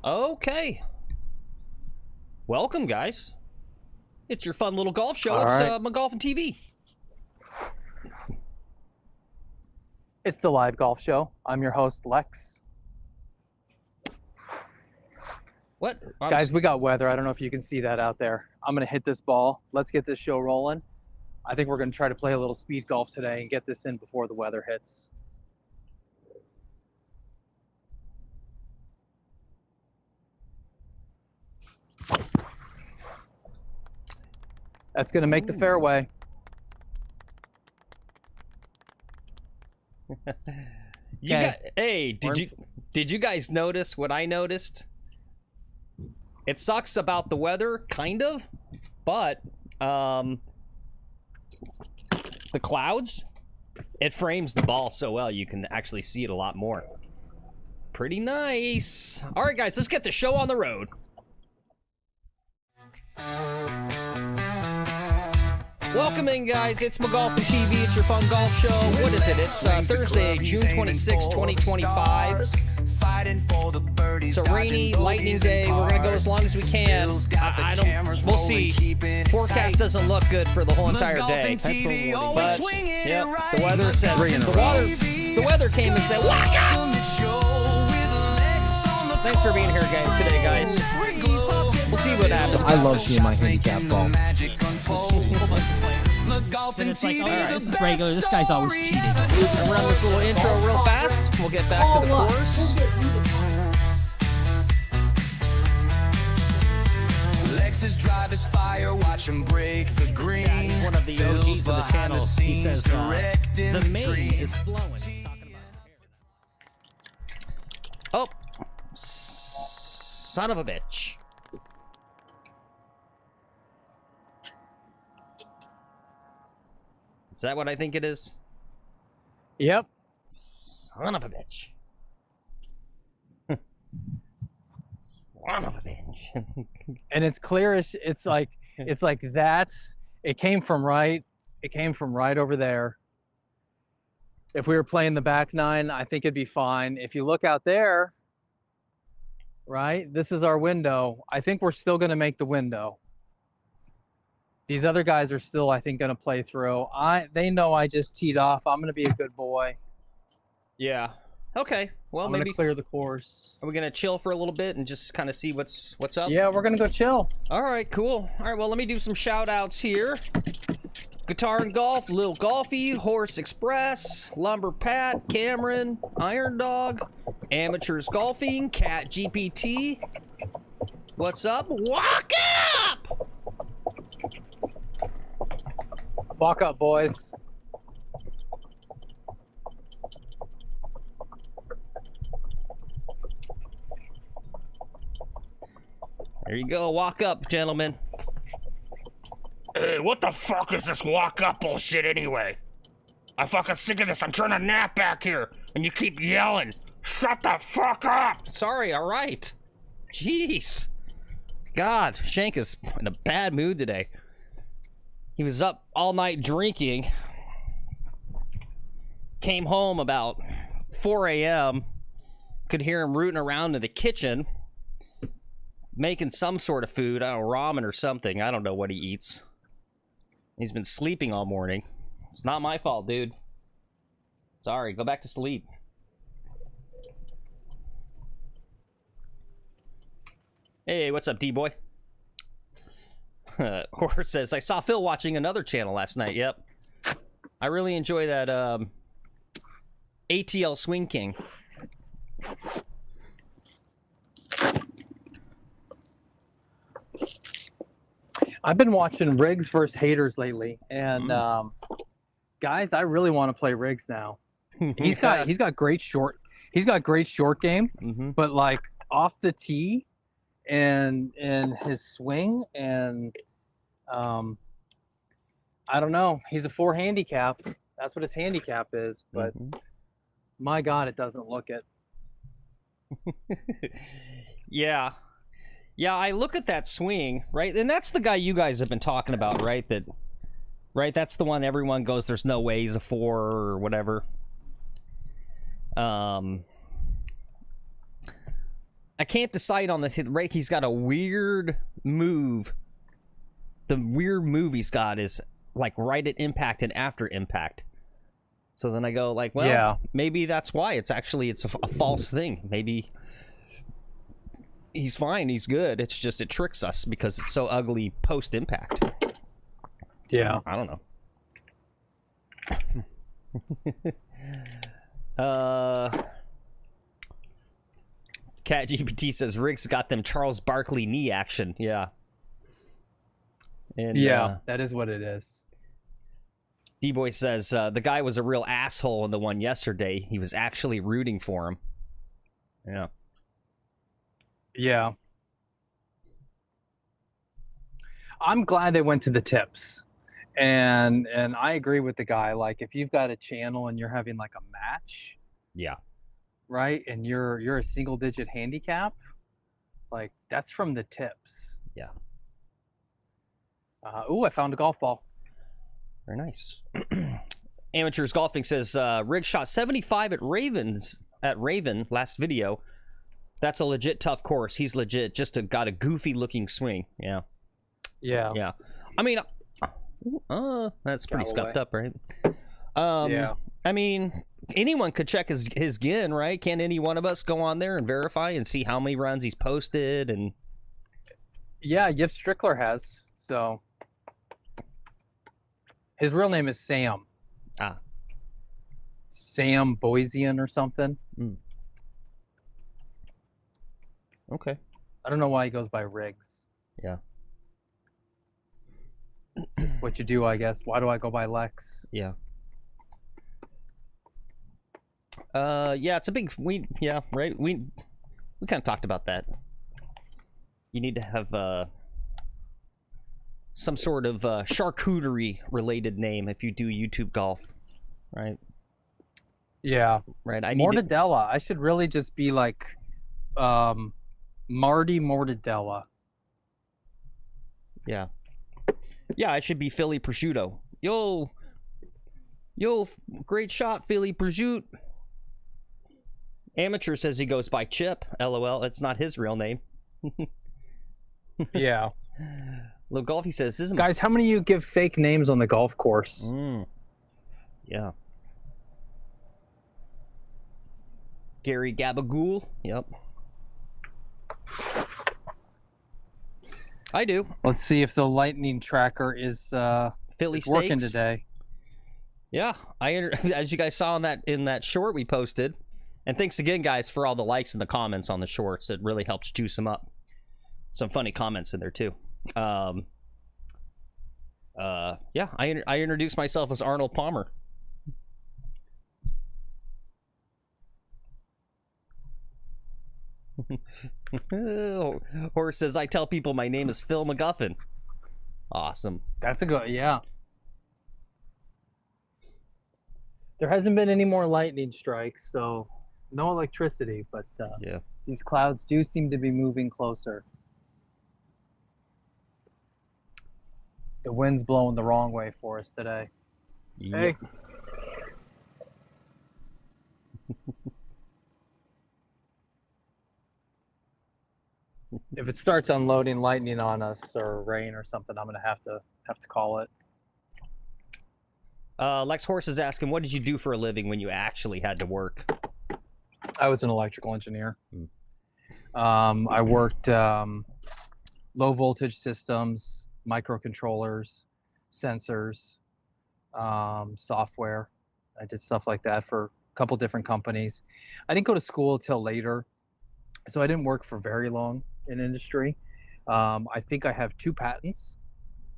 Okay. Welcome, guys. It's your fun little golf show. All It's right. McGuffin TV. It's the live golf show. I'm your host, Lex. What? Guys, we got weather. I don't know if you can see that out there. I'm going to hit this ball. Let's get this show rolling. I think we're going to try to play a little speed golf today and get this in before the weather hits. That's going to make the fairway. Hey, did you guys notice what I noticed? It sucks about the weather, kind of, but the clouds, it frames the ball so well you can actually see it a lot more. Pretty nice. All right, guys, let's get the show on the road. Welcome in, guys. It's McGuffin TV. It's your fun golf show. What is it? It's Thursday, June 26, 2025. It's a rainy, lightning day. We're going to go as long as we can. We'll see. Forecast doesn't look good for the whole entire day. But, yeah, the weather said, the weather came and said, walk up! Thanks for being here today, guys. We'll see what happens. I love seeing my handicap ball. Then it's like, oh, alright, this is regular. This guy's always cheating. I'll run this little intro real fast. We'll get back to the course. Lex's drive is fire, watch him break the green. He's one of the OGs of the channel. He says, the main is flowing. Oh, son of a bitch. Is that what I think it is? Yep. Son of a bitch. Son of a bitch. And it's clearish. It's like it came from right over there. If we were playing the back nine, I think it'd be fine. If you look out there, right, this is our window. I think we're still going to make the window. These other guys are still, I think, going to play through. They know I just teed off. I'm going to be a good boy. Yeah. Okay. Well, I'm maybe going to clear the course. Are we going to chill for a little bit and just kind of see what's up? Yeah, we're going to go chill. All right, cool. All right, well, let me do some shout outs here. Guitar and Golf, Lil Golfy, Horse Express, Lumber Pat, Cameron, Iron Dog, Amateurs Golfing, Cat GPT. What's up? Walk up! Walk up, boys. There you go. Walk up, gentlemen. Hey, what the fuck is this walk up bullshit anyway? I'm fucking sick of this. I'm trying to nap back here, and you keep yelling. Shut the fuck up! Sorry, all right. Jeez. God, Shank is in a bad mood today. He was up all night drinking. Came home about 4 a.m. Could hear him rooting around in the kitchen, making some sort of food. I don't know, ramen or something. I don't know what he eats. He's been sleeping all morning. It's not my fault, dude. Sorry, go back to sleep. Hey, what's up, D-boy? Horse says, I saw Phil watching another channel last night. Yep. I really enjoy that ATL Swing King. I've been watching Riggs versus Haters lately, and guys, I really want to play Riggs now. He's got great short game, but like off the tee and his swing, and I don't know. He's a 4 handicap. That's what his handicap is, but my God, it doesn't look it. Yeah. Yeah, I look at that swing, right? And that's the guy you guys have been talking about, right? That's the one everyone goes, there's no way he's a 4 or whatever. I can't decide on the right. He's got a weird move. The weird move he's got is like right at impact and after impact. So then I go like, well, Yeah. maybe that's why it's a false thing. Maybe he's fine, he's good. It's just it tricks us because it's so ugly post impact. Yeah. I don't know. Cat GPT says Rick's got them Charles Barkley knee action. Yeah. And, Yeah, that is what it is. D-Boy says the guy was a real asshole in the one yesterday. He was actually rooting for him. Yeah. Yeah. I'm glad they went to the tips. And I agree with the guy. Like, if you've got a channel and you're having like a match, Yeah. right, and you're a single digit handicap, like that's from the tips. Yeah. Ooh, I found a golf ball. Very nice. Amateurs Golfing says Rig shot 75 at Raven last video. That's a legit tough course. He's legit. Just got a goofy looking swing. Yeah. Yeah. Yeah. I mean, that's pretty scuffed up, right? Yeah. I mean, anyone could check his GIN, right? Can't any one of us go on there and verify and see how many runs he's posted? And Yeah, Yip Strickler has. So his real name is Sam. Ah. Sam Boisian or something. Okay. I don't know why he goes by Riggs. Yeah. It's just what you do, I guess. Why do I go by Lex? Yeah. Yeah, it's a big right. We kind of talked about that. You need to have some sort of charcuterie related name if you do YouTube golf, right? Yeah. Right. I need Mortadella. I should really just be like Marty Mortadella. Yeah. Yeah, I should be Philly Prosciutto. Yo, great shot, Philly Prosciutto. Amateur says he goes by Chip. LOL. It's not his real name. Yeah. Little Golfy says, "This is Guys, how many of you give fake names on the golf course?" Yeah. Gary Gabagool. Yep. I do. Let's see if the lightning tracker is Philly working Steaks. today. Yeah, as you guys saw in that short we posted, and thanks again, guys, for all the likes and the comments on the shorts. It really helps juice them up. Some funny comments in there too. Yeah, I introduced myself as Arnold Palmer. Horse says, I tell people my name is Phil McGuffin. Awesome. That's a good, yeah. There hasn't been any more lightning strikes, so no electricity, but Yeah. these clouds do seem to be moving closer. The wind's blowing the wrong way for us today. Yep. Hey. If it starts unloading lightning on us or rain or something, I'm gonna have to call it. Lex Horse is asking, what did you do for a living when you actually had to work? I was an electrical engineer. I worked low voltage systems, microcontrollers, sensors, software. I did stuff like that for a couple different companies. I didn't go to school till later, so I didn't work for very long in industry. I think I have 2 patents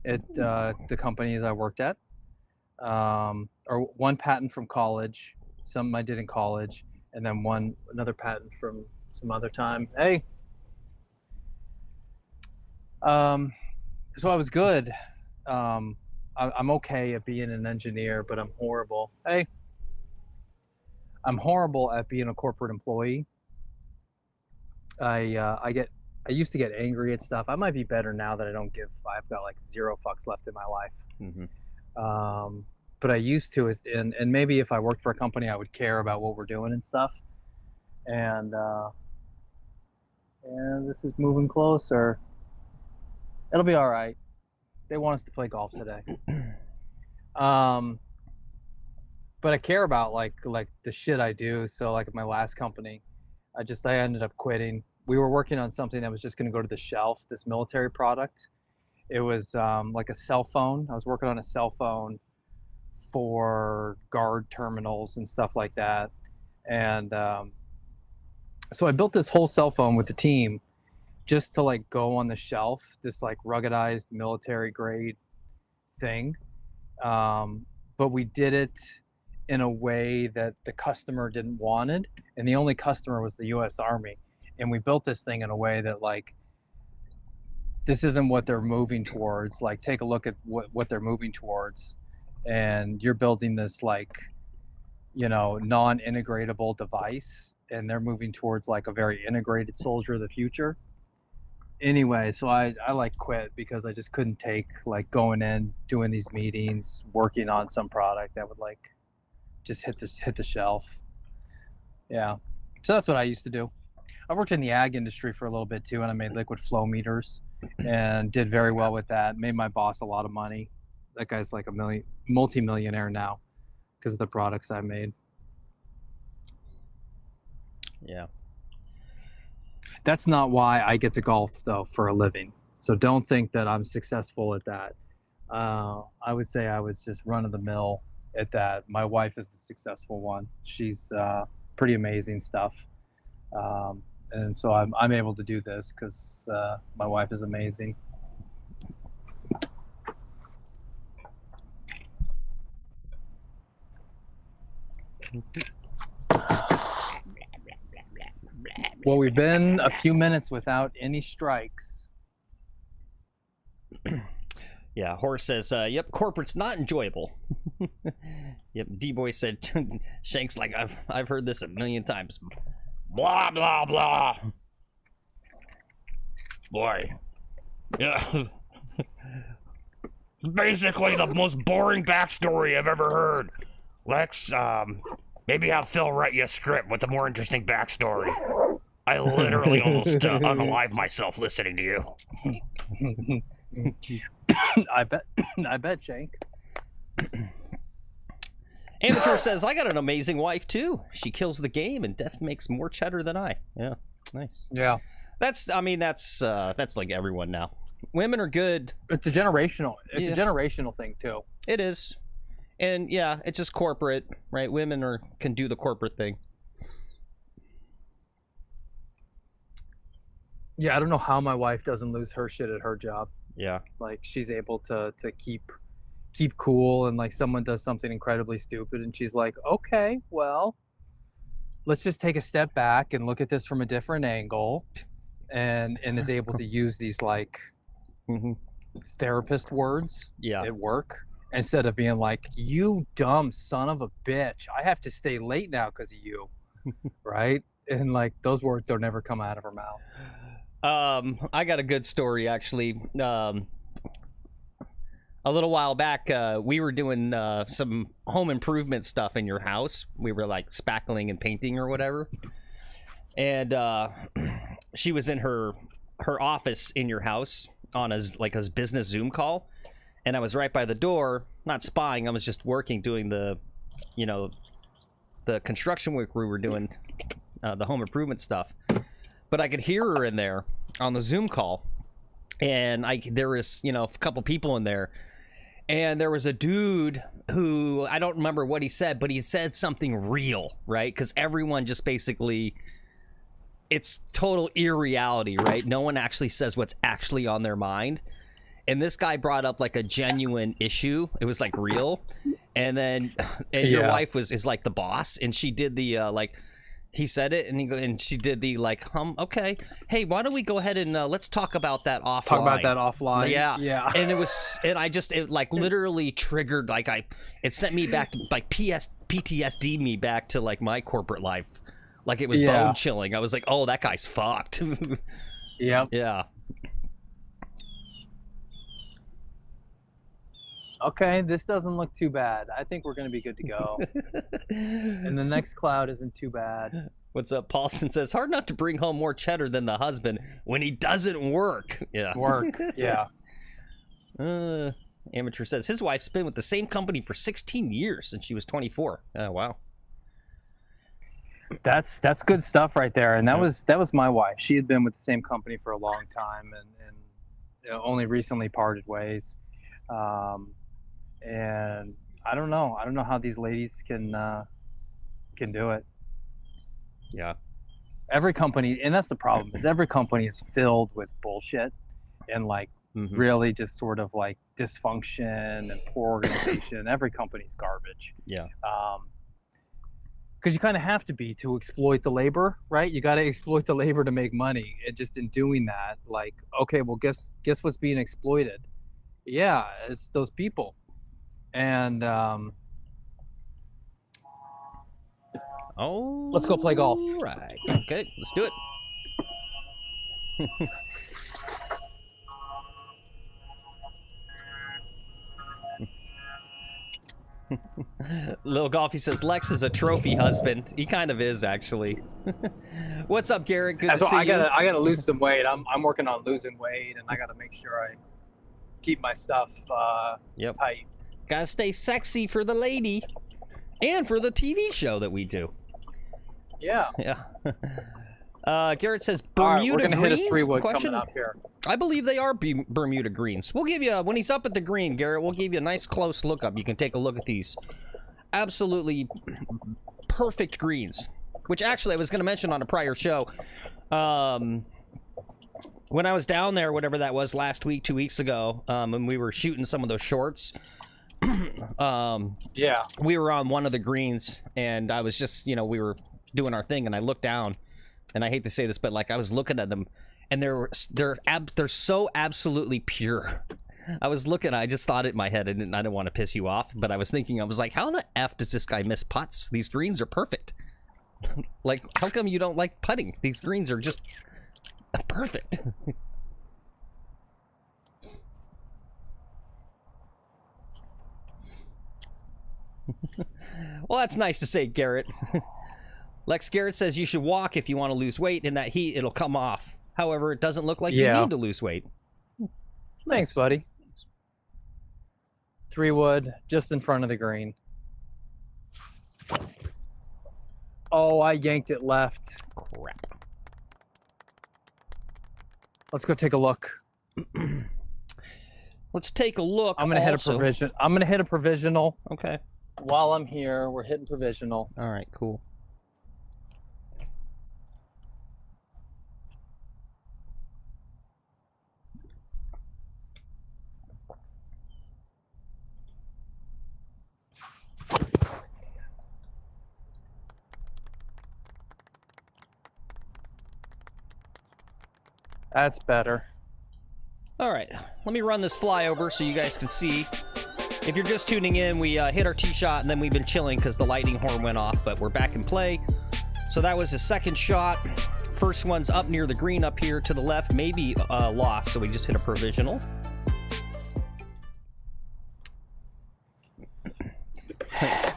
at the companies I worked at, or 1 patent from college, some I did in college, and then another patent from some other time. Hey. So I was good. I'm okay at being an engineer, but I'm horrible. Hey. I'm horrible at being a corporate employee. I used to get angry at stuff. I might be better now that I've got like 0 fucks left in my life. Mm-hmm. But I used to, and maybe if I worked for a company, I would care about what we're doing and stuff. And And this is moving closer. It'll be all right. They want us to play golf today. But I care about like the shit I do. So like at my last company, I ended up quitting. We were working on something that was just going to go to the shelf, this military product. It was like a cell phone. I was working on a cell phone for guard terminals and stuff like that. And so I built this whole cell phone with the team just to like go on the shelf, this like ruggedized military grade thing. But we did it in a way that the customer didn't want it, and the only customer was the US Army. And we built this thing in a way that like, this isn't what they're moving towards. Like, take a look at what they're moving towards. And you're building this like, you know, non-integratable device, and they're moving towards like a very integrated soldier of the future. Anyway, so I like quit because I just couldn't take like going in, doing these meetings, working on some product that would like just hit the shelf. Yeah, so that's what I used to do. I worked in the ag industry for a little bit too, and I made liquid flow meters and did very well with that. Made my boss a lot of money. That guy's like a multi-millionaire now because of the products I made. Yeah. That's not why I get to golf though for a living. So don't think that I'm successful at that. I would say I was just run of the mill at that. My wife is the successful one. She's pretty amazing stuff. And so I'm able to do this because my wife is amazing. Well, we've been a few minutes without any strikes. Yeah, Horace says, yep, corporate's not enjoyable. Yep, D-Boy said, Shank's like, I've heard this a million times. Blah, blah, blah. Boy. Yeah. Basically the most boring backstory I've ever heard. Lex, maybe have Phil write you a script with a more interesting backstory. I literally almost unalive myself listening to you. I bet, Shank. Amateur says, I got an amazing wife too. She kills the game and Def makes more cheddar than I. Yeah, nice. Yeah. That's like everyone now. Women are good. It's a generational thing too. It is. And yeah, it's just corporate, right? Women can do the corporate thing. Yeah, I don't know how my wife doesn't lose her shit at her job. Yeah. Like she's able to keep cool, and like someone does something incredibly stupid and she's like, okay, well, let's just take a step back and look at this from a different angle, and is able to use these like therapist words at work instead of being like, you dumb son of a bitch, I have to stay late now because of you. Right? And like those words don't ever come out of her mouth. I got a good story actually. A little while back, we were doing some home improvement stuff in your house. We were like spackling and painting or whatever. And she was in her office in your house on a business Zoom call. And I was right by the door, not spying. I was just working, doing the construction work we were doing, the home improvement stuff. But I could hear her in there on the Zoom call, and there was a couple people in there, and there was a dude who I don't remember what he said, but he said something real, right? Because everyone just basically, it's total irreality, right? No one actually says what's actually on their mind. And this guy brought up like a genuine issue. It was like real, and your wife is like the boss, and she did the he said it, and she did the okay, hey, why don't we go ahead and let's talk about that offline. Talk about that offline. Yeah. And it like literally triggered, it sent me back to like PTSD me back to like my corporate life. Like it was bone chilling. I was like, oh, that guy's fucked. Yep. Yeah. Okay, this doesn't look too bad. I think we're going to be good to go. And the next cloud isn't too bad. What's up? Paulson says, hard not to bring home more cheddar than the husband when he doesn't work. Yeah. Work. Yeah. Amateur says, his wife's been with the same company for 16 years since she was 24. Oh, wow. That's good stuff right there. And that was my wife. She had been with the same company for a long time and only recently parted ways. And I don't know how these ladies can do it. Yeah. Every company, and that's the problem, is every company is filled with bullshit and like really just sort of like dysfunction and poor organization. Every company's garbage. Yeah. Because you kind of have to be to exploit the labor, right? You got to exploit the labor to make money. And just in doing that, like, okay, well, guess what's being exploited? Yeah, it's those people. And let's go play golf. Right. Okay, let's do it. Little Golfy says Lex is a trophy husband. He kind of is, actually. What's up, Garrett? Good to see you. I gotta lose some weight. I'm working on losing weight, and I gotta make sure I keep my stuff tight. Gotta stay sexy for the lady, and for the TV show that we do. Yeah. Yeah. Garrett says Bermuda Bermuda greens? greens? Hit a 3-wood Question? coming up here. I believe they are Bermuda greens. We'll give you, when he's up at the green, Garrett, we'll give you a nice close look up. You can take a look at these absolutely perfect greens, which actually I was going to mention on a prior show. When I was down there, whatever that was last week, 2 weeks ago, when we were shooting some of those shorts, yeah, we were on one of the greens, and I was just, we were doing our thing, and I looked down, and I hate to say this, but like I was looking at them, and they're so absolutely pure. I was looking, I just thought it in my head, and I didn't want to piss you off, but I was thinking, I was like, how the F does this guy miss putts? These greens are perfect. Like, how come you don't like putting? These greens are just perfect. Well, that's nice to say, Garrett. Lex Garrett says you should walk if you want to lose weight. In that heat, it'll come off. However, it doesn't look like you need to lose weight. Thanks, buddy. 3-wood, just in front of the green. Oh, I yanked it left. Crap. Let's go take a look. Let's take a look. I'm gonna hit a provision. I'm gonna hit a provisional. Okay. While I'm here, we're hitting provisional. All right. Cool. That's better. All right, let me run this flyover so you guys can see. If you're just tuning in, we hit our tee shot, and then we've been chilling because the lightning horn went off, but we're back in play. So that was the second shot. First one's up near the green up here to the left, maybe lost, so we just hit a provisional.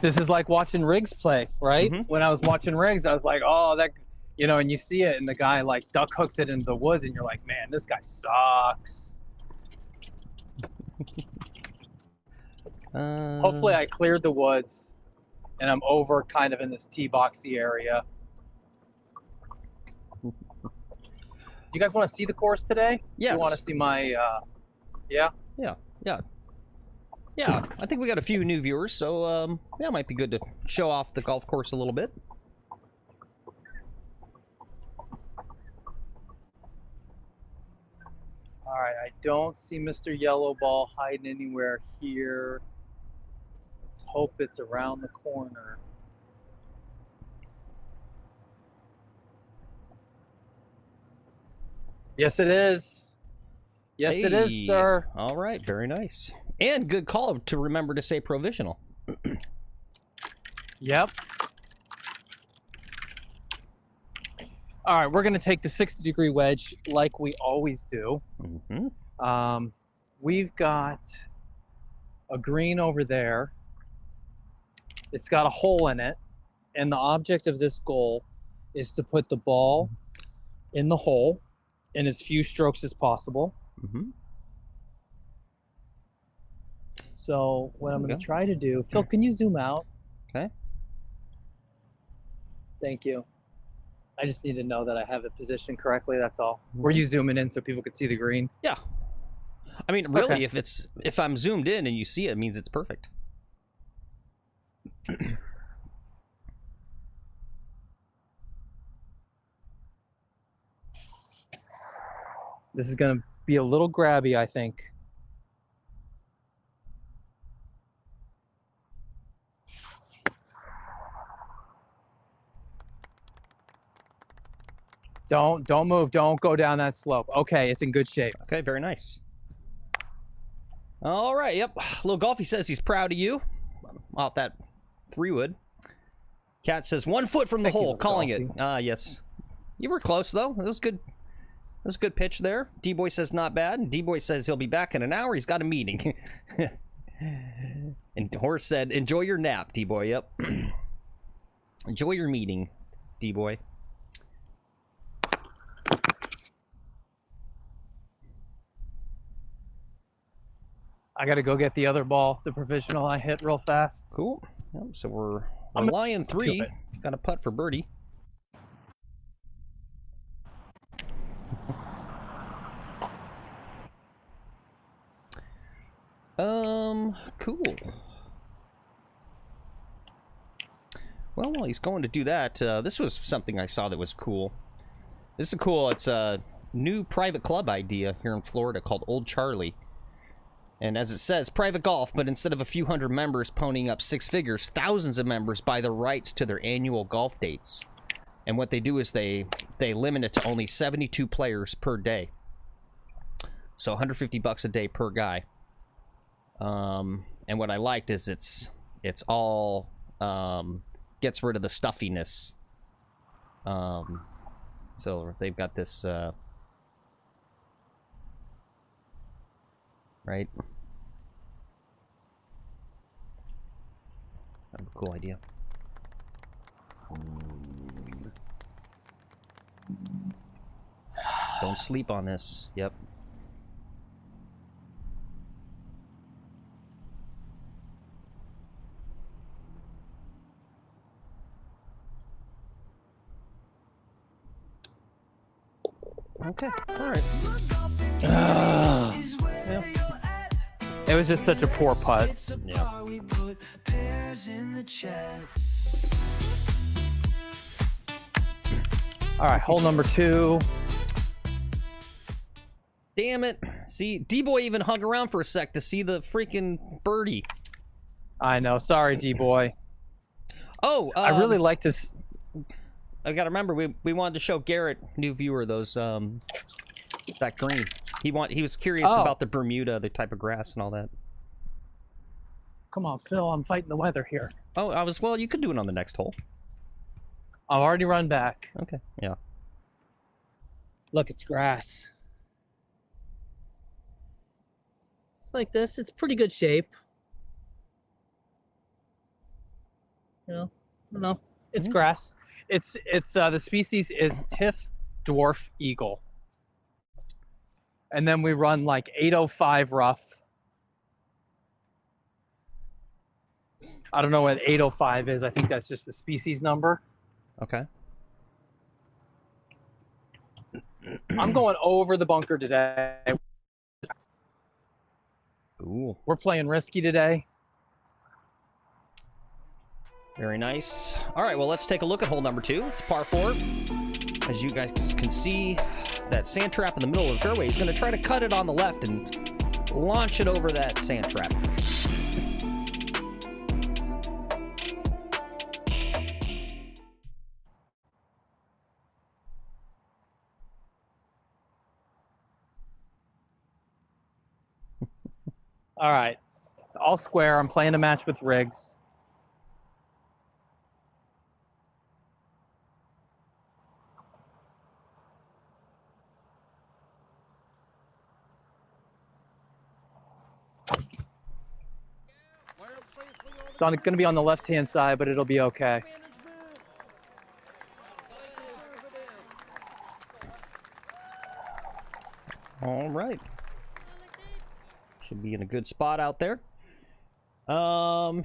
This is like watching Riggs play, right? When I was watching Riggs, I was like, oh, that... and you see it, and the guy like duck hooks it into the woods, and you're like, man, this guy sucks. Hopefully I cleared the woods, and I'm over kind of in this tee boxy area. You guys want to see the course today? Yes. You want to see my, yeah? Yeah, I think we got a few new viewers, so yeah, it might be good to show off the golf course a little bit. All right, I don't see Mr. Yellow Ball hiding anywhere here. Let's hope it's around the corner. Yes, it is. Yes, it is, sir. All right, very nice. And good call to remember to say provisional. Yep. All right, we're going to take the 60-degree wedge like we always do. We've got a green over there. It's got a hole in it, and the object of this goal is to put the ball in the hole in as few strokes as possible. Mm-hmm. So what I'm There we going go. to try to do, Phil, can you zoom out? Okay. Thank you. I just need to know that I have it positioned correctly. That's all. Were you zooming in so people could see the green? Yeah. I mean, really, Okay. if I'm zoomed in and you see it, it means it's perfect. This is going to be a little grabby, I think. Don't move. Don't go down that slope. Okay, it's in good shape. Okay, very nice. All right, yep. Little Golfy says he's proud of you. Off that 3-wood. Cat says 1 foot from the Thank you, hole, Little calling it. Golfy. Yes. You were close, though. It was good. That was a good pitch there. D-Boy says not bad. D-Boy says he'll be back in an hour. He's got a meeting. And Horse said, enjoy your nap, D-Boy. Yep. Enjoy your meeting, D-Boy. I got to go get the other ball, the provisional I hit real fast. Cool. Yep, so we're I'm lying 3. it. Got a putt for birdie. Cool. Well, while he's going to do that, this was something I saw that was cool. This is cool. It's a new private club idea here in Florida called Old Charlie. And as it says, private golf, but instead of a few hundred members ponying up 6 figures, thousands of members buy the rights to their annual golf dates. And what they do is they limit it to only 72 players per day. So $150 a day per guy. And what I liked is it's all gets rid of the stuffiness. So they've got this right. Kind of a cool idea. Don't sleep on this. Yep. Okay. All right. Yeah. It was just such a poor putt. Yeah. All right, hole number 2. Damn it. See, D-Boy even hung around for a sec to see the freaking birdie. I know. Sorry, D-Boy. Oh, I really like to... I gotta remember, we wanted to show Garrett, new viewer, those, that green. He was curious Oh. about the Bermuda, the type of grass and all that. Come on, Phil. I'm fighting the weather here. Oh, well, you could do it on the next hole. I've already run back. Okay, yeah. Look, it's grass. It's like this. It's pretty good shape. No, it's grass. It's the species is Tiff Dwarf Eagle. And then we run like 805 rough. I don't know what 805 is. I think that's just the species number. Okay. I'm going over the bunker today. Ooh, We're playing risky today. very nice. All right, well, let's take a look at hole number 2. It's par 4. As you guys can see, that sand trap in the middle of the fairway is going to try to cut it on the left and launch it over that sand trap. All right. All square. I'm playing a match with Riggs. It's going to be on the left-hand side, but it'll be okay. All right. Should be in a good spot out there. Love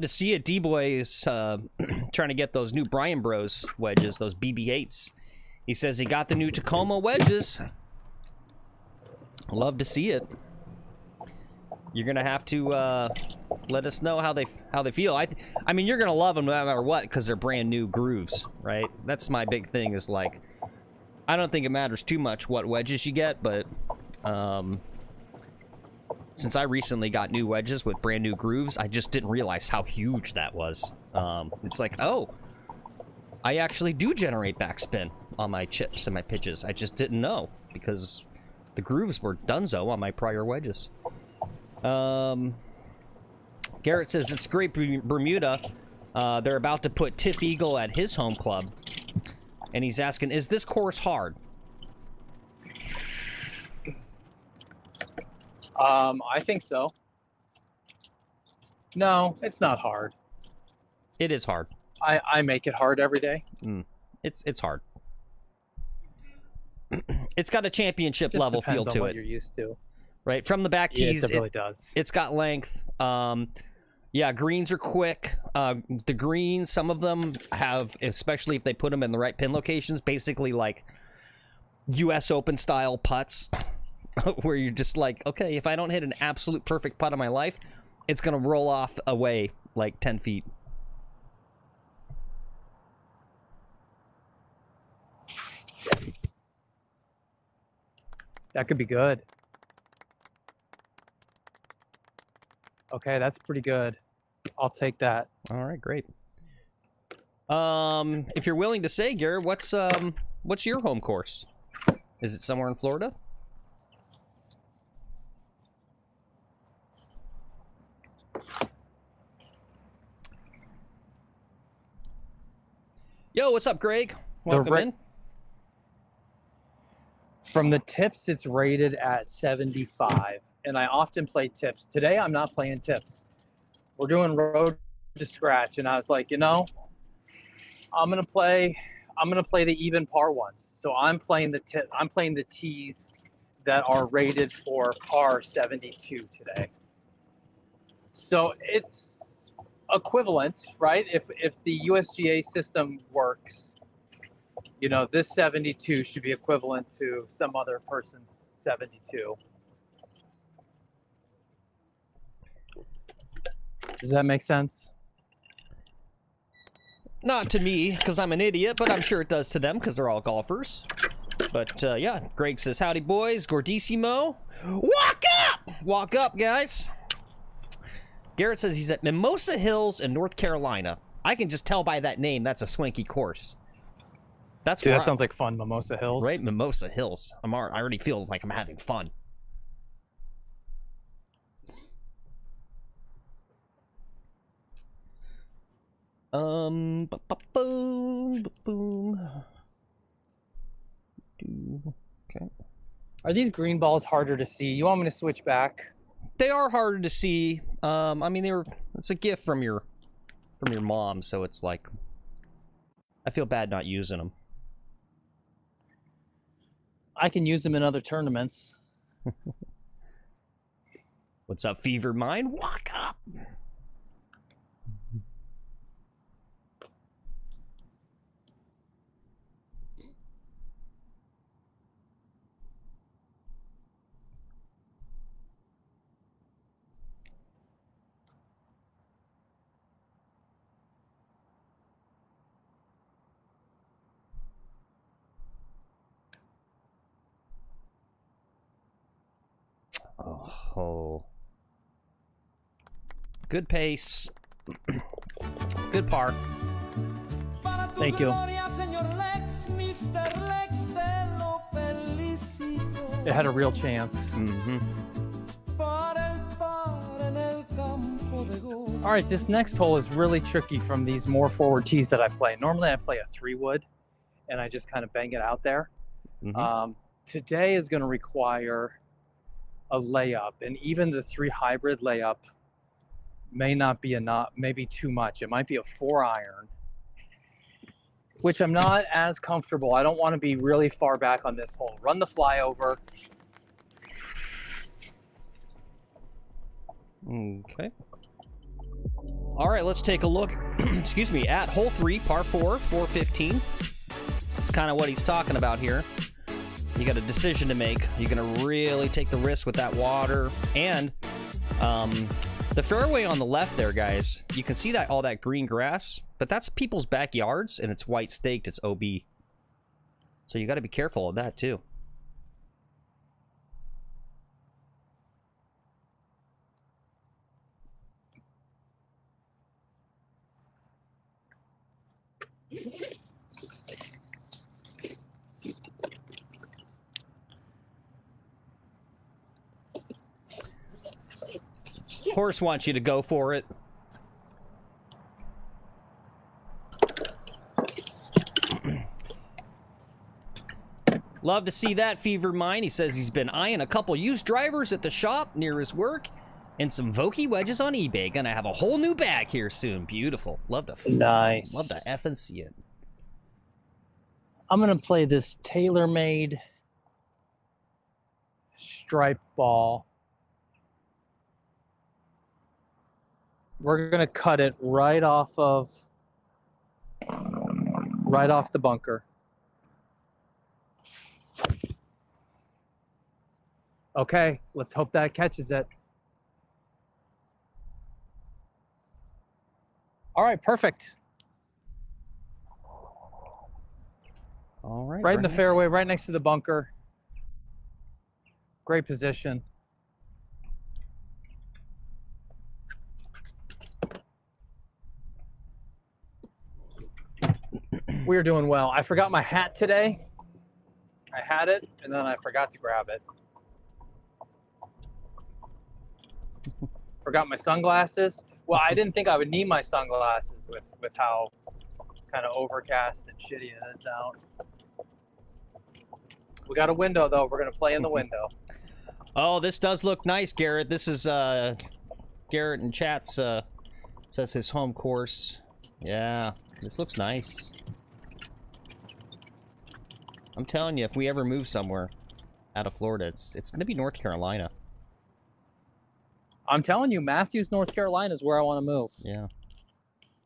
to see it. D-Boy is trying to get those new Brian Bros wedges, those BB-8s. He says he got the new Tacoma wedges. Love to see it. You're gonna have to let us know how they feel. I mean, you're gonna love them no matter what because they're brand new grooves, right? That's my big thing. Is like, I don't think it matters too much what wedges you get, but since I recently got new wedges with brand new grooves, I just didn't realize how huge that was. It's like, oh, I actually do generate backspin on my chips and my pitches. I just didn't know because the grooves were donezo on my prior wedges. Garrett says it's great Bermuda. They're about to put Tiff Eagle at his home club. And he's asking, is this course hard? I think so. No, it's not hard. It is hard. I make it hard every day. It's hard. It's got a championship Just level depends feel on to what it. you're used to. Right, from the back tees, Yes, it really does. It's got length. Yeah, greens are quick. The greens, some of them have, especially if they put them in the right pin locations, basically like U.S. Open style putts, where you're just like, okay, if I don't hit an absolute perfect putt in my life, it's gonna roll off away like 10 feet. That could be good. Okay, that's pretty good. I'll take that. All right, great. If you're willing to say, Garrett, what's your home course? Is it somewhere in Florida? Yo, what's up, Greg? Welcome in. From the tips, it's rated at 75, and I often play tips. Today, I'm not playing tips. We're doing road to scratch, and I was like, you know, I'm gonna play the even par ones. So I'm playing the tees that are rated for par 72 today. So it's equivalent, right? If the USGA system works, you know, this 72 should be equivalent to some other person's 72. Does that make sense? Not to me, because I'm an idiot, but I'm sure it does to them, because they're all golfers. But, yeah, Greg says, howdy, boys. Gordissimo. Walk up! Walk up, guys. Garrett says he's at Mimosa Hills in North Carolina. I can just tell by that name that's a swanky course. Dude, that sounds like fun, Mimosa Hills. Right, Mimosa Hills. I already feel like I'm having fun. Boom. Okay. Are these green balls harder to see? You want me to switch back? They are harder to see. I mean, it's a gift from your mom, so it's like, I feel bad not using them. I can use them in other tournaments. What's up, Fever Mind? Walk up. Oh. Good pace. Good par. Thank you. It had a real chance. Mm-hmm. All right, this next hole is really tricky from these more forward tees that I play. Normally I play a 3-wood and I just kind of bang it out there. Mm-hmm. Today is going to require a layup, and even the 3 hybrid layup may not be enough, maybe too much. It might be a 4-iron which I'm not as comfortable. I don't want to be really far back on this hole. Run the flyover. Okay. All right, let's take a look, excuse me, at hole 3, par 4, 415. That's kind of what he's talking about here. You got a decision to make. You're going to really take the risk with that water. And the fairway on the left there, guys, you can see that all that green grass, but that's people's backyards, and it's white staked. It's OB. So you got to be careful of that, too. Horse wants you to go for it. Love to see that, Fever Mine. He says he's been eyeing a couple used drivers at the shop near his work and some Vokey wedges on eBay. Gonna have a whole new bag here soon. Beautiful. Love to Nice. Love to effing see it. I'm gonna play this TaylorMade stripe ball. We're gonna cut it right off the bunker. Okay, let's hope that catches it. All right, perfect. All right. Right in the very nice. fairway, right next to the bunker. Great position. We are doing well. I forgot my hat today. I had it, and then I forgot to grab it. Forgot my sunglasses. Well, I didn't think I would need my sunglasses with how kind of overcast and shitty it is out. We got a window, though. We're going to play in the window. Oh, this does look nice, Garrett. This is Garrett in chats says his home course. Yeah, this looks nice. I'm telling you, if we ever move somewhere out of Florida, it's going to be North Carolina. I'm telling you, Matthews, North Carolina is where I want to move. Yeah.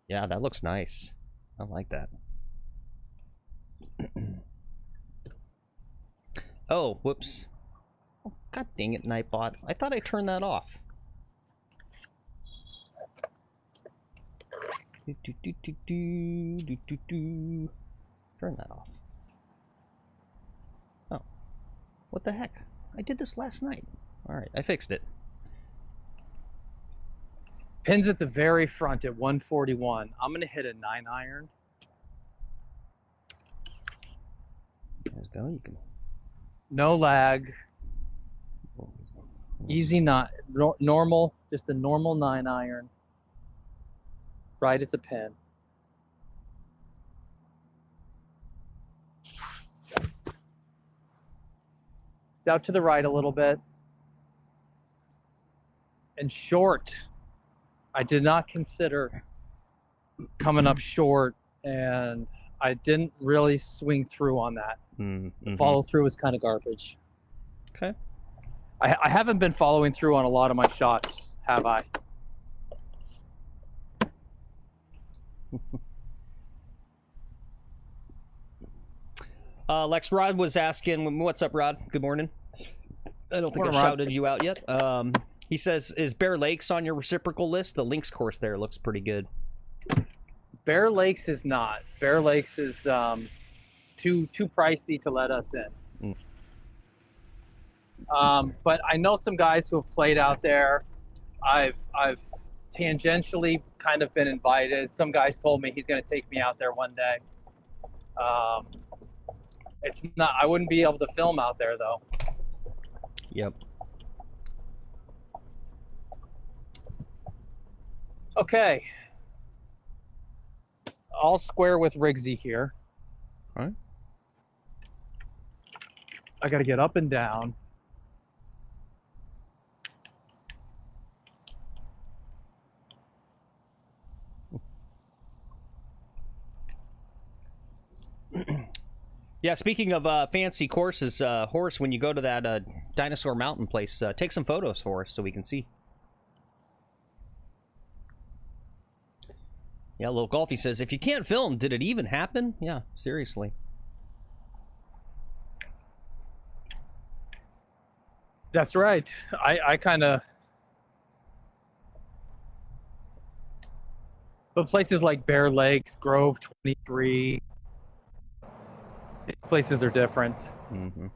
Yeah, that looks nice. I like that. Oh, whoops. Oh, God dang it, Nightbot. I thought I turned that off. Turn that off. Oh. What the heck? I did this last night. Alright, I fixed it. Pins at the very front at 141. I'm going to hit a 9-iron. Let's go. You can. No lag. Easy, not normal. Just a normal 9-iron. Right at the pin. It's out to the right a little bit. And short. I did not consider coming up short, and I didn't really swing through on that. Mm-hmm. The follow through was kind of garbage. Okay. I haven't been following through on a lot of my shots, have I? Lex Rod was asking, what's up, Rod? Good morning. I don't think I Morning, Rod. shouted you out yet. He says, is Bear Lakes on your reciprocal list? The links course there looks pretty good. Bear Lakes is not. Bear Lakes is too pricey to let us in. But I know some guys who have played out there. I've tangentially kind of been invited. Some guys told me he's going to take me out there one day. It's not. I wouldn't be able to film out there though. Yep. Okay. I'll square with Riggsy here. All right. I got to get up and down. Yeah, speaking of fancy courses, Horace, when you go to that Dinosaur Mountain place, take some photos for us so we can see. Yeah, Little Golfy says, if you can't film, did it even happen? Yeah, seriously. That's right. I kind of... But places like Bear Lakes, Grove 23, these places are different. Mm-hmm.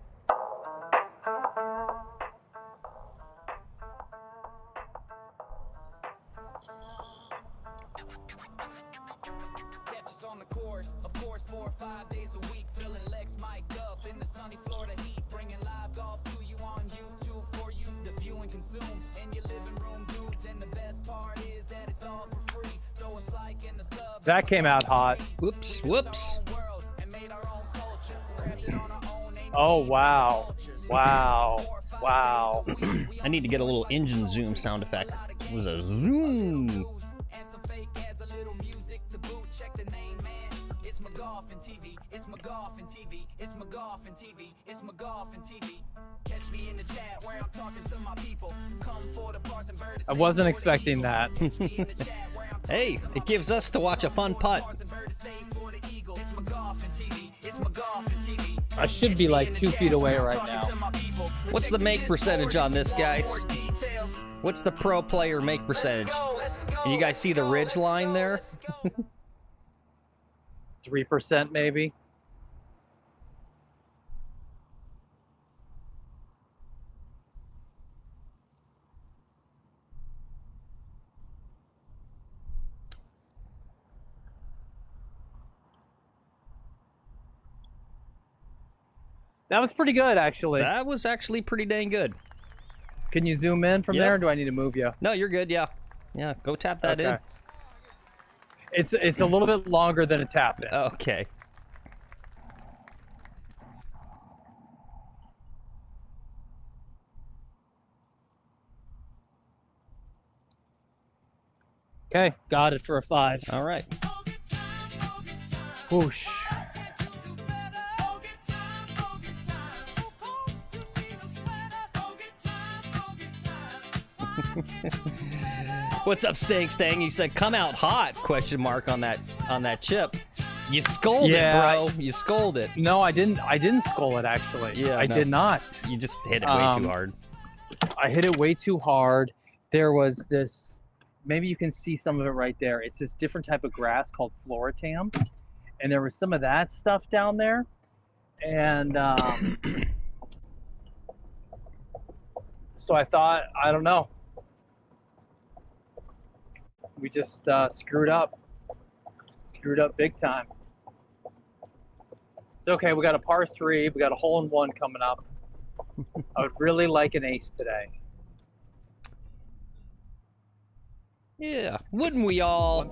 Catch us on the course, of course, 4 or 5 days a week, filling Lex Mike up in the sunny Florida heat, bringing live golf to you on YouTube for you to view and consume in your living room, dudes. And the best part is that it's all for free. Throw us like in the sub. That came out hot. Whoops, whoops. Oh, wow. Wow. Wow. I need to get a little engine zoom sound effect. It was a zoom. Check the name, man. It's McGuffin TV. It's McGuffin TV. It's McGuffin TV. It's McGuffin TV. Catch me in the chat where I'm talking to my people. Come for the bars and birds. I wasn't expecting that. Hey, it gives us to watch a fun putt. I should be like 2 feet away right now. What's the make percentage on this, guys? What's the pro player make percentage? And you guys see the ridge line there? 3% maybe. That was pretty good, actually. That was actually pretty dang good. Can you zoom in from Yep. there, or do I need to move you? No, you're good, yeah. Yeah, go tap that in. It's a little bit longer than a tap in. Okay. Okay, got it for a 5. All right. Whoosh. What's up, Stang? He said, "Come out hot?" Question mark on that chip. You scolded, Yeah, bro. You scolded. No, I didn't. I didn't skull it actually. Yeah, I no. did not. You just hit it way too hard. I hit it way too hard. There was this. Maybe you can see some of it right there. It's this different type of grass called Floritam, and there was some of that stuff down there, and so I thought, I don't know. We just screwed up big time. It's okay. We got a par 3. We got a hole-in-one coming up. I would really like an ace today. Yeah, wouldn't we all?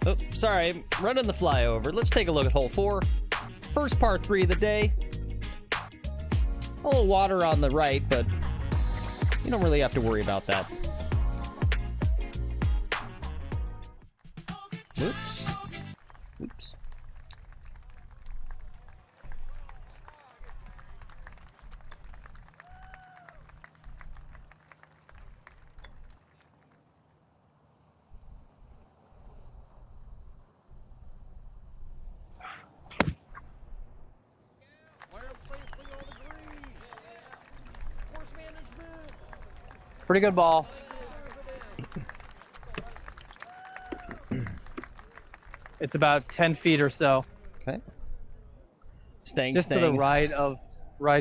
Oh, sorry, I'm running the flyover. Let's take a look at hole 4. First par 3 of the day. A little water on the right, but you don't really have to worry about that. Oops. Oops. Pretty good ball. It's about 10 feet or so. Okay. Staying. Just to the right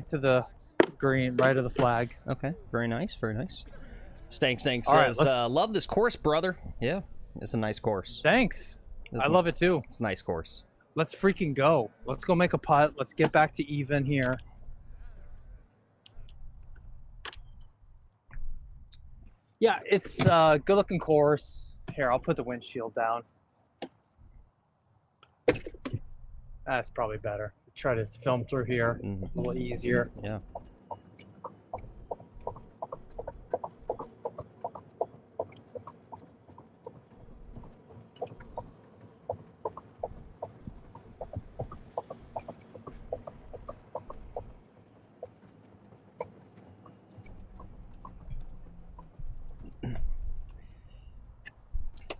to the green, right of the flag. Okay. Very nice. Very nice. Staying All right, says, love this course, brother. Yeah, it's a nice course. Thanks. I love it too. It's a nice course. Let's freaking go. Let's go make a putt. Let's get back to even here. Yeah, it's a good looking course. Here, I'll put the windshield down. That's probably better. Try to film through here. A little easier. Yeah.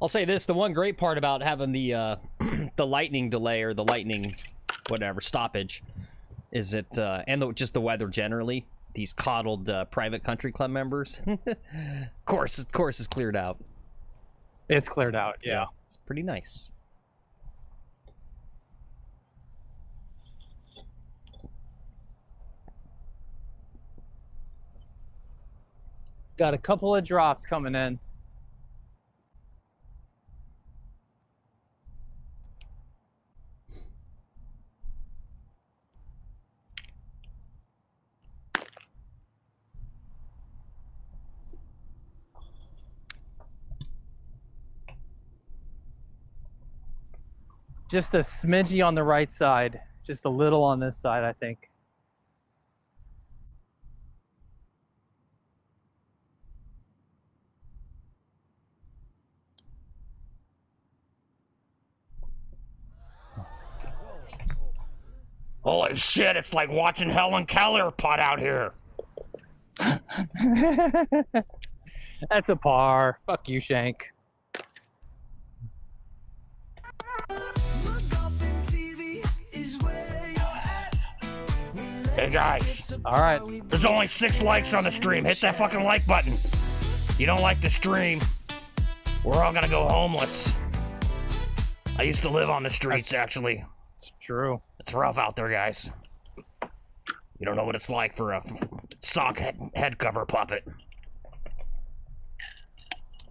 I'll say this: the one great part about having the the lightning delay or the lightning, whatever stoppage, is it just the weather generally. These coddled private country club members, course is cleared out. It's cleared out. Yeah. It's pretty nice. Got a couple of drops coming in. Just a smidgy on the right side. Just a little on this side, I think. Holy shit, it's like watching Helen Keller putt out here. That's a par. Fuck you, Shank. Hey guys, All right. there's only 6 likes on the stream. Hit that fucking like button. You don't like the stream, we're all gonna go homeless. I used to live on the streets, actually. It's true. It's rough out there, guys. You don't know what it's like for a sock head cover puppet.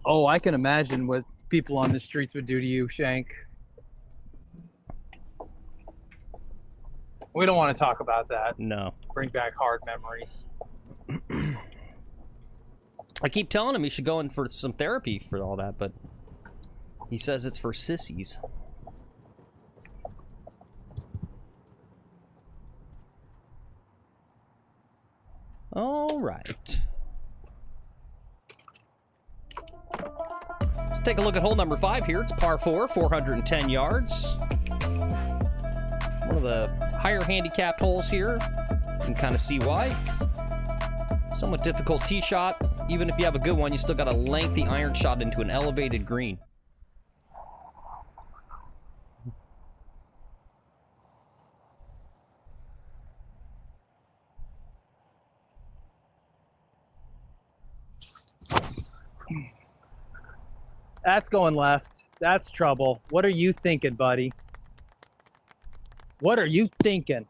Oh, I can imagine what people on the streets would do to you, Shank. We don't want to talk about that. No. Bring back hard memories. I keep telling him he should go in for some therapy for all that, but he says it's for sissies. All right. Let's take a look at hole number 5 here. It's par 4, 410 yards. One of the higher handicapped holes here. You can kind of see why. Somewhat difficult tee shot. Even if you have a good one, you still got a lengthy iron shot into an elevated green. That's going left. That's trouble. What are you thinking, buddy? What are you thinking?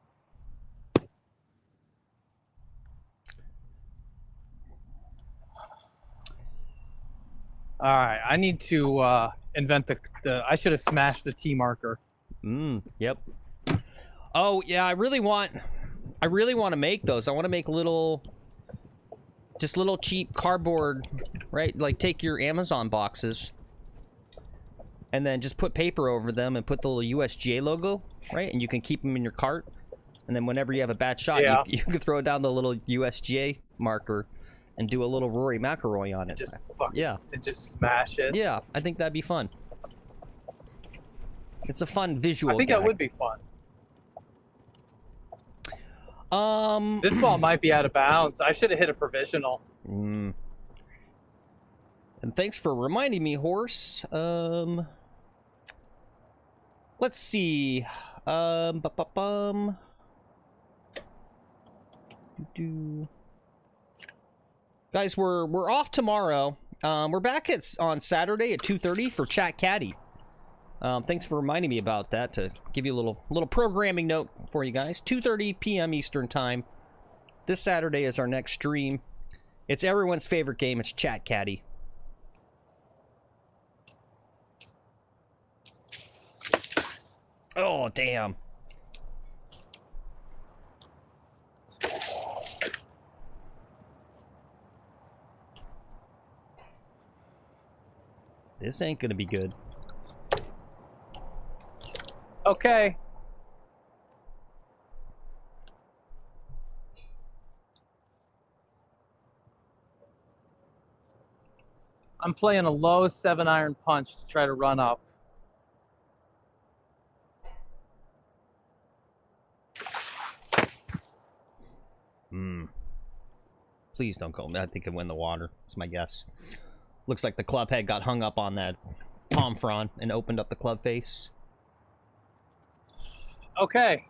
All right, I need to invent the I should have smashed the T marker. Yep. Oh, yeah, I really want to make those. I want to make just little cheap cardboard, right? Like take your Amazon boxes and then just put paper over them and put the little USGA logo, right? And you can keep them in your cart. And then whenever you have a bad shot, you can throw down the little USGA marker and do a little Rory McIlroy on it. Just and just smash it. Yeah, I think that'd be fun. It's a fun visual I think gag. that would be fun. This ball might be out of bounds. I should have hit a provisional. And thanks for reminding me, horse. Let's see. Guys, we're off tomorrow. We're back on Saturday at 2:30 for Chat Caddy. Thanks for reminding me about that, to give you a little programming note for you guys. 2:30 p.m. Eastern Time. This Saturday is our next stream. It's everyone's favorite game. It's Chat Caddy. Oh, damn. This ain't gonna be good. Okay. I'm playing a low 7-iron punch to try to run up. Please don't go. I think it win the water. That's my guess. Looks like the club head got hung up on that palm frond and opened up the club face. Okay.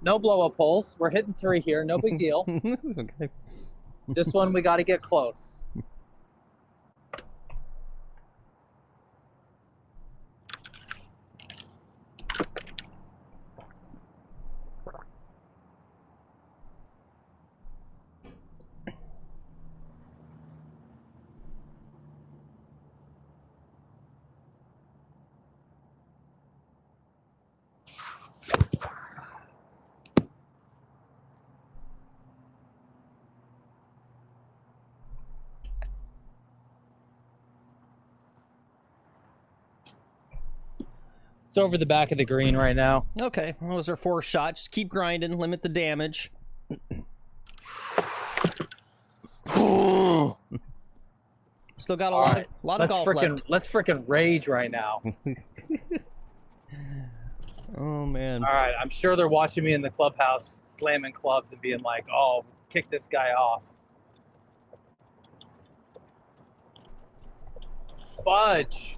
No blow-up holes. We're hitting 3 here. No big deal. Okay. This one, we got to get close. It's over the back of the green right now. Okay, well, those are 4 shots. Just keep grinding, limit the damage. Still got a lot of golf left. Let's frickin' rage right now. Oh man. All right, I'm sure they're watching me in the clubhouse slamming clubs and being like, "Oh, kick this guy off." Fudge.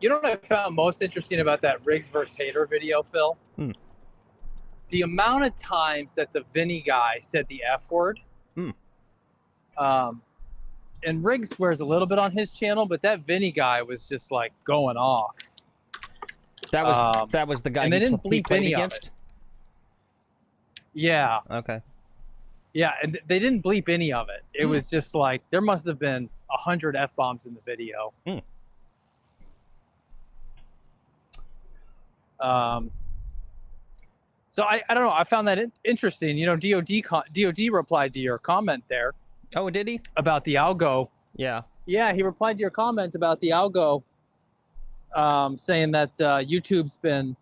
You know what I found most interesting about that Riggs versus Hater video, Phil? The amount of times that the Vinny guy said the F word. And Riggs swears a little bit on his channel, but that Vinny guy was just like going off. That was the guy and they didn't he bleep played any against? of it. Yeah. Okay. Yeah, and they didn't bleep any of it. It was just like, there must have been 100 F-bombs in the video. So I don't know. I found that interesting. You know, DOD replied to your comment there. Oh, did he? About the algo. Yeah. Yeah, he replied to your comment about the algo, saying that YouTube's been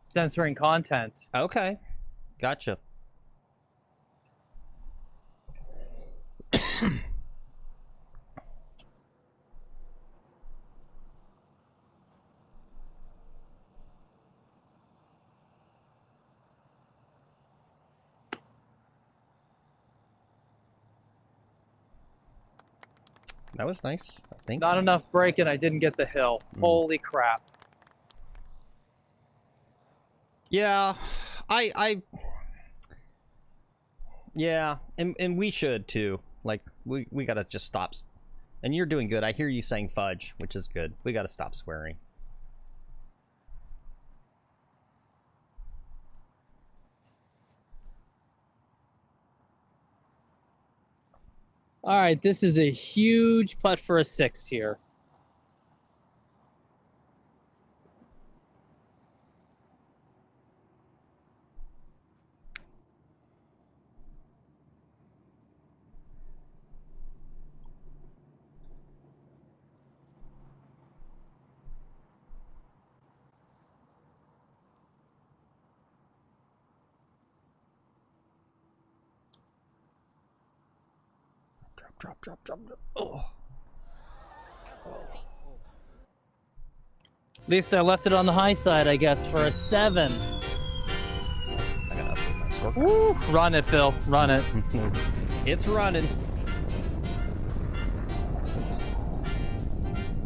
censoring content. Okay. Gotcha. That was nice, I think. Not enough break and I didn't get the hill. Holy crap. Yeah, yeah, and we should too. Like, we gotta just stop. And you're doing good. I hear you saying fudge, which is good. We gotta stop swearing. All right, this is a huge putt for a 6 here. Drop. Oh. At least I left it on the high side, I guess, for a 7. I gotta update my score. Woo! Run it, Phil. Run it. It's running. Oops.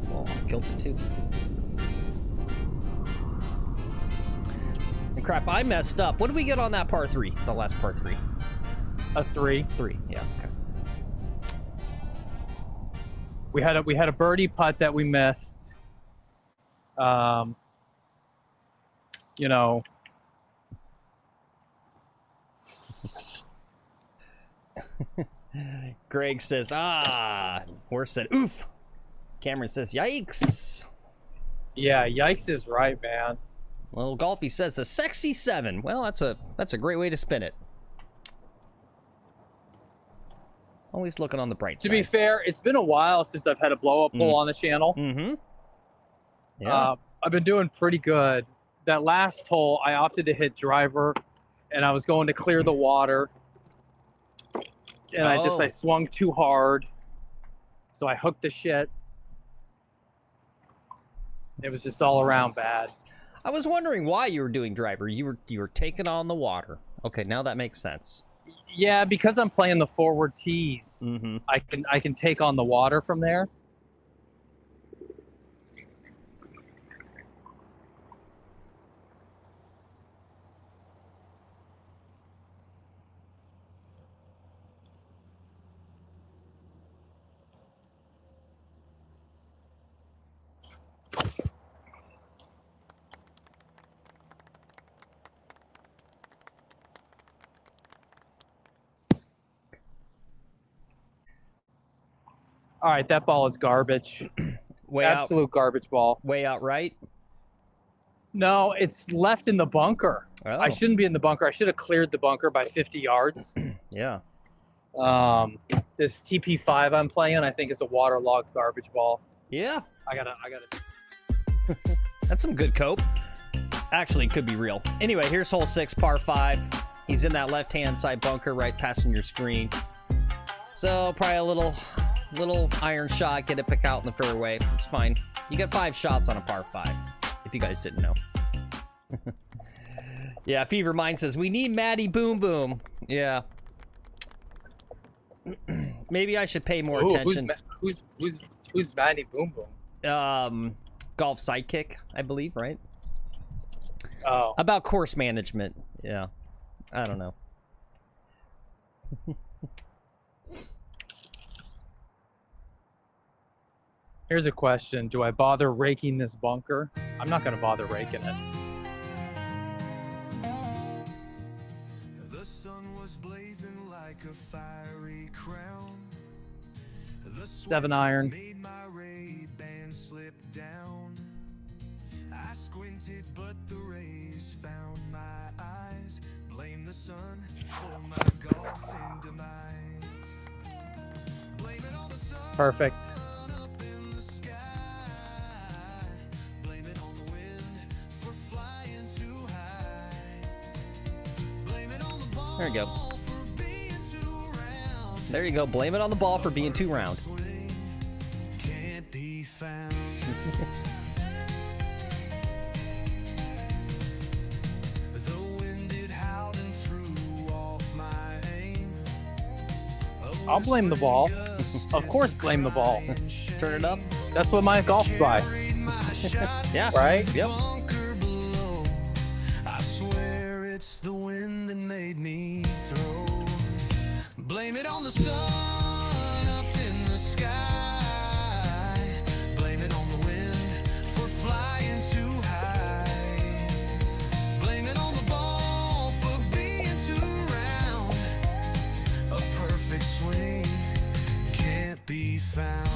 Well, I killed it too. And crap, I messed up. What did we get on that par 3? The last par 3? A 3. 3, yeah, okay. We had a birdie putt that we missed. You know. Greg says, Horse said, oof. Cameron says, yikes. Yeah, yikes is right, man. Well, Golfy says a sexy 7. Well, that's a great way to spin it. Always looking on the bright side. To be fair, it's been a while since I've had a blow-up hole on the channel. Yeah. I've been doing pretty good. That last hole, I opted to hit driver, and I was going to clear the water. And I swung too hard. So I hooked the shit. It was just all around bad. I was wondering why you were doing driver. You were taking on the water. Okay, now that makes sense. Yeah, because I'm playing the forward tees, Mm-hmm. I can take on the water from there. All right, that ball is garbage. Absolute garbage ball. Way out right. No, it's left in the bunker. Oh. I shouldn't be in the bunker. I should have cleared the bunker by 50 yards. Yeah. This TP5 I'm playing, I think, is a waterlogged garbage ball. Yeah. I gotta. That's some good cope. Actually, it could be real. Anyway, here's hole 6, par 5. He's in that left-hand side bunker right passing your screen. So probably a little iron shot, get it pick out in the fairway. It's fine. You get 5 shots on a par 5, if you guys didn't know. Yeah, Fever Mind says, we need Maddie Boom Boom. Yeah. Maybe I should pay more attention. Who's Maddie Boom Boom? Golf Sidekick, I believe, right? Oh. About course management. Yeah. I don't know. Here's a question. Do I bother raking this bunker? I'm not going to bother raking it. The sun was blazing like a fiery crown. The 7 iron. made my Ray-Ban slip down. I squinted, but the rays found my eyes. Blame the sun for my golfing demise. Blame it on the sun. Perfect. Up in the sky. Blame it on the wind for flying too high. Blame it on the ball There you go. for being too round. There you go. Blame it on the ball for being too round. Swing can't be found. The wind it howled and threw off my aim. I'll blame the ball. Of course, blame the ball. Turn it up. That's what my golf's by. Yeah. Right? Yep. Bunker below. I swear it's the wind that made me throw. Blame it on the sun up in the sky. Blame it on the wind for flying too high. Blame it on the ball for being too round. A perfect swing can't be found.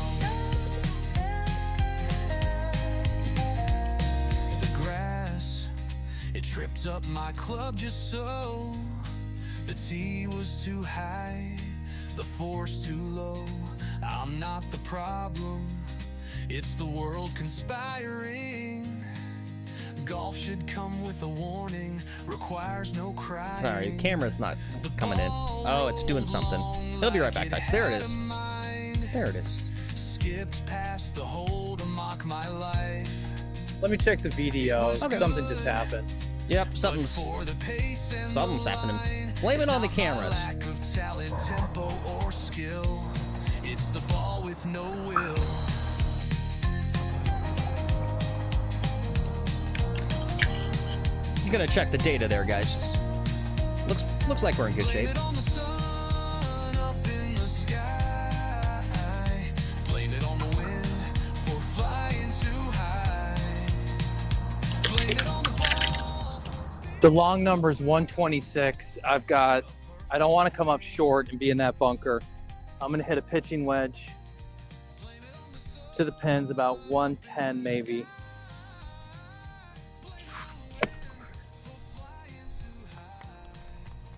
The grass, it tripped up my club just so. The tee was too high, the force too low. I'm not the problem, it's the world conspiring. Golf should come with a warning, requires no crying. Sorry, the camera's not coming in. Oh, it's doing something. It'll be right back, guys. There it is. There it is. Skipped past the hole to mock my life. Let me check the video. Okay. Something just happened. Yep, something's For the pace and something's the happening. line, Blame it it's on the not my cameras. lack of talent, tempo, or skill. It's the ball with no will. He's gonna check the data there, guys. Looks like we're in good shape. Blame it on the sun up in the sky. Blame it on the wind for flying too high. Blame it on the ball. The long number is 126. I don't want to come up short and be in that bunker. I'm going to hit a pitching wedge to the pins about 110 maybe.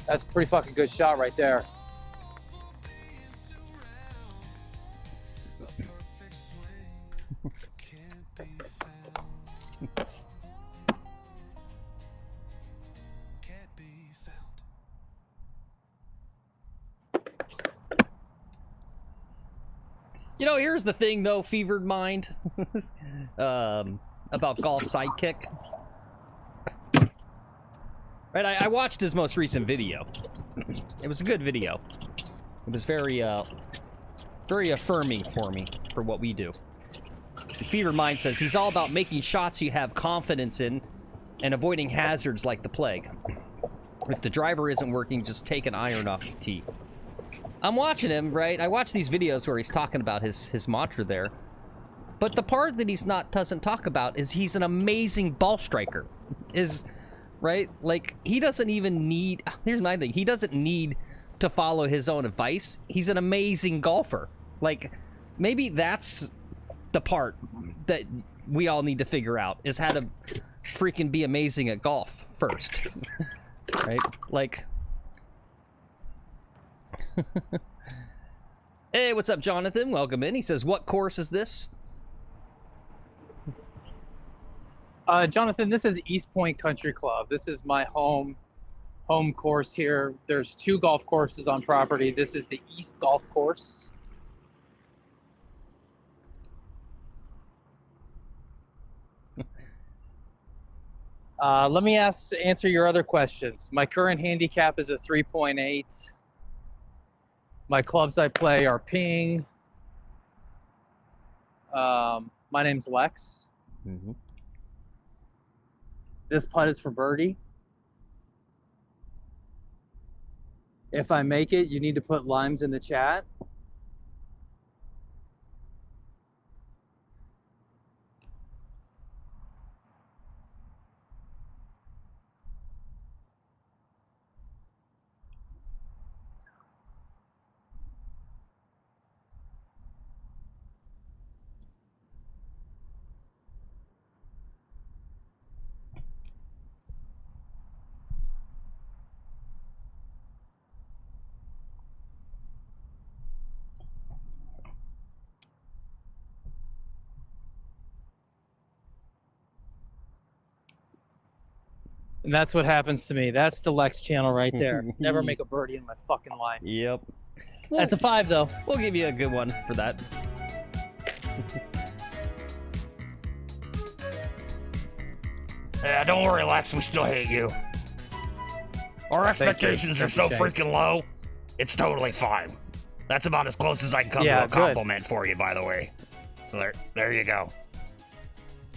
That's a pretty fucking good shot right there. Can't be found. Can't be found. You know, here's the thing, though, Fevered Mind, about Golf Sidekick. Right, I watched his most recent video, It was a good video. It was very, very affirming for me, for what we do. Fever Mind says, he's all about making shots you have confidence in and avoiding hazards like the plague. If the driver isn't working, just take an iron off the tee. I'm watching him, right? I watch these videos where he's talking about his mantra there. But the part that doesn't talk about is he's an amazing ball striker. Right? Like, he doesn't even need... Here's my thing. He doesn't need to follow his own advice. He's an amazing golfer. Like, maybe that's the part that we all need to figure out, is how to freaking be amazing at golf first. Right? Like... Hey, what's up, Jonathan? Welcome in. He says, what course is this? Jonathan, this is East Point Country Club. This is my home course here. There's 2 golf courses on property. This is the East Golf Course. Let me answer your other questions. My current handicap is a 3.8. My clubs I play are ping. My name's Lex. Mm-hmm. This putt is for birdie. If I make it, you need to put limes in the chat. And that's what happens to me. That's the Lex channel right there. Never make a birdie in my fucking life. Yep. That's a 5, though. We'll give you a good one for that. Yeah, don't worry, Lex. We still hate you. Our expectations are so freaking low, it's totally fine. That's about as close as I can come to a compliment for you, by the way. So there you go.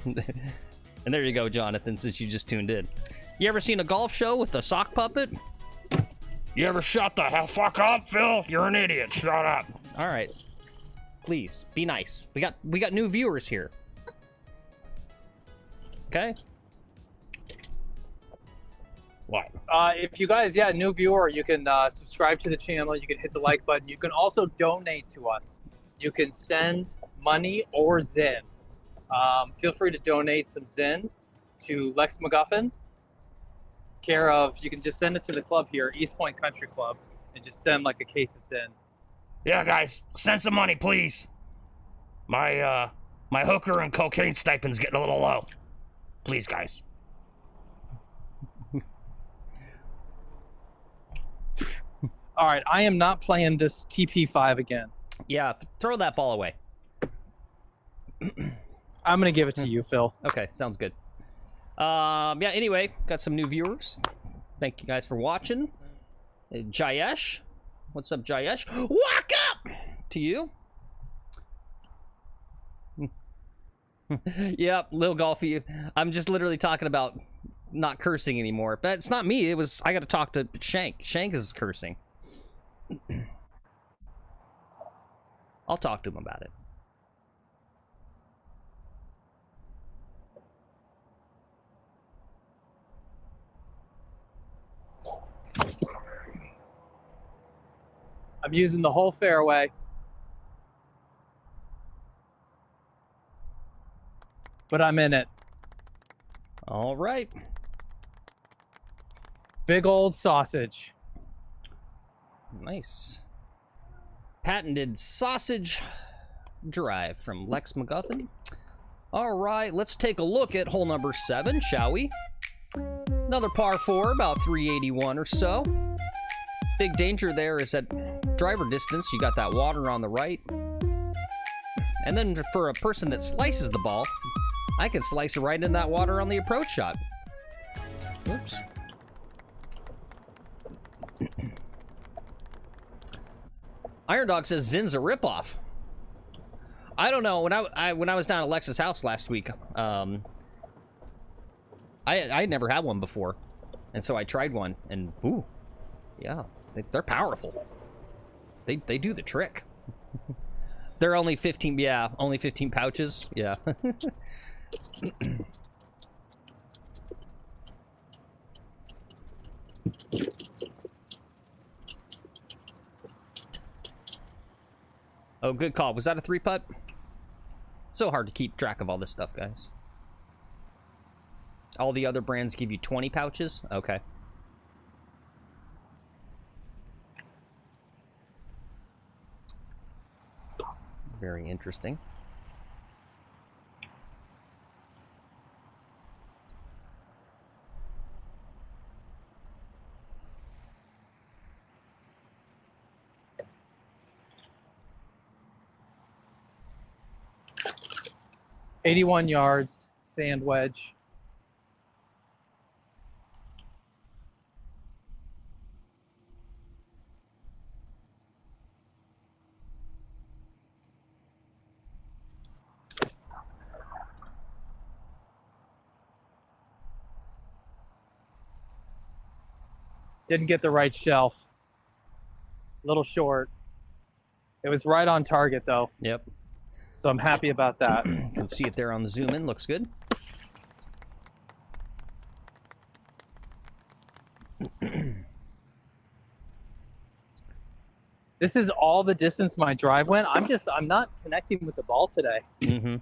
And there you go, Jonathan, since you just tuned in. You ever seen a golf show with a sock puppet? You ever shut the hell fuck up, Phil? You're an idiot. Shut up. All right. Please, be nice. We got new viewers here. Okay? What? If you guys, new viewer, you can subscribe to the channel. You can hit the like button. You can also donate to us. You can send money or Zin. Feel free to donate some Zin to Lex McGuffin. Care of, you can just send it to the club here, East Point Country Club, and just send like a case of Zin. Yeah, guys, send some money, please. My hooker and cocaine stipend's getting a little low. Please, guys. All right, I am not playing this TP5 again. Yeah, throw that ball away. I'm gonna give it to you, Phil. Okay, sounds good. Yeah, anyway, got some new viewers. Thank you guys for watching. Jayesh. What's up, Jayesh? Walk up! To you. Yep, Lil Golfy. I'm just literally talking about not cursing anymore. But it's not me. I got to talk to Shank. Shank is cursing. I'll talk to him about it. I'm using the whole fairway. But I'm in it. All right. Big old sausage. Nice. Patented sausage drive from Lex McGuffin. All right, let's take a look at hole number 7, shall we? Another par 4, about 381 or so. Big danger there is at driver distance. You got that water on the right. And then for a person that slices the ball, I can slice it right in that water on the approach shot. Whoops. Iron Dog says Zin's a ripoff. I don't know. When I was down at Lex's house last week, I had never had one before, and so I tried one, and ooh, yeah, they're powerful. They do the trick. They're only 15. Yeah, only 15 pouches. Yeah. Oh, good call. Was that a 3-putt? So hard to keep track of all this stuff, guys. All the other brands give you 20 pouches? Okay. Very interesting. "81 yards, sand wedge." Didn't get the right shelf. A little short. It was right on target, though. Yep. So I'm happy about that. You can see it there on the zoom in. Looks good. This is all the distance my drive went. I'm not connecting with the ball today. Mm-hmm. I'm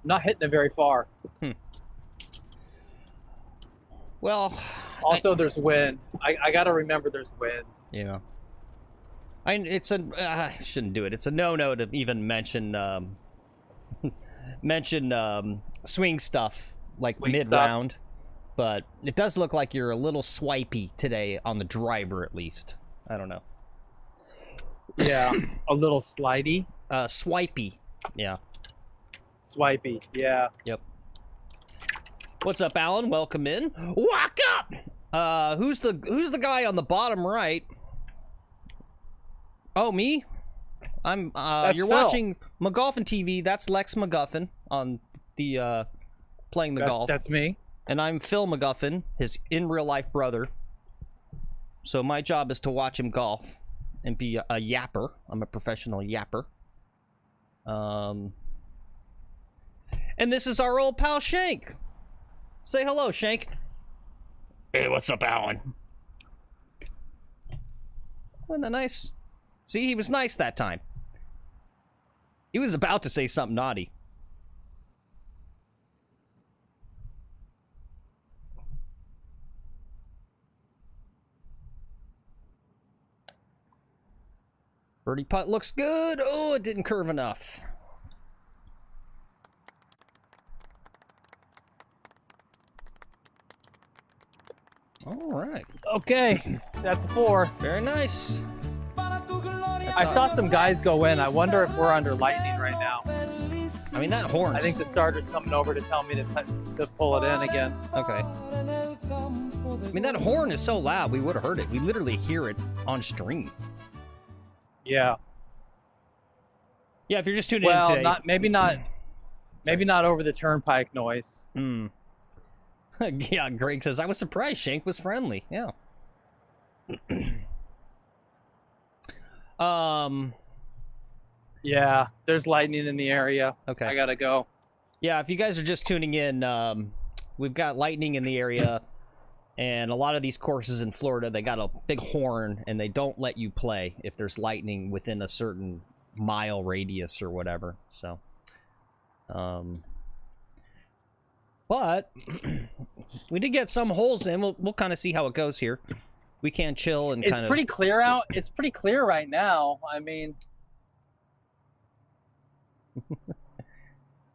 not hitting it very far. Well, also there's wind. I got to remember there's wind. Yeah. I shouldn't do it. It's a no-no to even mention swing stuff like mid-round, but it does look like you're a little swipey today on the driver, at least. I don't know. Yeah, a little slidey. Swipey. Yeah. Swipey. Yeah. Yep. What's up, Alan? Welcome in. Walk up. Who's the guy on the bottom right? Oh, me? I'm you're Phil. watching McGuffin TV. That's Lex McGuffin on the playing the golf. That's me. And I'm Phil McGuffin, his in real life brother. So my job is to watch him golf and be a yapper. I'm a professional yapper. And this is our old pal Shank. Say hello, Shank. Hey, what's up, Alan? Wasn't that nice? See, he was nice that time. He was about to say something naughty. Birdie putt looks good. Oh, it didn't curve enough. All right. Okay, that's a 4. Very nice. I saw some guys go in. I wonder if we're under lightning right now. I mean, that horn. I think the starter's coming over to tell me to pull it in again. Okay. I mean, that horn is so loud, we would have heard it. We literally hear it on stream. Yeah. Yeah, if you're just tuning in Well, today. maybe not over the turnpike noise. Hmm. Yeah, Greg says, I was surprised Shank was friendly. Yeah. Yeah, there's lightning in the area. Okay. I gotta go. Yeah, if you guys are just tuning in, we've got lightning in the area, and a lot of these courses in Florida, they got a big horn, and they don't let you play if there's lightning within a certain mile radius or whatever. So, but we did get some holes in. We'll kind of see how it goes here. We can chill and It's pretty clear out. It's pretty clear right now. I mean,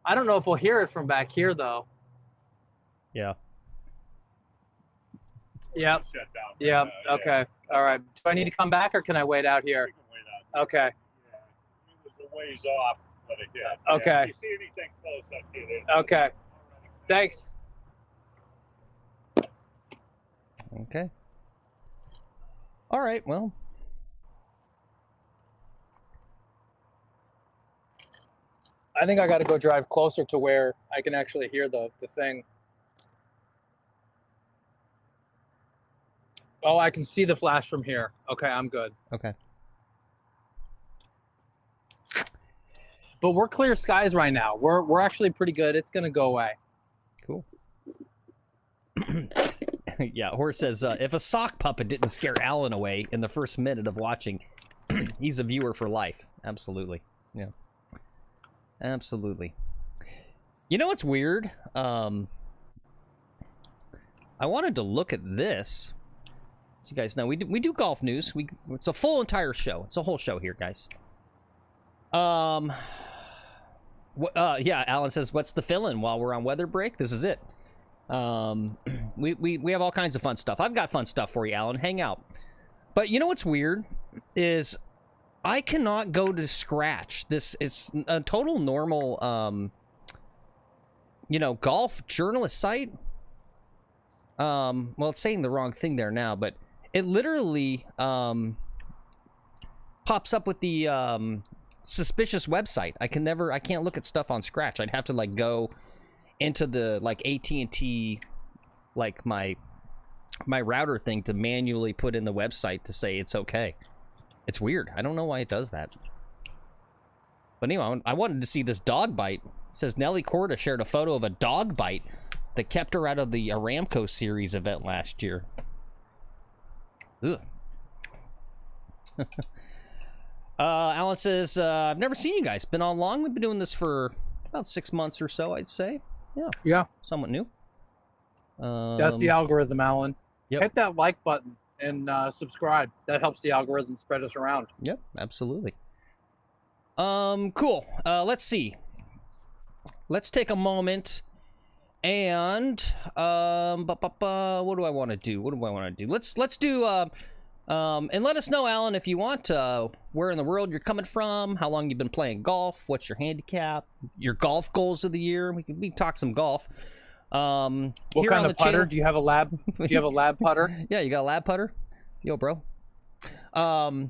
I don't know if we'll hear it from back here though. Yeah. Yep. Shut down. Yep. Yeah. Okay. All right. Do I need to come back or can I wait out here? You can wait out. Okay. Yeah. It was a ways off, but it did. Okay. Yeah, if you see anything close up, get in. Okay. Thanks. Okay. All right, well. I think I got to go drive closer to where I can actually hear the thing. Oh, I can see the flash from here. Okay, I'm good. Okay. But we're clear skies right now. We're actually pretty good. It's gonna go away. Cool. Yeah, Horse says, if a sock puppet didn't scare Alan away in the first minute of watching, he's a viewer for life. Absolutely. Yeah. Absolutely. You know what's weird? I wanted to look at this. So you guys know, we do golf news. It's a full entire show. It's a whole show here, guys. Yeah, Alan says, what's the fill-in while we're on weather break? This is it. We have all kinds of fun stuff. I've got fun stuff for you, Alan. Hang out. But you know what's weird is I cannot go to Scratch. This is a total normal, you know, golf journalist site. Well, it's saying the wrong thing there now, but it literally pops up with the suspicious website. I can't look at stuff on Scratch. I'd have to like go into the like AT&T, like my router thing to manually put in the website to say it's okay. It's weird. I don't know why it does that. But anyway, I wanted to see this dog bite. It says Nelly Corda shared a photo of a dog bite that kept her out of the Aramco Series event last year. Ugh. Alan says, I've never seen you guys. Been on long. We've been doing this for about 6 months or so, I'd say. Yeah. Somewhat new. That's the algorithm, Alan. Yep. Hit that like button and subscribe. That helps the algorithm spread us around. Yep, absolutely. Cool. Let's see. Let's take a moment and what do I want to do? Let's do and let us know, Alan, if you want, where in the world you're coming from, how long you've been playing golf, what's your handicap, your golf goals of the year. We can talk some golf. What kind of putter? Do you have a lab? Do you have a lab putter? Yeah, you got a lab putter? Yo, bro. Yeah,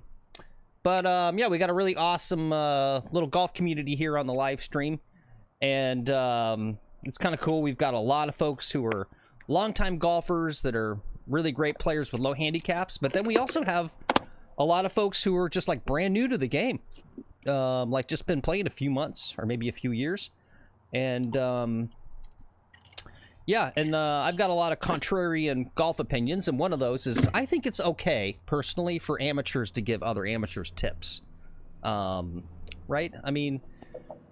we got a really awesome little golf community here on the live stream. And it's kind of cool. We've got a lot of folks who are longtime golfers that are really great players with low handicaps. But then we also have a lot of folks who are just like brand new to the game. Like just been playing a few months or maybe a few years. And yeah, and I've got a lot of contrarian golf opinions. And one of those is I think it's okay, personally, for amateurs to give other amateurs tips. Right? I mean,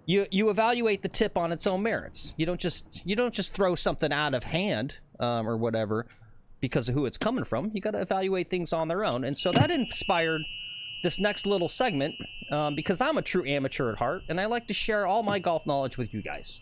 you evaluate the tip on its own merits. You don't just throw something out of hand or whatever because of who it's coming from. You got to evaluate things on their own. And so that inspired this next little segment because I'm a true amateur at heart and I like to share all my golf knowledge with you guys.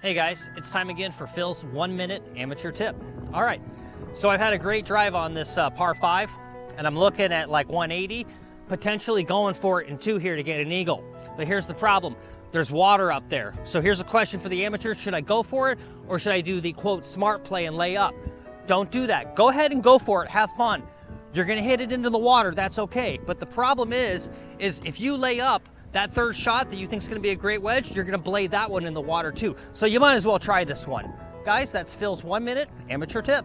Hey guys, it's time again for Phil's 1 minute amateur tip. All right, so I've had a great drive on this par 5, and I'm looking at like 180, potentially going for it in 2 here to get an eagle. But here's the problem, there's water up there. So here's a question for the amateur, should I go for it, or should I do the quote smart play and lay up? Don't do that, go ahead and go for it, have fun. You're gonna hit it into the water, that's okay. But the problem is if you lay up, that third shot that you think is going to be a great wedge, you're going to blade that one in the water too. So you might as well try this one. Guys, that's Phil's 1 minute amateur tip.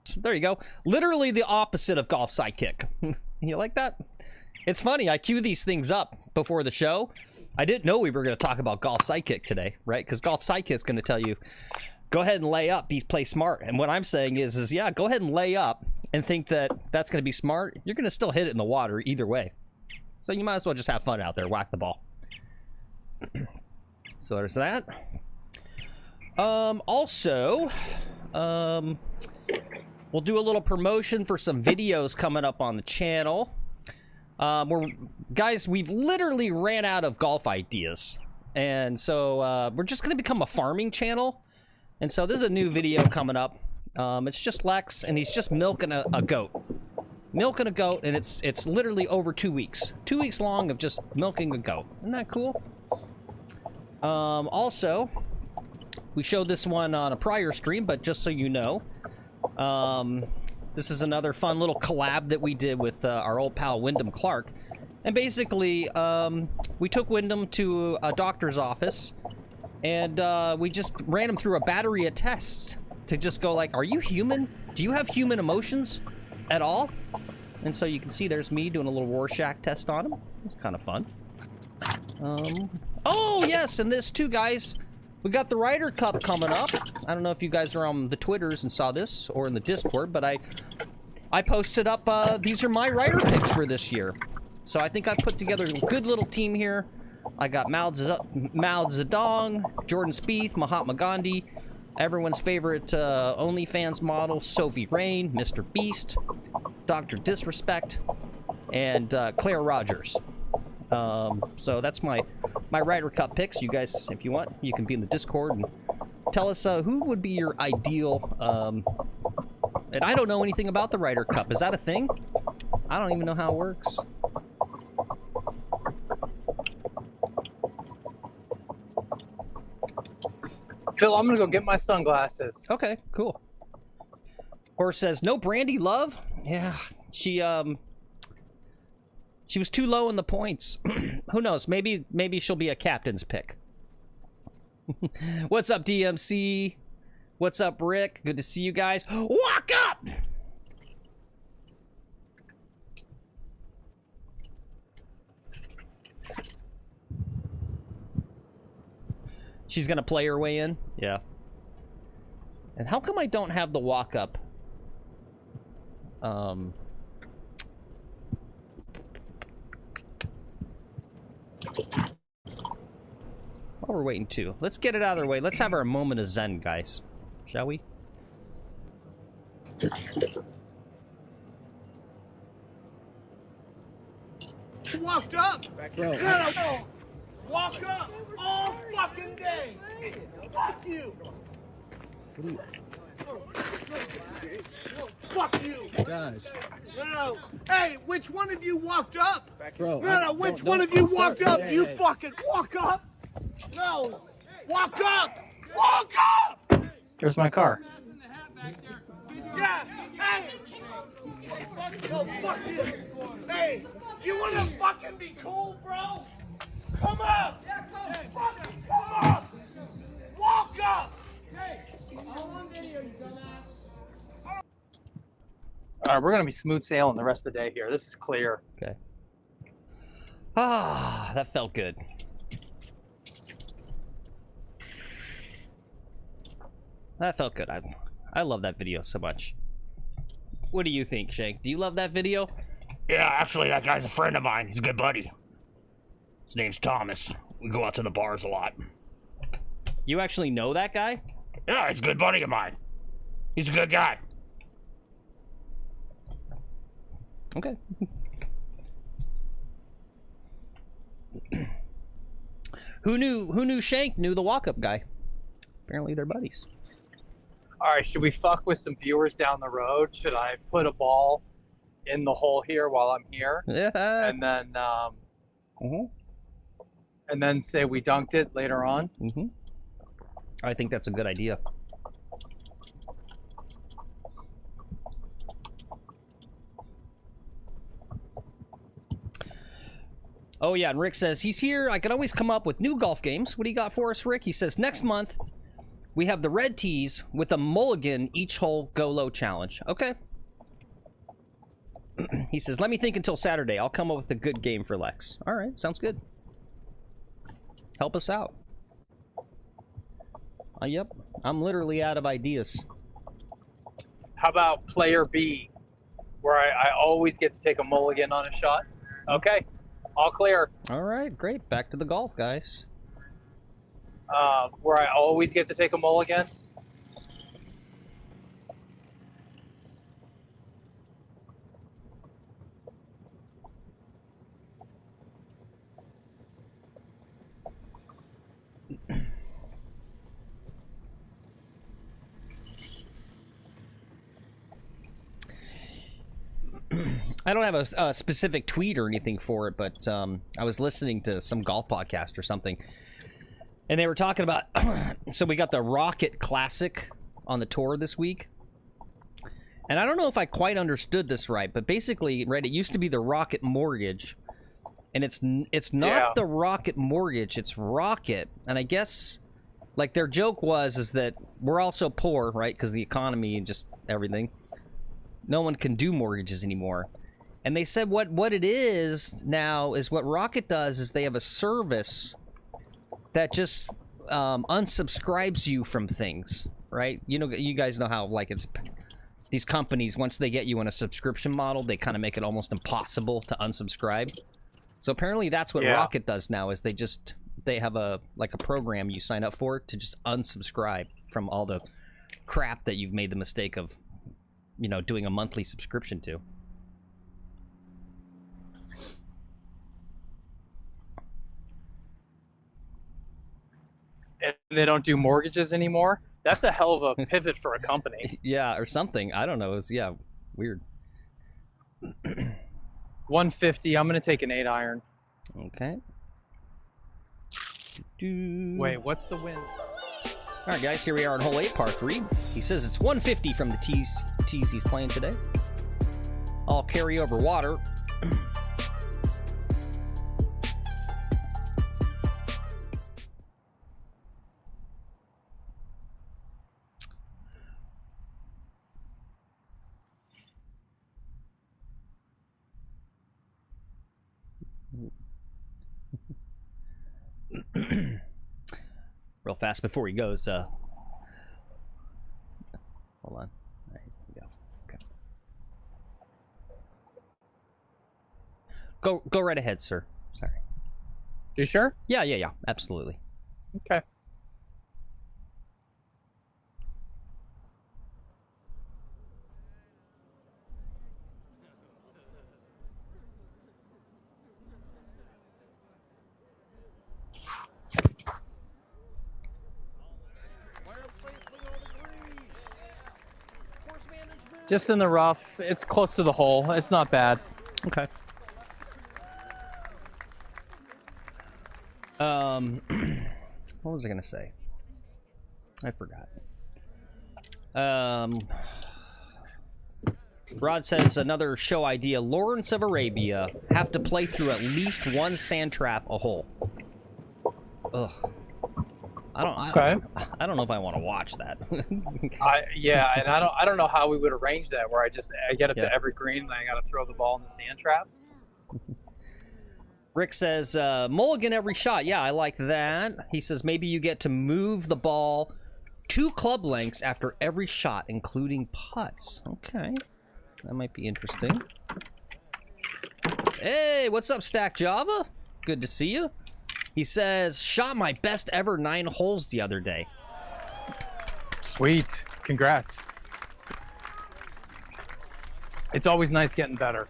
So there you go. Literally the opposite of golf sidekick. You like that? It's funny, I cue these things up before the show. I didn't know we were going to talk about golf sidekick today, right? Because golf sidekick is going to tell you, go ahead and lay up, play smart. And what I'm saying is yeah, go ahead and lay up and think that that's going to be smart. You're going to still hit it in the water either way. So you might as well just have fun out there, whack the ball. So there's that. Also, we'll do a little promotion for some videos coming up on the channel. Guys, we've literally ran out of golf ideas. And so we're just going to become a farming channel. And so this is a new video coming up. It's just Lex, and he's just milking a goat. Milking a goat, and it's literally over 2 weeks. 2 weeks long of just milking a goat. Isn't that cool? Also, we showed this one on a prior stream, but just so you know, this is another fun little collab that we did with our old pal Wyndham Clark. And basically, we took Wyndham to a doctor's office, and we just ran him through a battery of tests to just go like, are you human? Do you have human emotions at all? And so you can see there's me doing a little Rorschach test on him. It's kind of fun. Oh, yes, and this too, guys. We got the Ryder Cup coming up. I don't know if you guys are on the Twitters and saw this, or in the Discord, but I posted up, these are my Ryder picks for this year. So I think I put together a good little team here. I got Mao Zedong, Jordan Spieth, Mahatma Gandhi, everyone's favorite OnlyFans model, Sophie Rain, Mr. Beast, Dr. Disrespect, and Claire Rogers. So that's my Ryder Cup picks. You guys, if you want, you can be in the Discord and tell us who would be your ideal. And I don't know anything about the Ryder Cup. Is that a thing? I don't even know how it works. Phil, I'm gonna go get my sunglasses. Okay, cool. Horse says, no Brandy Love? Yeah, she was too low in the points. Who knows? Maybe she'll be a captain's pick. What's up, DMC? What's up, Rick? Good to see you guys. Walk up! She's gonna play her way in? Yeah. And how come I don't have the walk up? While we're waiting too, let's get it out of the way. Let's have our moment of zen, guys. Shall we? Walked up. No. Walk up all fucking day. Fuck you. Fuck you. Guys. No. Hey, which one of you walked up? Bro. No, which one of you walked up? You fucking walk up. No. Walk up. Walk up. Here's my car. Yeah. Hey. No, fuck you. Hey, you wanna fucking be cool, bro? Come up! Fucking come up! Walk up! All right, we're gonna be smooth sailing the rest of the day here. This is clear. Okay. Ah, that felt good. That felt good. I love that video so much. What do you think, Shank? Do you love that video? Yeah, actually, that guy's a friend of mine. He's a good buddy. His name's Thomas. We go out to the bars a lot. You actually know that guy? Yeah, he's a good buddy of mine. He's a good guy. Okay. Who knew Shank knew the walk-up guy? Apparently they're buddies. All right, should we fuck with some viewers down the road? Should I put a ball in the hole here while I'm here? Yeah. And then say we dunked it later on? I think that's a good idea. Oh yeah, and Rick says he's here. I can always come up with new golf games. What do you got for us, Rick? He says next month we have the red tees with a mulligan each hole go low challenge. Okay. He says, let me think until Saturday. I'll come up with a good game for Lex. All right, sounds good. Help us out. Yep, I'm literally out of ideas. How about player B, where I always get to take a mulligan on a shot? Okay, all clear. All right, great. Back to the golf, guys. Where I always get to take a mulligan. I don't have a specific tweet or anything for it, but I was listening to some golf podcast or something, and they were talking about. So we got the Rocket Classic on the tour this week, and I don't know if I quite understood this right, but basically, right, it used to be the Rocket Mortgage, and it's not the Rocket Mortgage, it's Rocket, and I guess like their joke is that we're also poor, right, because the economy and just everything. No one can do mortgages anymore. And they said what it is now is what Rocket does is they have a service that just unsubscribes you from things, right? You know, you guys know how like it's these companies, once they get you in a subscription model, they kind of make it almost impossible to unsubscribe. So apparently that's what Rocket does now is they have a program you sign up for to just unsubscribe from all the crap that you've made the mistake of, you know, doing a monthly subscription to. And they don't do mortgages anymore. That's a hell of a pivot for a company. Yeah, or something. I don't know. It's weird. 150. I'm gonna take an 8-iron. Okay. Wait, what's the wind? All right, guys. Here we are on hole 8, par 3. He says it's 150 from the tees he's playing today. All carry over water. Real fast before he goes, hold on. There we go. Okay. Go right ahead, sir. Sorry. You sure? Yeah. Absolutely. Okay. Just in the rough. It's close to the hole. It's not bad. Okay. What was I gonna say? I forgot. Rod says another show idea. Lawrence of Arabia have to play through at least one sand trap a hole. Ugh. I don't know if I want to watch that. And I don't know how we would arrange that where I get up to every green and I got to throw the ball in the sand trap. Rick says mulligan every shot. Yeah, I like that. He says maybe you get to move the ball 2 club lengths after every shot, including putts. Okay, that might be interesting. Hey, what's up, Stack Java? Good to see you. He says, shot my best ever 9 holes the other day. Sweet. Congrats. It's always nice getting better.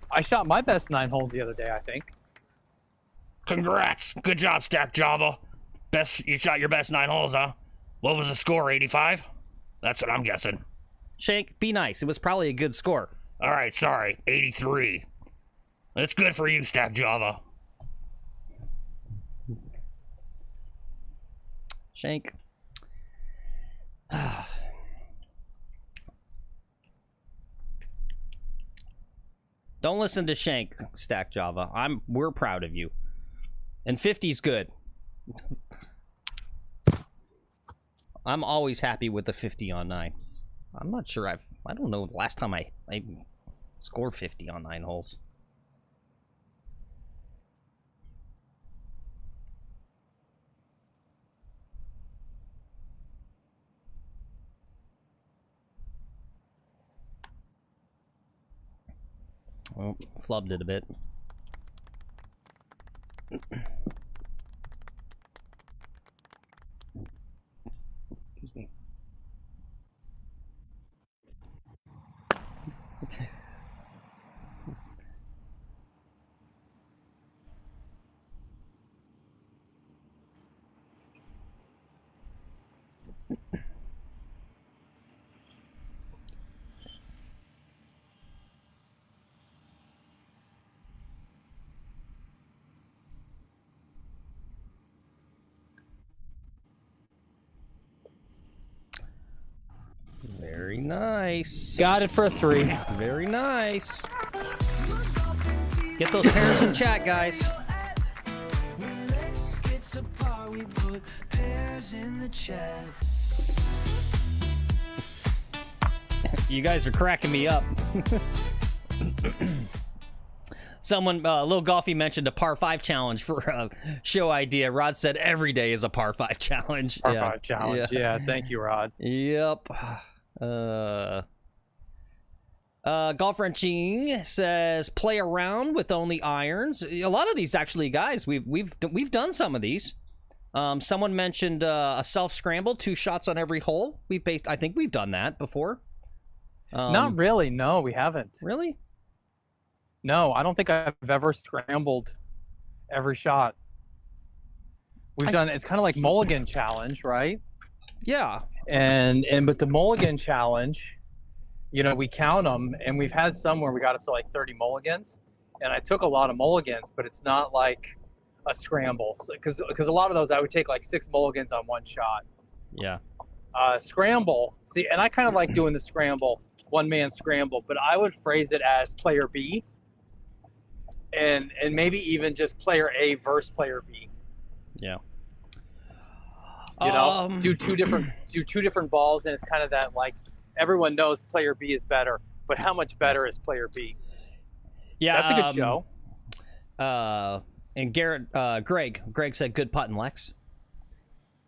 I shot my best 9 holes the other day, I think. Congrats. Good job, Stack Java. You shot your best 9 holes, huh? What was the score, 85? That's what I'm guessing. Shank, be nice. It was probably a good score. All right, sorry. 83. That's good for you, Stack Java. Shank. Don't listen to Shank, Stack Java. We're proud of you. And 50's good. I'm always happy with the 50 on 9. I'm not sure I don't know the last time I scored 50 on 9 holes. Well, flubbed it a bit. Excuse me. Okay. nice. Got it for a 3. Very nice. Get those pairs in chat, guys. When Lex gets apart, we put pairs in the chat. You guys are cracking me up. Someone, Lil Golfy mentioned a par 5 challenge for a show idea. Rod said every day is a par 5 challenge. Par 5 challenge. Yeah, thank you, Rod. Yep. Golf Wrenching says play around with only irons. A lot of these actually, guys, we've done some of these. Someone mentioned a self scramble, 2 shots on every hole. I think we've done that before. Not really. No, we haven't. Really? No, I don't think I've ever scrambled every shot. We've done, it's kind of like mulligan challenge, right? Yeah. But the mulligan challenge, you know, we count them, and we've had some where we got up to like 30 mulligans, and I took a lot of mulligans, but it's not like a scramble, because a lot of those I would take like 6 mulligans on one shot. Yeah. Scramble, see, and I kind of like doing the scramble, one-man scramble, but I would phrase it as player B, and maybe even just player A versus player B. Yeah. You know, do two different balls, and it's kind of that, like, everyone knows player B is better, but how much better is player B? Yeah, that's a good show. And Greg said good putting, Lex.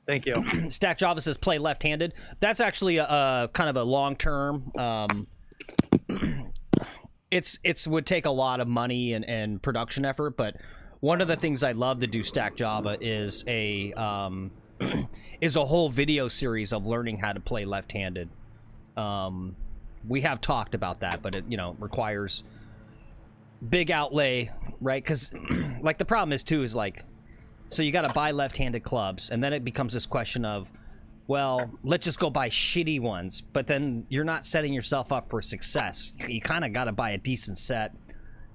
Thank you. Stack Java says play left-handed. That's actually a kind of a long-term. It's would take a lot of money and production effort, but one of the things I love to do Stack Java is a whole video series of learning how to play left-handed. We have talked about that, but it requires big outlay, right? Because like the problem is like, so you got to buy left-handed clubs, and then it becomes this question of, well, let's just go buy shitty ones, but then you're not setting yourself up for success. You kind of got to buy a decent set,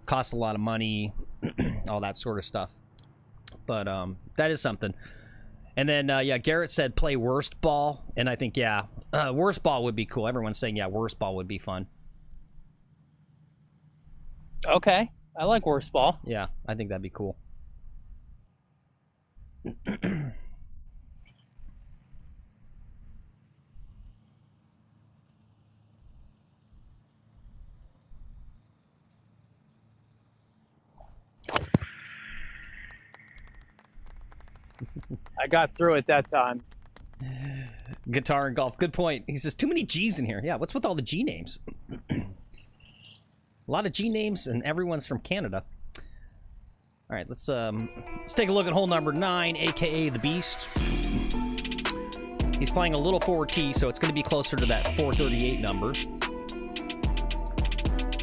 costs a lot of money, all that sort of stuff. But that is something. And then Garrett said play worst ball, and I think worst ball would be cool. Everyone's saying worst ball would be fun. Okay, I like worst ball. Yeah, I think that'd be cool. I got through it that time. Guitar and golf. Good point. He says too many G's in here. Yeah, what's with all the G names? A lot of G names, and everyone's from Canada. All right, let's take a look at hole number 9, aka the Beast. He's playing a little 4T, so it's going to be closer to that 438 number.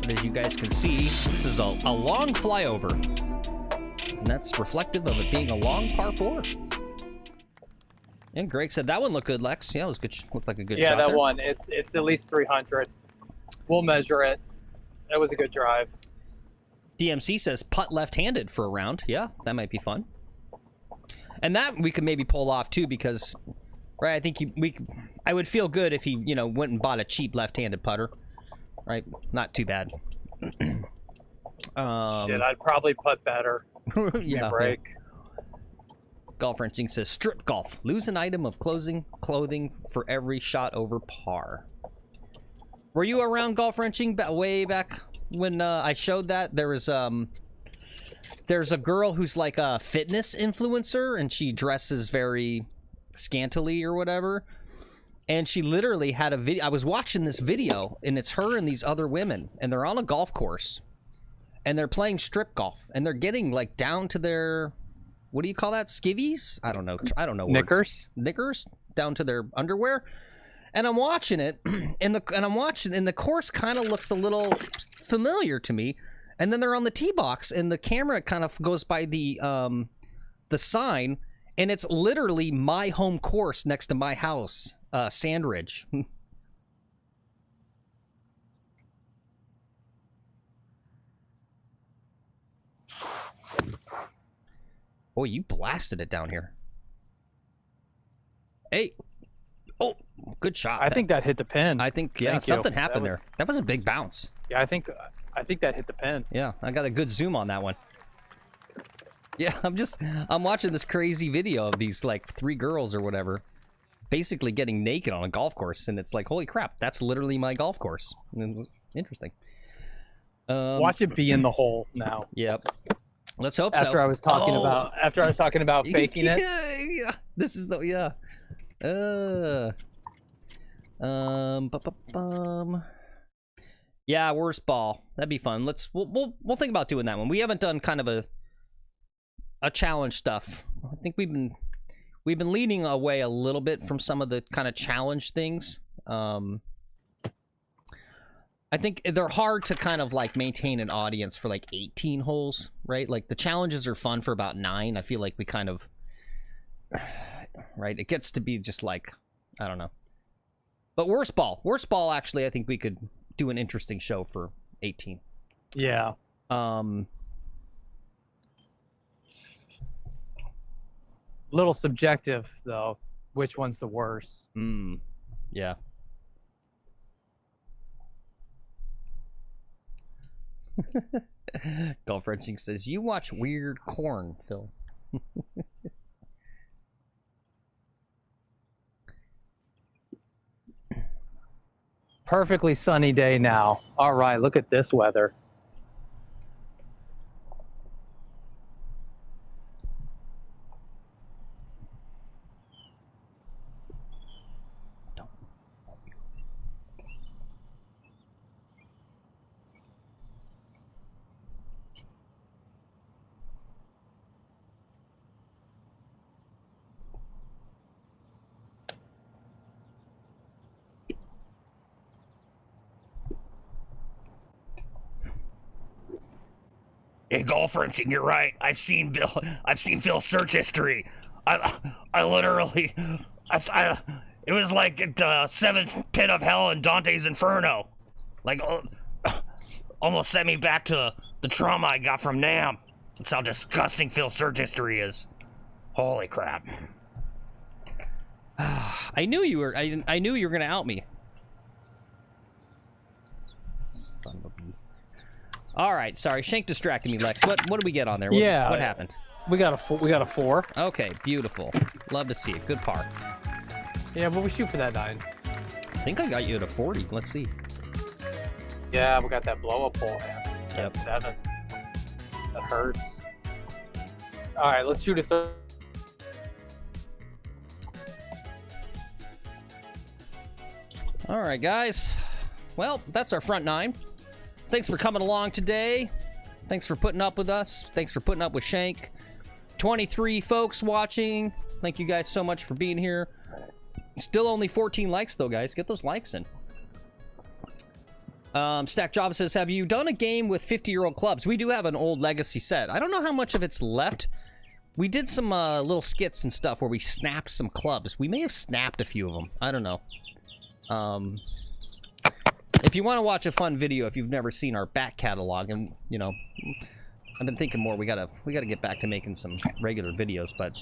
But as you guys can see, this is a long flyover, and that's reflective of it being a long par 4. And Greg said that one looked good, Lex. Yeah, it was good. Looked like a good shot. Yeah, that there. one. It's at least 300. We'll measure it. That was a good drive. DMC says putt left-handed for a round. Yeah, that might be fun. And that we could maybe pull off too, because right, I think I would feel good if he went and bought a cheap left-handed putter. Right, not too bad. Shit, I'd probably putt better. Yeah. Break. Golf Wrenching says strip golf. Lose an item of clothing for every shot over par. Were you around Golf Wrenching way back when I showed that? There's a girl who's like a fitness influencer, and she dresses very scantily or whatever. And she literally had a video. I was watching this video, and it's her and these other women, and they're on a golf course, and they're playing strip golf, and they're getting like down to their, what do you call that? Skivvies? I don't know. Knickers? Knickers down to their underwear. And I'm watching it, and the course kind of looks a little familiar to me. And then they're on the tee box, and the camera kind of goes by the sign, and it's literally my home course next to my house, Sandridge. Boy, you blasted it down here. Hey, Oh, good shot. I think that hit the pin. I think yeah, Thank you. something happened That was- there. That was a big bounce. Yeah, I think that hit the pin. Yeah, I got a good zoom on that one. Yeah, I'm watching this crazy video of these like 3 girls or whatever, basically getting naked on a golf course, and it's like, holy crap, that's literally my golf course. And it was interesting. Watch it be in the hole now. Yep. Let's hope so. After I was talking about faking it. Yeah. This is the Yeah, worst ball. That'd be fun. We'll think about doing that one. We haven't done kind of a challenge stuff. I think we've been leading away a little bit from some of the kind of challenge things. I think they're hard to kind of like maintain an audience for like 18 holes, right? Like the challenges are fun for about 9. I feel like we kind of, right? It gets to be just like, I don't know. But worst ball, actually, I think we could do an interesting show for 18. Yeah. Little subjective though. Which one's the worst? Yeah. Golf Wrenching says, you watch weird corn, Phil. Perfectly sunny day now. All right, look at this weather. Hey, Golf Wrenching, you're right. I've seen Phil's search history. I literally, it was like at the 7th pit of hell in Dante's Inferno. Like, almost sent me back to the trauma I got from Nam. That's how disgusting Phil's search history is. Holy crap. I knew you were gonna out me. Son of a bee. All right, sorry, Shank distracted me, Lex. What do we get on there? What happened? We got a 4. Okay, beautiful. Love to see it. Good par. Yeah, but we shoot for that 9. I think I got you at a 40. Let's see. Yeah, we got that blow up hole, man. Yep. 7. That hurts. All right, let's shoot a 3rd. All right, guys. Well, that's our front 9. Thanks for coming along today. Thanks for putting up with us. Thanks for putting up with Shank. 23 folks watching. Thank you guys so much for being here. Still only 14 likes, though, guys. Get those likes in. Stack Java says, have you done a game with 50-year-old clubs? We do have an old legacy set. I don't know how much of it's left. We did some little skits and stuff where we snapped some clubs. We may have snapped a few of them. I don't know. If you want to watch a fun video, if you've never seen our back catalog, and you know, I've been thinking more. We gotta get back to making some regular videos. But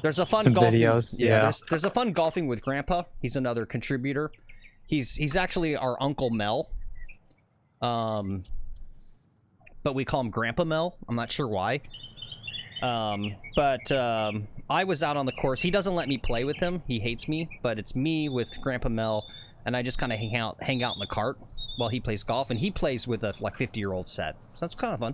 there's a fun videos. Yeah. There's a fun golfing with Grandpa. He's another contributor. He's actually our Uncle Mel. But we call him Grandpa Mel. I'm not sure why. I was out on the course. He doesn't let me play with him. He hates me. But it's me with Grandpa Mel. And I just kind of hang out in the cart while he plays golf, and he plays with a like 50-year-old set, so that's kind of fun.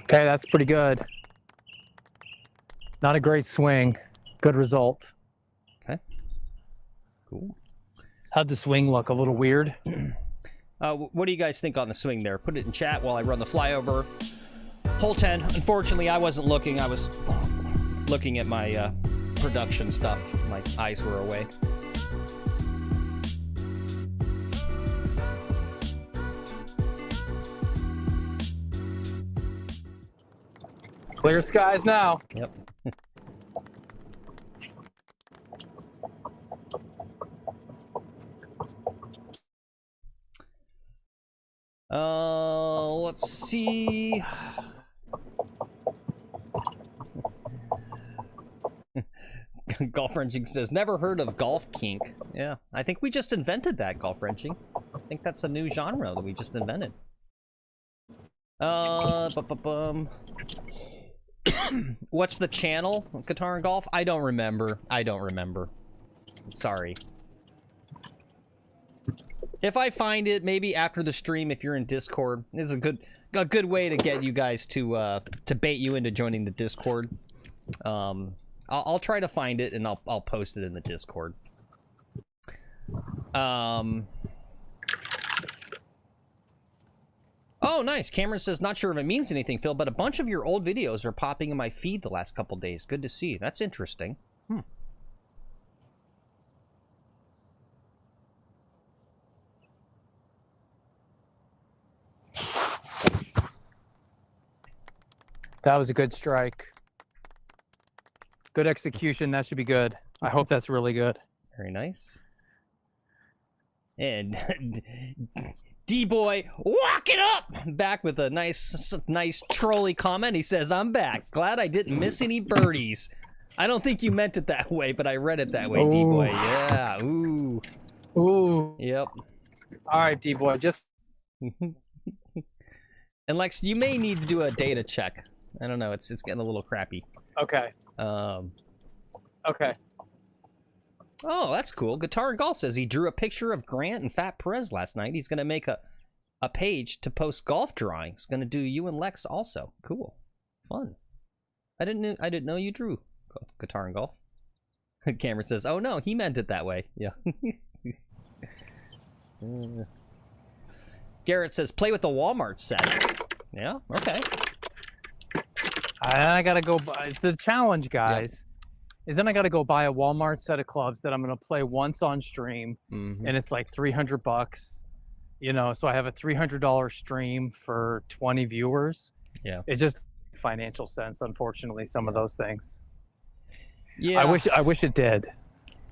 Okay, that's pretty good. Not a great swing. Good result. Okay. Cool. How'd the swing look? A little weird? What do you guys think on the swing there? Put it in chat while I run the flyover. Hole 10. Unfortunately, I wasn't looking. I was looking at my production stuff. My eyes were away. Clear skies now. Yep. Let's see. Golf wrenching says, never heard of golf kink. Yeah, I think we just invented that, golf wrenching. I think that's a new genre that we just invented. What's the channel? Guitar and Golf? I don't remember. I don't remember. Sorry. If I find it, maybe after the stream, if you're in Discord, is a good way to get you guys to bait you into joining the Discord. I'll try to find it and I'll post it in the Discord. Oh, nice. Cameron says, not sure if it means anything, Phil, but a bunch of your old videos are popping in my feed the last couple days. Good to see. That's interesting. That was a good strike. Good execution. That should be good. I hope that's really good. Very nice. And D-Boy, walk it up! Back with a nice trolley comment. He says, I'm back. Glad I didn't miss any birdies. I don't think you meant it that way, but I read it that way, D-Boy. Yeah, ooh. Ooh. Yep. All right, D-Boy, just... And Lex, you may need to do a data check. I don't know, it's getting a little crappy. Okay. Okay. Oh, that's cool. Guitar and Golf says he drew a picture of Grant and Fat Perez last night. He's gonna make a page to post golf drawings. Gonna do you and Lex also. Cool. Fun. I didn't know you drew Guitar and Golf. Cameron says, oh no, he meant it that way. Yeah. Garrett says, play with the Walmart set. Yeah, okay. I gotta go buy, it's the challenge, guys. Is then I gotta go buy a Walmart set of clubs that I'm gonna play once on stream, and it's like $300, you know. So I have a $300 stream for 20 viewers. Yeah, it just financial sense, unfortunately, some of those things. Yeah, I wish it did.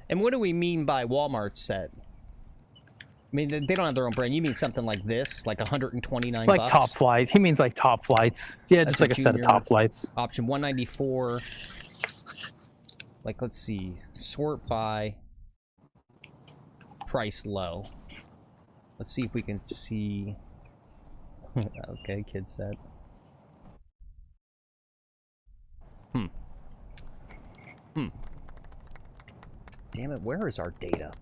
And what do we mean by Walmart set? I mean, they don't have their own brand. You mean something like this, like 129 like bucks? Top Flight. He means like Top Flights. Yeah, That's just like a set of Top Flights. Option 194. Like, let's see. Sort by price low. Let's see if we can see. Okay, kid set. Damn it, where is our data?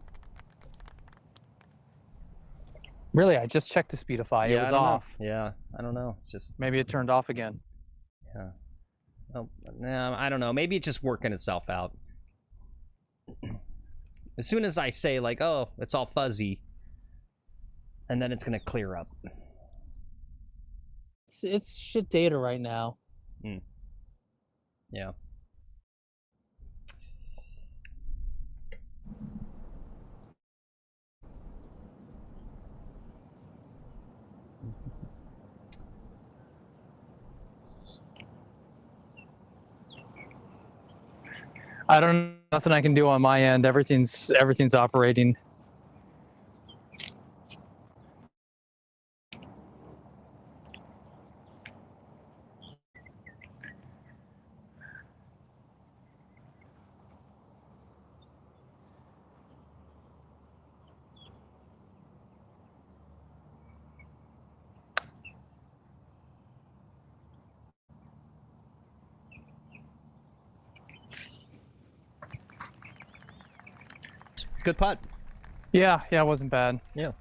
Really, I just checked the Speedify. Yeah, It was off. Yeah, I don't know. It's just... Maybe it turned off again. Yeah. Oh, no, I don't know. Maybe it's just working itself out. As soon as I say, like, oh, it's all fuzzy, and then it's going to clear up. It's shit data right now. Yeah. I don't nothing I can do on my end. Everything's operating. Good putt. Yeah, it wasn't bad. Yeah.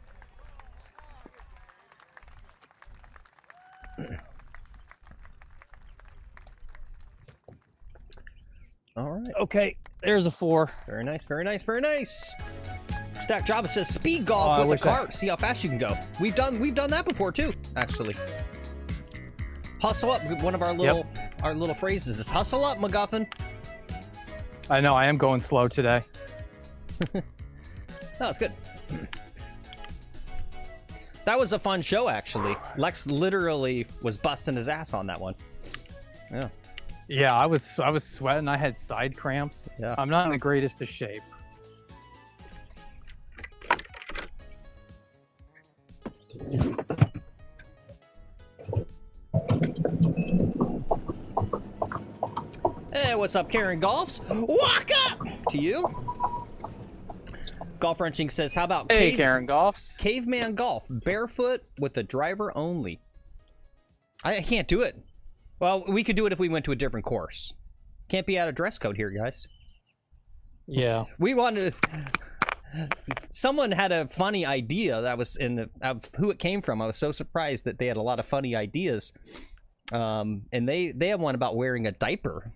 All right. Okay, there's a 4. Very nice, very nice, very nice. Stack Java says speed golf with a cart. See how fast you can go. We've done that before too, actually. Hustle up. One of our little phrases is hustle up, McGuffin. I know, I am going slow today. No, it's good. That was a fun show, actually. Lex literally was busting his ass on that one. Yeah. Yeah, I was sweating. I had side cramps. Yeah. I'm not in the greatest of shape. what's up, Karen Golfs? Walk up to you. Golf Wrenching says, how about Hey, Karen Golfs. Caveman Golf, barefoot with the driver only. I can't do it. Well, we could do it if we went to a different course. Can't be out of dress code here, guys. Yeah. We wanted to... Someone had a funny idea that was of who it came from. I was so surprised that they had a lot of funny ideas. And they have one about wearing a diaper.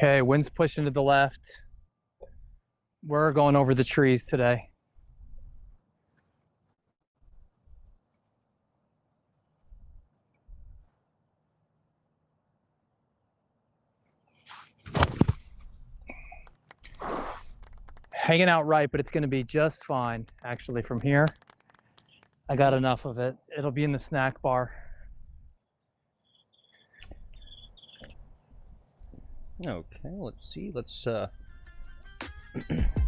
Okay, wind's pushing to the left. We're going over the trees today. Hanging out right, but it's going to be just fine, actually, from here. I got enough of it. It'll be in the snack bar. Okay, let's see. Let's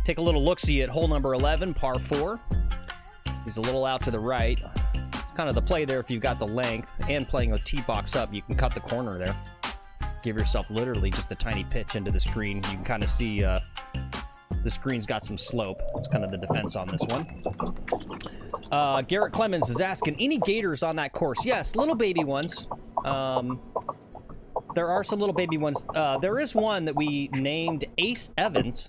take a little look-see at hole number 11, par 4. He's a little out to the right. It's kind of the play there if you've got the length and playing a tee box up. You can cut the corner there. Give yourself literally just a tiny pitch into the screen. You can kind of see the screen's got some slope. That's kind of the defense on this one. Garrett Clemens is asking, any gators on that course? Yes, little baby ones. There are some little baby ones. There is one that we named Ace Evans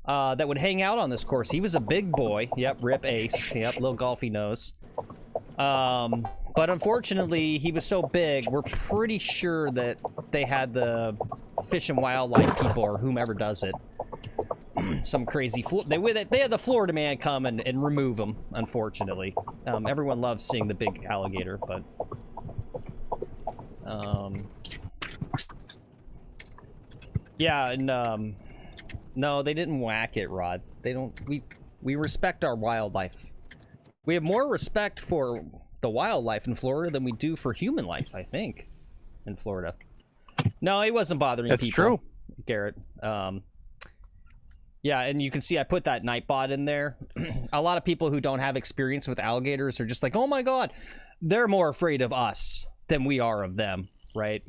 that would hang out on this course. He was a big boy. Yep, rip Ace. Yep, little golfy nose. But unfortunately, he was so big, we're pretty sure that they had the Fish and Wildlife people or whomever does it. Some crazy... They had the Florida man come and remove him, unfortunately. Everyone loves seeing the big alligator, but... Yeah, and no, they didn't whack it, Rod. They don't. We respect our wildlife. We have more respect for the wildlife in Florida than we do for human life, I think, in Florida. No, he wasn't bothering That's people. true, Garrett. Yeah, and you can see I put that Nightbot in there. A lot of people who don't have experience with alligators are just like, oh my god, they're more afraid of us than we are of them, right?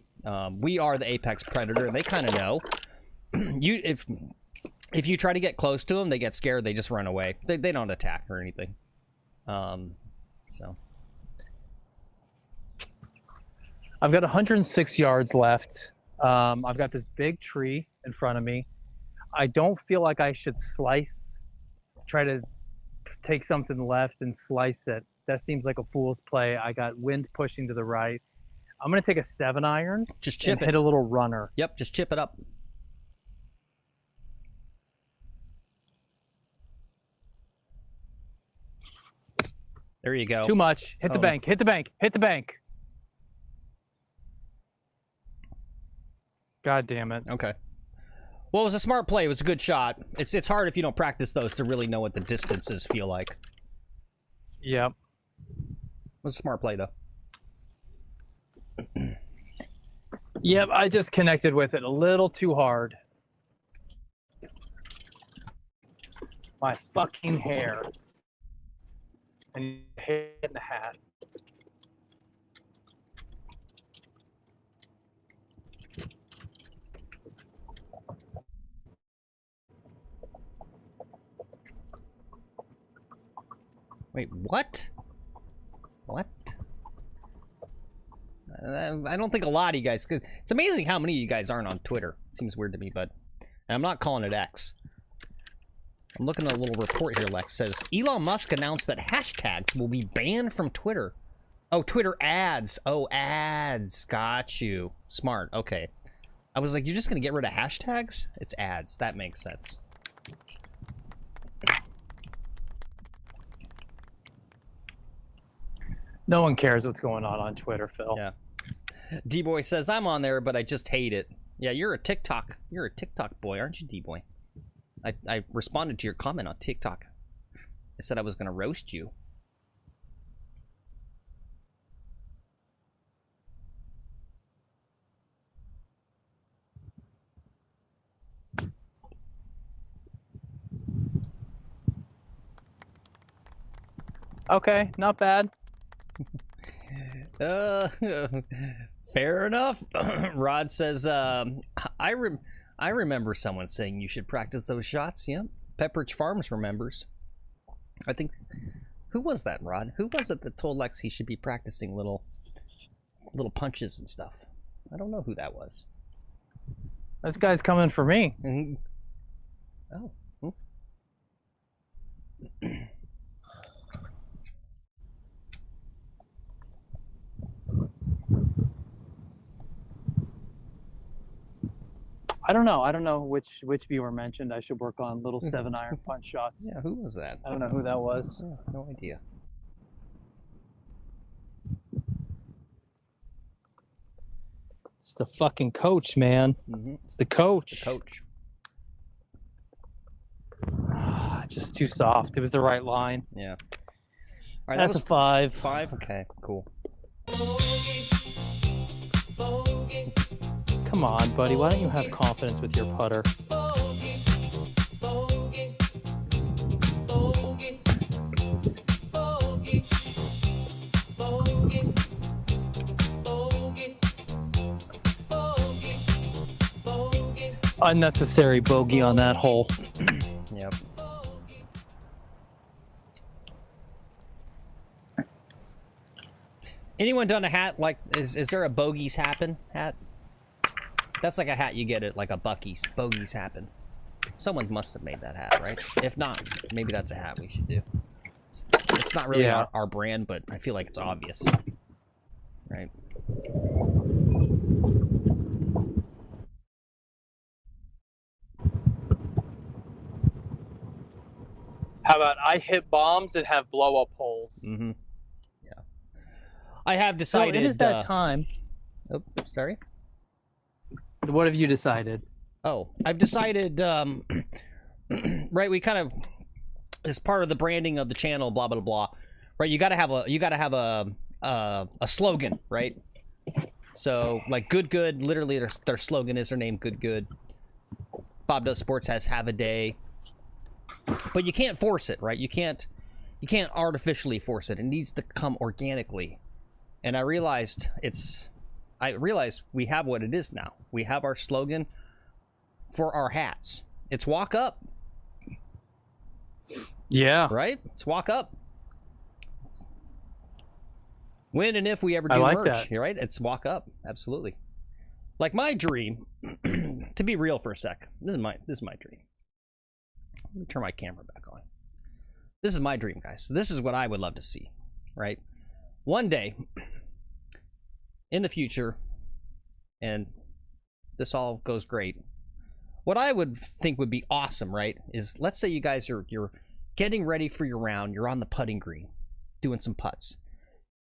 We are the apex predator, and they kind of know. If you try to get close to them, they get scared. They just run away. They don't attack or anything. So I've got 106 yards left. I've got this big tree in front of me. I don't feel like I should try to take something left and slice it. That seems like a fool's play. I got wind pushing to the right. I'm going to take a 7-iron. Just chip it. Hit a little runner. Yep, just chip it up. There you go. Too much. Hit the bank. Hit the bank. Hit the bank. God damn it. Okay. Well, it was a smart play. It was a good shot. It's hard if you don't practice those to really know what the distances feel like. Yep. It was a smart play, though. Yep, I just connected with it a little too hard. My fucking hair. And hit in the hat. Wait, what? What? I don't think a lot of you guys... It's amazing how many of you guys aren't on Twitter. It seems weird to me, but... And I'm not calling it X. I'm looking at a little report here, Lex. Says, Elon Musk announced that hashtags will be banned from Twitter. Oh, Twitter ads. Oh, ads. Got you. Smart. Okay. I was like, you're just going to get rid of hashtags? It's ads. That makes sense. No one cares what's going on Twitter, Phil. Yeah. D-Boy says, I'm on there, but I just hate it. Yeah, you're a TikTok boy, aren't you, D-Boy? I responded to your comment on TikTok. I said I was going to roast you. Okay, not bad. Fair enough. Rod says, I remember someone saying you should practice those shots. Yep. Pepperidge Farms remembers. I think, who was that, Rod? Who was it that told Lex he should be practicing little punches and stuff? I don't know who that was. This guy's coming for me. Oh. I don't know which viewer mentioned I should work on little 7-iron punch shots. Yeah, who was that? I don't know who that was. Oh, no idea. It's the fucking coach, man. It's the coach. Coach. Just too soft. It was the right line. Yeah. All right, That's a 5. 5? Okay, cool. Come on, buddy. Why don't you have confidence with your putter? Unnecessary bogey on that hole. Yep. Anyone done a hat like, is there a bogeys happen hat? That's like a hat you get at like a Buc-ee's. Bogeys happen. Someone must have made that hat, right? If not, maybe that's a hat we should do. It's not really our brand, but I feel like it's obvious. Right? How about I hit bombs and have blow-up holes? Mm-hmm. Yeah. I have decided... So it is that time. Oh, sorry? What have you decided? Oh, I've decided, right, we kind of, as part of the branding of the channel, blah, blah, blah, right, you gotta have a slogan, right? So, like, good, literally their slogan is their name, good. Bob Does Sports has have a day. But you can't force it, right? You can't artificially force it. It needs to come organically. And I realized we have what it is now. We have our slogan for our hats. It's walk up. Yeah. Right? It's walk up. When and if we ever do like merch, that. right? It's walk up. Absolutely. Like my dream, to be real for a sec. This is my dream. Let me turn my camera back on. This is my dream, guys. This is what I would love to see, right? One day in the future, and this all goes great, what I would think would be awesome, right, is let's say you guys you're getting ready for your round, you're on the putting green doing some putts,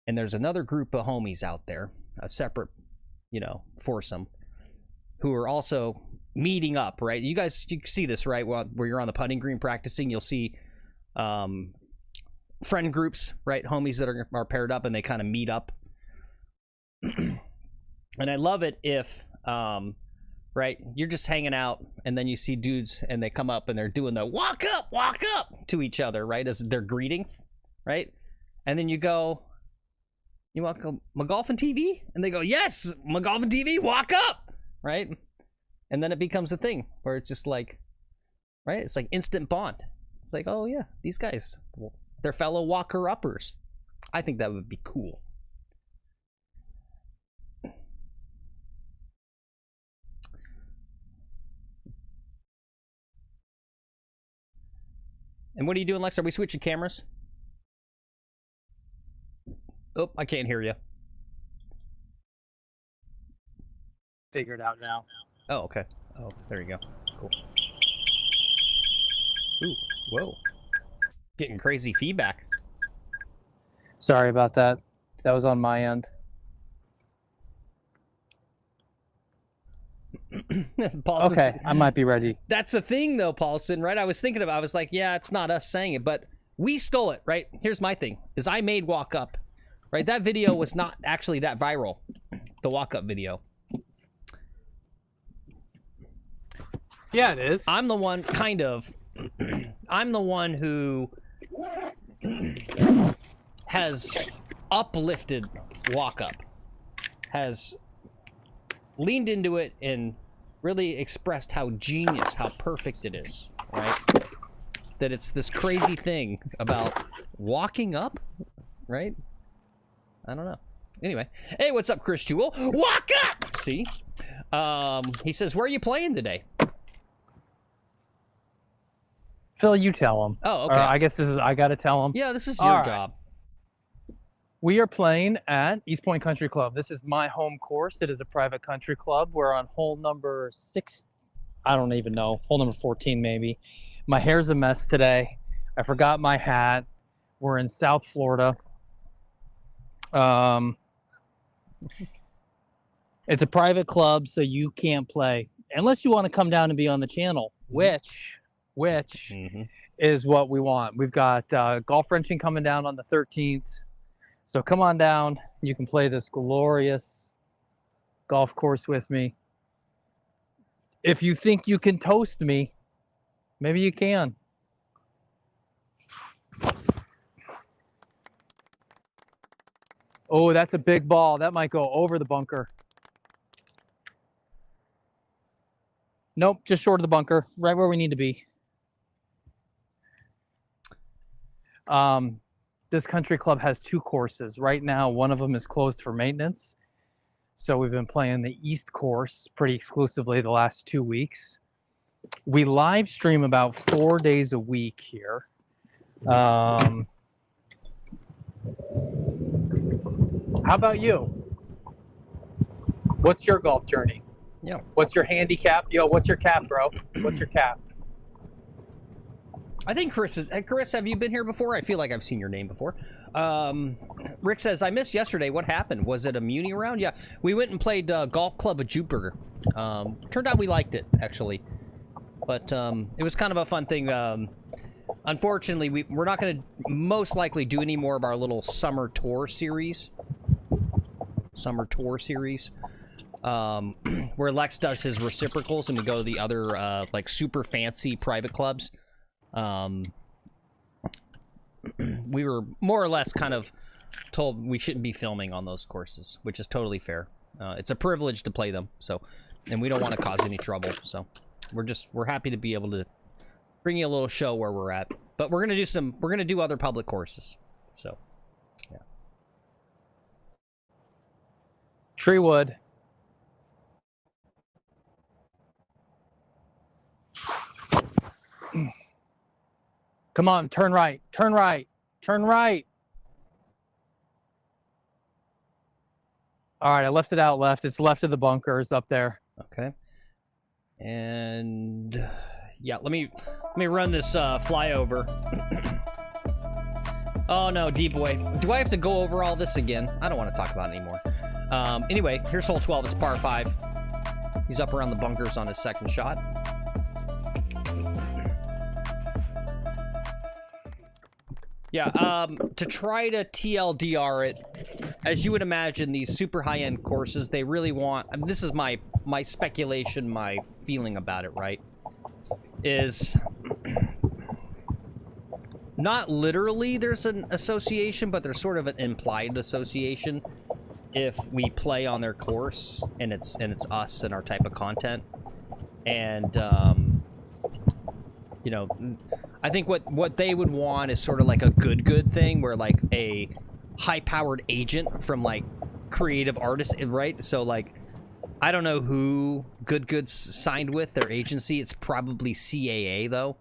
and there's another group of homies out there, a separate, foursome, who are also meeting up, right? You see this, right? Where you're on the putting green practicing, you'll see friend groups, right? Homies that are paired up and they kind of meet up. And I love it if, right, you're just hanging out and then you see dudes and they come up and they're doing the walk up to each other, right? As they're greeting, right? And then you go, you want to go McGuffin TV? And they go, yes, McGuffin TV, walk up, right? And then it becomes a thing where it's just like, right? It's like instant bond. It's like, oh yeah, these guys, they're fellow walker-uppers. I think that would be cool. And what are you doing, Lex? Are we switching cameras? Oh, I can't hear you. Figure it out now. Oh, okay. Oh, there you go. Cool. Ooh, whoa. Getting crazy feedback. Sorry about that. That was on my end. Paulson, Okay, I might be ready. That's the thing, though, Paulson, right? I was like, yeah, it's not us saying it, but we stole it, right? Here's my thing, is I made Walk Up, right? That video was not actually that viral, the Walk Up video. Yeah, it is. I'm the one, kind of, I'm the one who has uplifted walk up, has leaned into it and really expressed how genius, how perfect it is, right? That it's this crazy thing about walking up, right? I don't know. Anyway, hey, what's up, Chris Jewell? Walk up! See? He says, where are you playing today? Phil, you tell him. Oh, okay. I guess I got to tell him. Yeah, this is your job. We are playing at East Point Country Club. This is my home course. It is a private country club. We're on hole number 6. I don't even know. Hole number 14, maybe. My hair's a mess today. I forgot my hat. We're in South Florida. It's a private club, so you can't play unless you want to come down and be on the channel, which is what we want. We've got golf wrenching coming down on the 13th. So come on down. You can play this glorious golf course with me. If you think you can toast me, maybe you can. Oh, that's a big ball. That might go over the bunker. Nope, just short of the bunker, right where we need to be. This country club has 2 courses. Right now, one of them is closed for maintenance. So we've been playing the East course pretty exclusively the last 2 weeks. We live stream about 4 days a week here. How about you? What's your golf journey? Yeah. What's your handicap? Yo, what's your cap, bro? What's your cap? I think Chris is. Chris, have you been here before? I feel like I've seen your name before. Rick says, I missed yesterday. What happened? Was it a Muni round? Yeah, we went and played Golf Club at Jupiter. Turned out we liked it, actually. But it was kind of a fun thing. Unfortunately, we're not going to most likely do any more of our little summer tour series. Where Lex does his reciprocals and we go to the other like super fancy private clubs. We were more or less kind of told we shouldn't be filming on those courses, which is totally fair. It's a privilege to play them, so, and we don't want to cause any trouble, so we're happy to be able to bring you a little show where we're at. But we're gonna do other public courses, so yeah. Treewood. Come on, turn right, turn right, turn right. All right, I left it out left. It's left of the bunkers up there. Okay. And yeah, let me run this flyover. Oh no, D-boy. Do I have to go over all this again? I don't want to talk about it anymore. Anyway, here's hole 12. It's par 5. He's up around the bunkers on his second shot. Yeah, to try to TLDR it, as you would imagine, these super high-end courses, they really want, and this is my speculation, my feeling about it, right, is not literally there's an association, but there's sort of an implied association if we play on their course, and it's us and our type of content, and, you know, I think what they would want is sort of like a good thing where like a high-powered agent from like creative artists, right? So like, I don't know who Good's signed with, their agency. It's probably CAA though,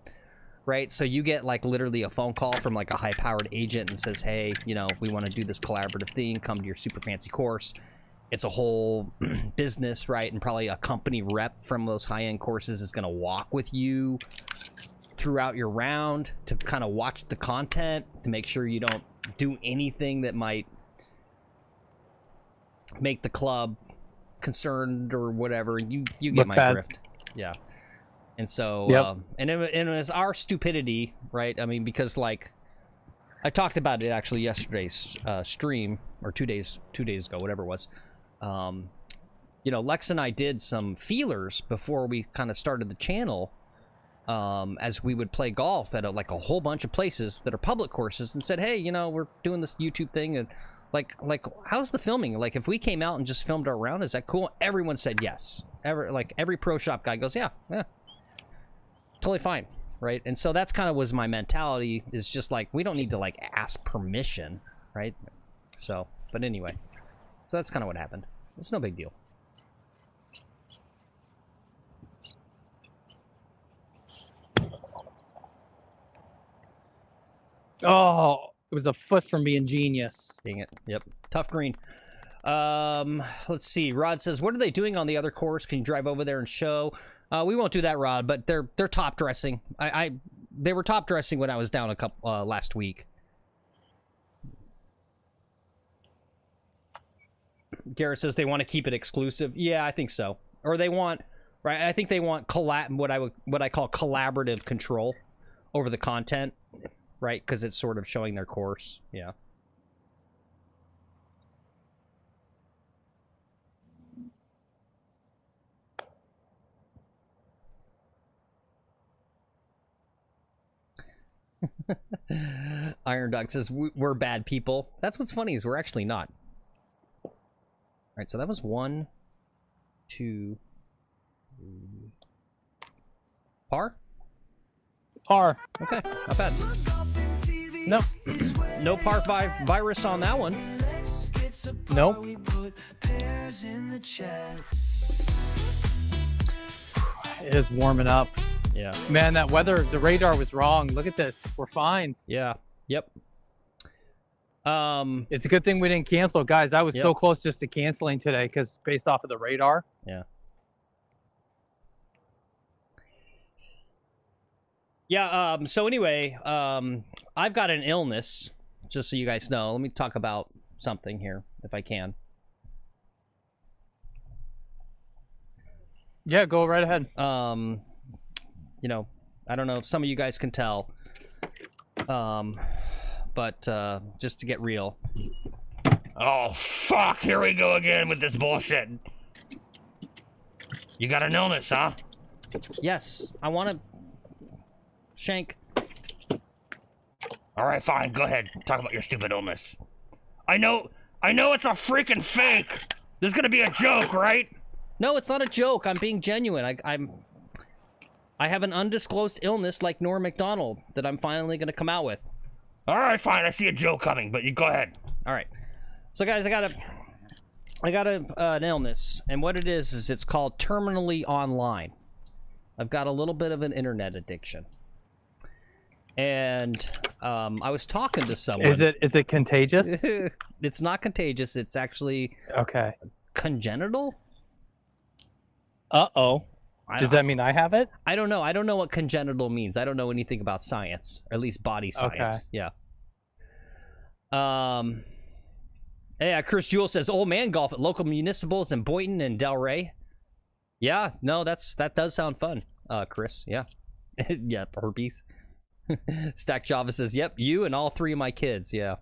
right? So you get like literally a phone call from like a high-powered agent and says, hey, you know, we want to do this collaborative thing. Come to your super fancy course. It's a whole business, right? And probably a company rep from those high-end courses is going to walk with you throughout your round to kind of watch the content to make sure you don't do anything that might make the club concerned or whatever. You get my drift. Yeah. And so yep. And it was our stupidity, right? I mean, because like I talked about it actually yesterday's stream, or 2 days ago, whatever it was. You know, Lex and I did some feelers before we kind of started the channel as we would play golf at like a whole bunch of places that are public courses, and said, hey, you know, we're doing this YouTube thing, and like how's the filming? Like, if we came out and just filmed our round, is that cool? Everyone said yes. Every pro shop guy goes, yeah, totally fine, right? And so that's kind of was my mentality, is just like, we don't need to like ask permission, right? So, but anyway, so that's kind of what happened. It's no big deal. Oh, it was a foot from being genius. Dang it. Yep. Tough green. Let's see. Rod says, what are they doing on the other course? Can you drive over there and show? We won't do that, Rod, but they're top dressing. They were top dressing when I was down last week. Garrett says they want to keep it exclusive. Yeah, I think so. Or they want, right? I think they want what I call collaborative control over the content, right? Because it's sort of showing their course. Yeah. Iron Dog says we're bad people. That's what's funny, is we're actually not. All right, so that was 1, 2, 3. Par? Par. Okay, not bad. Nope. No par 5 virus on that one. Nope. It is warming up. Yeah. Man, that weather, the radar was wrong. Look at this. We're fine. Yeah. Yep. It's a good thing we didn't cancel. Guys, I was Yep. so close just to canceling today because based off of the radar. Yeah. Yeah, so anyway, I've got an illness, just so you guys know. Let me talk about something here, if I can. Yeah, go right ahead. You know, I don't know if some of you guys can tell, but just to get real. Oh, fuck, here we go again with this bullshit. You got an illness, huh? Yes, I want to shank. All right, fine, go ahead. Talk about your stupid illness. I know it's a freaking fake. This is gonna be a joke, right? No, it's not a joke. I'm being genuine. I have an undisclosed illness like Norm Macdonald that I'm finally going to come out with. All right, fine. I see a joke coming, but you go ahead. All right. So, guys, I got an illness, and what it is it's called terminally online. I've got a little bit of an internet addiction, and I was talking to someone. Is it contagious? It's not contagious. It's actually Okay. congenital. Uh-oh. Does that mean I have it? I don't know. I don't know what congenital means. I don't know anything about science, or at least body science. Okay. Yeah. Yeah, Chris Jewell says, old man golf at local municipals in Boynton and Delray. Yeah, no, that does sound fun, Chris. Yeah. Yeah, herpes. Stack Java says, yep, you and all 3 of my kids. Yeah.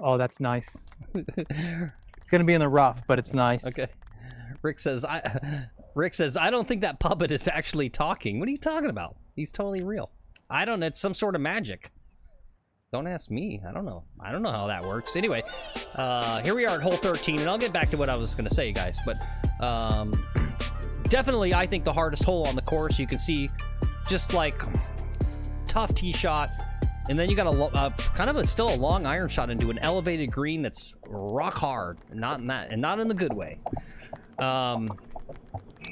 Oh, that's nice. It's gonna be in the rough, but it's nice. Okay. Rick says, I don't think that puppet is actually talking. What are you talking about? He's totally real. I don't know. It's some sort of magic. Don't ask me. I don't know. I don't know how that works. Anyway, here we are at hole 13, and I'll get back to what I was going to say, guys. But definitely, I think the hardest hole on the course. You can see just like tough tee shot. And then you got a kind of still a long iron shot into an elevated green that's rock hard, not in that, and not in the good way.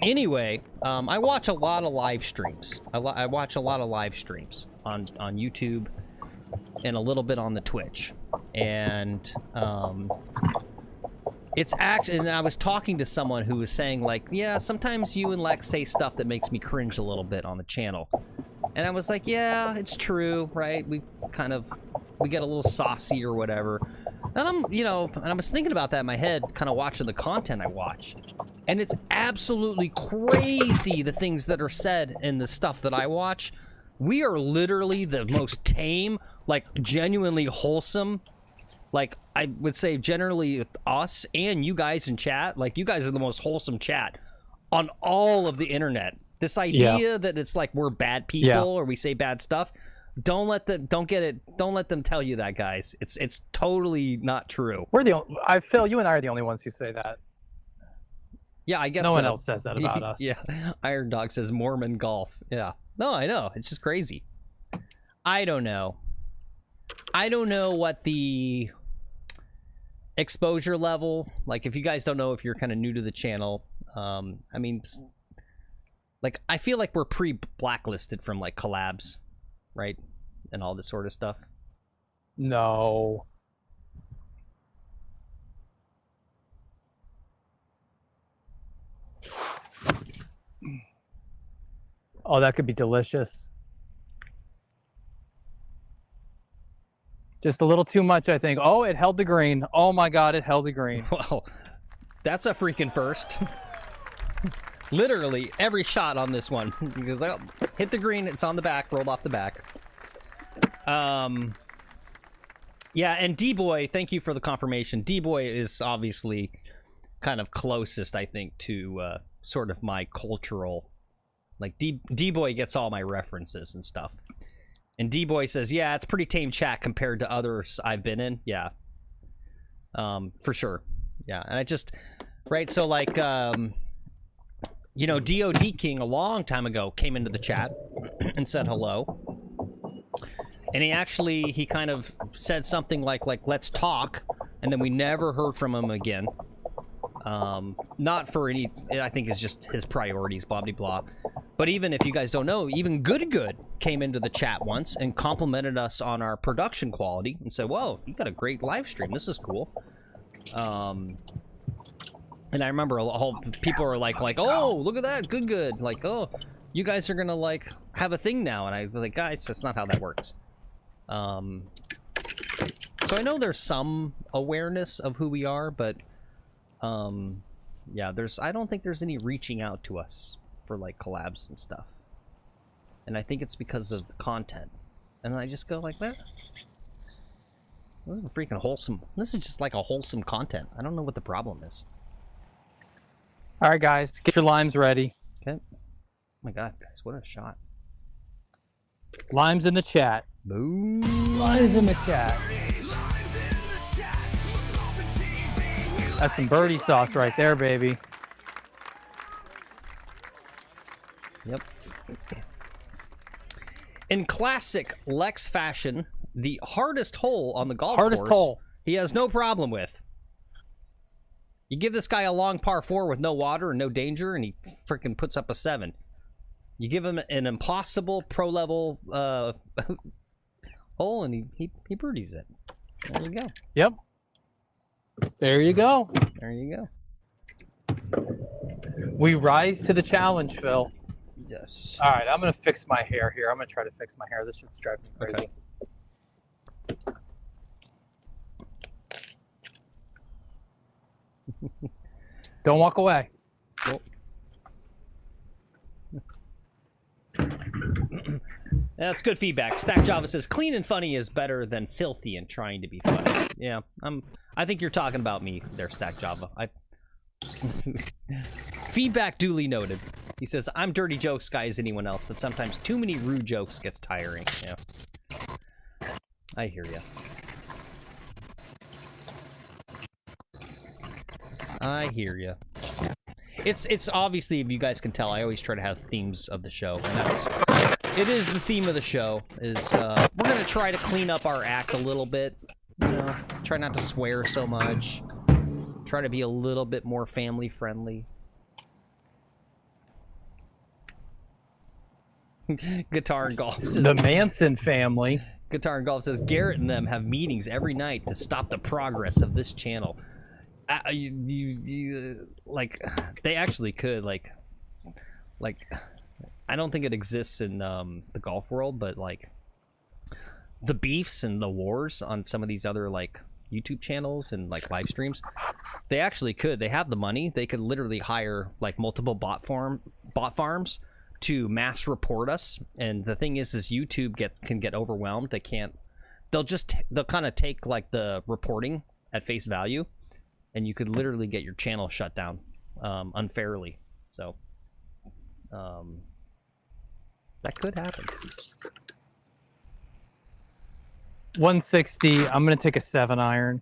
Anyway, I watch a lot of live streams. I watch a lot of live streams on YouTube and a little bit on the Twitch, and it's actually. And I was talking to someone who was saying like, yeah, sometimes you and Lex say stuff that makes me cringe a little bit on the channel. And I was like, yeah, it's true, right? We get a little saucy or whatever. And I was thinking about that in my head, kind of watching the content I watch. And it's absolutely crazy, the things that are said in the stuff that I watch. We are literally the most tame, like genuinely wholesome. Like I would say generally us and you guys in chat, like you guys are the most wholesome chat on all of the internet. This idea that it's like we're bad people or we say bad stuff, don't let them tell you that, guys. It's totally not true. We're Phil, you and I are the only ones who say that. Yeah, I guess no so. one else says that about us. Yeah. Iron Dog says Mormon golf. Yeah. No, I know. It's just crazy. I don't know what the exposure level, like if you guys don't know, if you're kind of new to the channel, I mean, like I feel like we're pre-blacklisted from like collabs, right? And all this sort of stuff. No. Oh, that could be delicious. Just a little too much, I think. Oh, it held the green. Oh my God, it held the green. Well, that's a freaking first. Literally every shot on this one. Hit the green, it's on the back, rolled off the back. Yeah, and D-Boy, thank you for the confirmation. D-Boy is obviously kind of closest, I think, to sort of my cultural, like D-Boy gets all my references and stuff. And D-Boy says, yeah, it's pretty tame chat compared to others I've been in. Yeah. For sure. Yeah. And I just, right. So like, you know, DOD King a long time ago came into the chat and said hello. And he kind of said something like, let's talk. And then we never heard from him again. Not for any, I think it's just his priorities, blah, blah, blah. But even if you guys don't know, even Good came into the chat once and complimented us on our production quality and said, whoa, you got a great live stream. This is cool. And I remember people are like, oh, look at that, Good. Like, oh, you guys are going to like have a thing now. And I was like, guys, that's not how that works. So I know there's some awareness of who we are, but yeah, I don't think there's any reaching out to us for like collabs and stuff. And I think it's because of the content. And I just go like, that. This is freaking wholesome. This is just like a wholesome content. I don't know what the problem is. All right, guys, get your limes ready. Okay. Oh my God, guys, what a shot. Limes in the chat. Boom. Limes in the chat. That's some birdie sauce right there, baby. Yep. In classic Lex fashion, the hardest hole on the golf course, he has no problem with. You give this guy a long par 4 with no water and no danger, and he freaking puts up a 7. You give him an impossible pro level hole, and he birdies it. There you go. Yep. There you go. There you go. We rise to the challenge, Phil. Yes. All right, I'm gonna fix my hair here. I'm gonna try to fix my hair. This shit's driving me crazy. Okay. Don't walk away. Nope. That's good feedback. Stack Java says clean and funny is better than filthy and trying to be funny. Yeah, I think you're talking about me there, Stack Java. Feedback duly noted. He says, I'm dirty jokes guy as anyone else, but sometimes too many rude jokes gets tiring. Yeah. I hear ya. I hear ya. It's obviously, if you guys can tell, I always try to have themes of the show, and it is the theme of the show, is we're gonna try to clean up our act a little bit, you know, try not to swear so much, try to be a little bit more family friendly. Guitar and Golf says, the Manson family. Guitar and Golf says, Garrett and them have meetings every night to stop the progress of this channel. Like, they actually could, like, I don't think it exists in the golf world, but like the beefs and the wars on some of these other like YouTube channels and like live streams, they actually could. They have the money. They could literally hire like multiple bot farms to mass report us. And the thing is YouTube can get overwhelmed. they'll kind of take like the reporting at face value, and you could literally get your channel shut down unfairly. So that could happen. 160. I'm gonna take a 7-iron.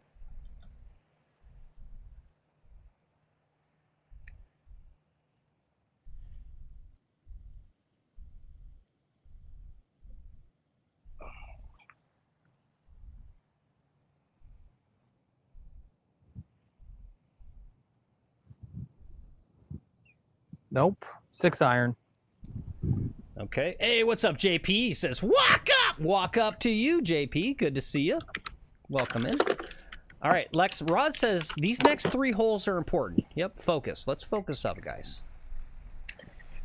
Nope. 6-iron. Okay. Hey, what's up, JP? He says, walk up! Walk up to you, JP. Good to see you. Welcome in. All right, Lex. Rod says these next 3 holes are important. Yep, focus. Let's focus up, guys.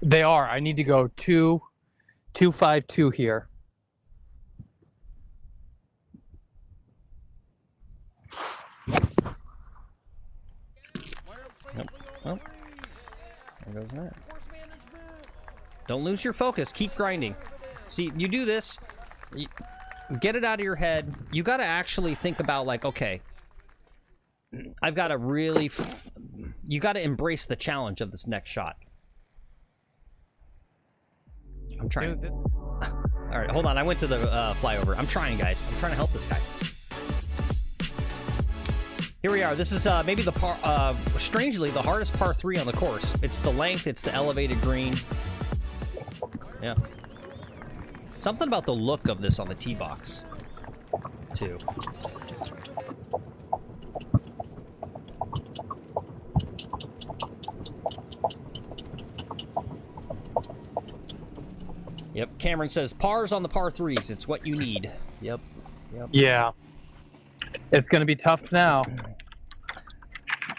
They are. I need to go 2-5-2 here. Yep. Oh. There goes that. Don't lose your focus. Keep grinding. See, you do this, get it out of your head. You got to actually think about, like, okay, I've got to really, you got to embrace the challenge of this next shot. I'm trying. Dude, All right, hold on. I went to the flyover. I'm trying, guys. I'm trying to help this guy. Here we are. This is maybe the par, strangely, the hardest par 3 on the course. It's the length. It's the elevated green. Yeah. Something about the look of this on the tee box, too. Yep. Cameron says pars on the par 3s. It's what you need. Yep. Yep. Yeah. It's going to be tough now.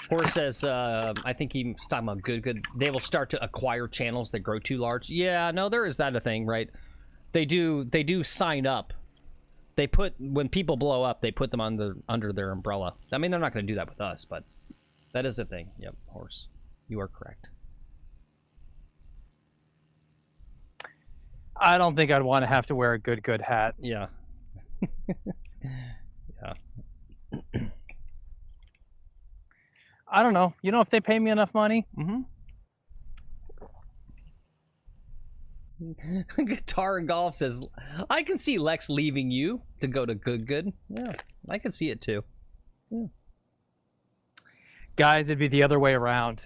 Horace says, I think he's talking about good. They will start to acquire channels that grow too large. Yeah, no, there is that a thing, right? They do sign up. They put, when people blow up, they put them under their umbrella. I mean, they're not going to do that with us, but that is a thing. Yep, Horace, you are correct. I don't think I'd want to have to wear a good hat. Yeah. Yeah. I don't know. You know, if they pay me enough money. Guitar and Golf says, I can see Lex leaving you to go to good. Yeah, I can see it too. Yeah. Guys, it'd be the other way around.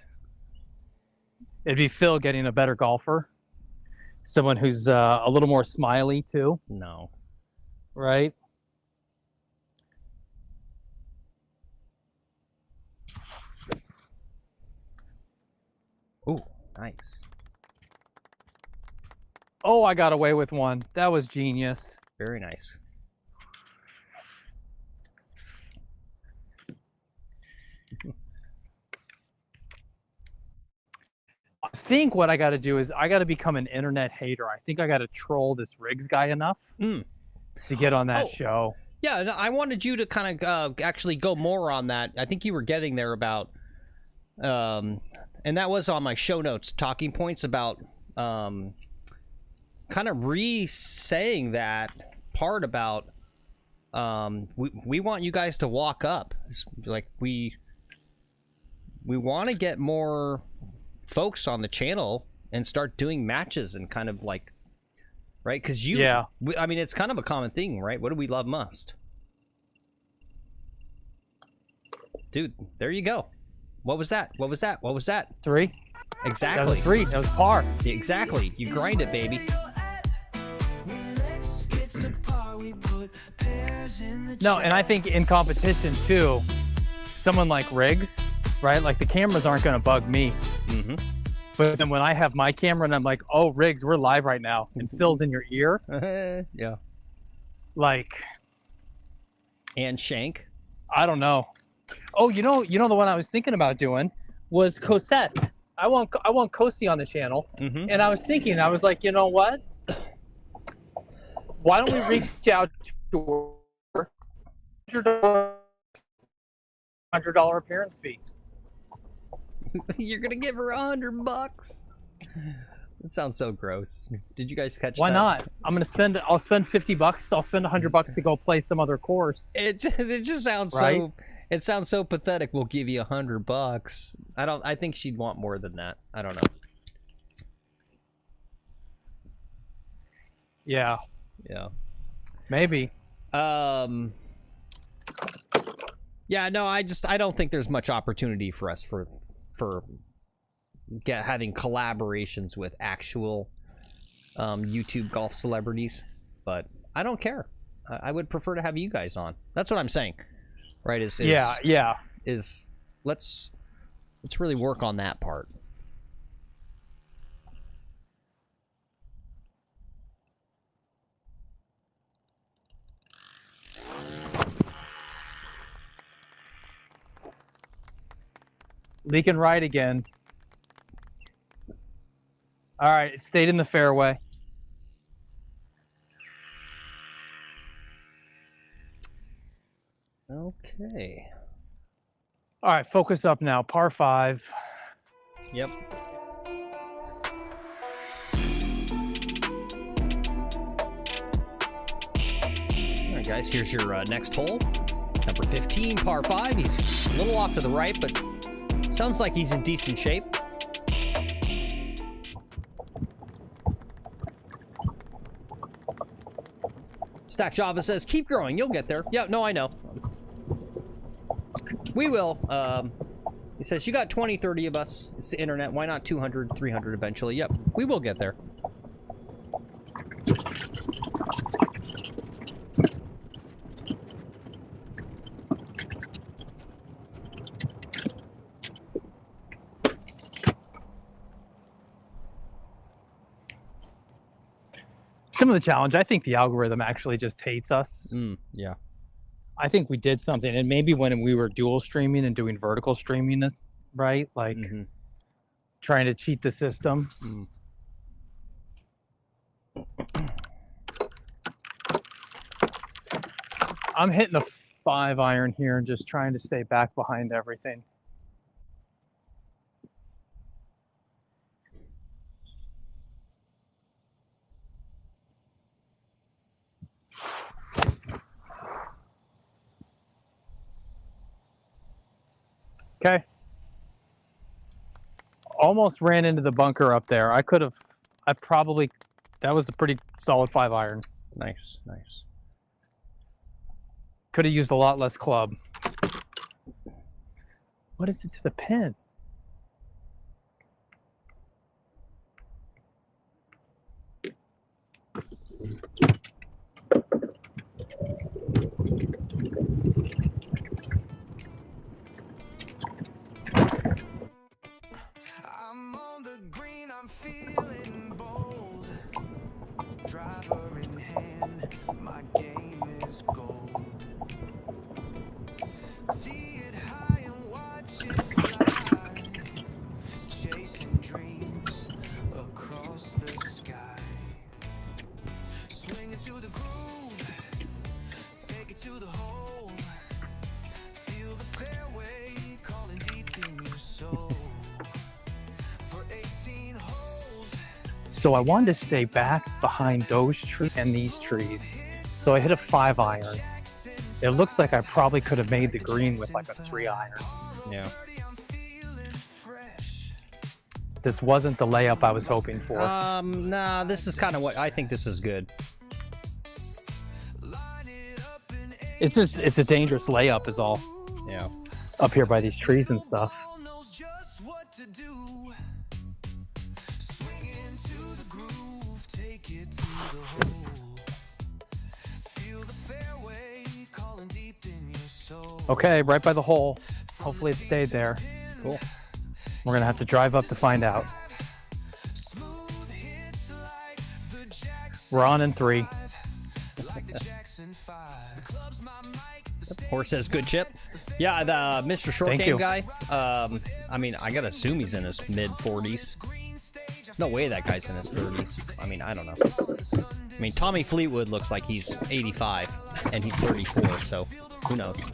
It'd be Phil getting a better golfer. Someone who's a little more smiley too. No. Right? Ooh, nice. Oh, I got away with one. That was genius. Very nice. I think what I got to do is I got to become an internet hater. I think I got to troll this Riggs guy enough to get on that show. Yeah, and I wanted you to kind of actually go more on that. I think you were getting there about, and that was on my show notes, talking points about kind of re-saying that part about we want you guys to walk up. It's like we want to get more folks on the channel and start doing matches and kind of like, right? Because I mean, it's kind of a common thing, right? What do we love most? Dude, there you go. What was that? What was that? What was that? 3. Exactly. That was 3. That was par. Exactly. You grind it, baby. No, and I think in competition too, someone like Riggs, right? Like the cameras aren't going to bug me. Mm-hmm. But then when I have my camera and I'm like, oh, Riggs, we're live right now, and Phil's in your ear. Yeah. Like. And Shank. I don't know. Oh, you know the one I was thinking about doing was Cosette. I want Cosi on the channel, and I was thinking, I was like, you know what? Why don't we reach out to her? $100 appearance fee. You're gonna give her $100. That sounds so gross. Did you guys catch Why that? not? I'll spend $50. I'll spend $100 to go play some other course. It just sounds Right? so. It sounds so pathetic. We'll give you $100. I think she'd want more than that. I don't know. Yeah, Yeah. maybe. Yeah. No. I don't think there's much opportunity for us for having collaborations with actual YouTube golf celebrities, but I don't care. I would prefer to have you guys on. That's what I'm saying, right? Yeah. Let's really work on that part. Leaking right again. All right, it stayed in the fairway. Okay. All right, focus up now. Par 5. Yep. All right, guys, here's your next hole. Number 15, par 5. He's a little off to the right, but sounds like he's in decent shape. Stack Java says, keep growing. You'll get there. Yeah, no, I know. We will. He says, you got 20, 30 of us. It's the internet. Why not 200, 300 eventually? Yep, we will get there. Some of the challenge, I think the algorithm actually just hates us. Yeah. I think we did something, and maybe when we were dual streaming and doing vertical streaming, right? Like trying to cheat the system. I'm hitting a 5-iron here and just trying to stay back behind everything. Okay. Almost ran into the bunker up there. that was a pretty solid 5-iron. Nice, nice. Could have used a lot less club. What is it to the pin? I'm on the green, I'm feeling bold. Driver in hand, my game is gold. See it high and watch it fly. Chasing dreams across the sky. Swing it to the groove, take it to the hole. Feel the fairway calling deep in your soul. So I wanted to stay back behind those trees and these trees. So I hit a 5-iron. It looks like I probably could have made the green with like a 3-iron. Yeah. This wasn't the layup I was hoping for. Nah, this is kind of what I think this is good. It's a dangerous layup is all. Yeah. Up here by these trees and stuff. Okay, right by the hole. Hopefully it stayed there. Cool. We're gonna have to drive up to find out. We're on in 3. Horse says good chip. Yeah, the Mr. Short Thank Game you. guy. I mean, I gotta assume he's in his mid 40s. No way that guy's in his 30s. I mean, I don't know. I mean, Tommy Fleetwood looks like he's 85 and he's 34, so who knows?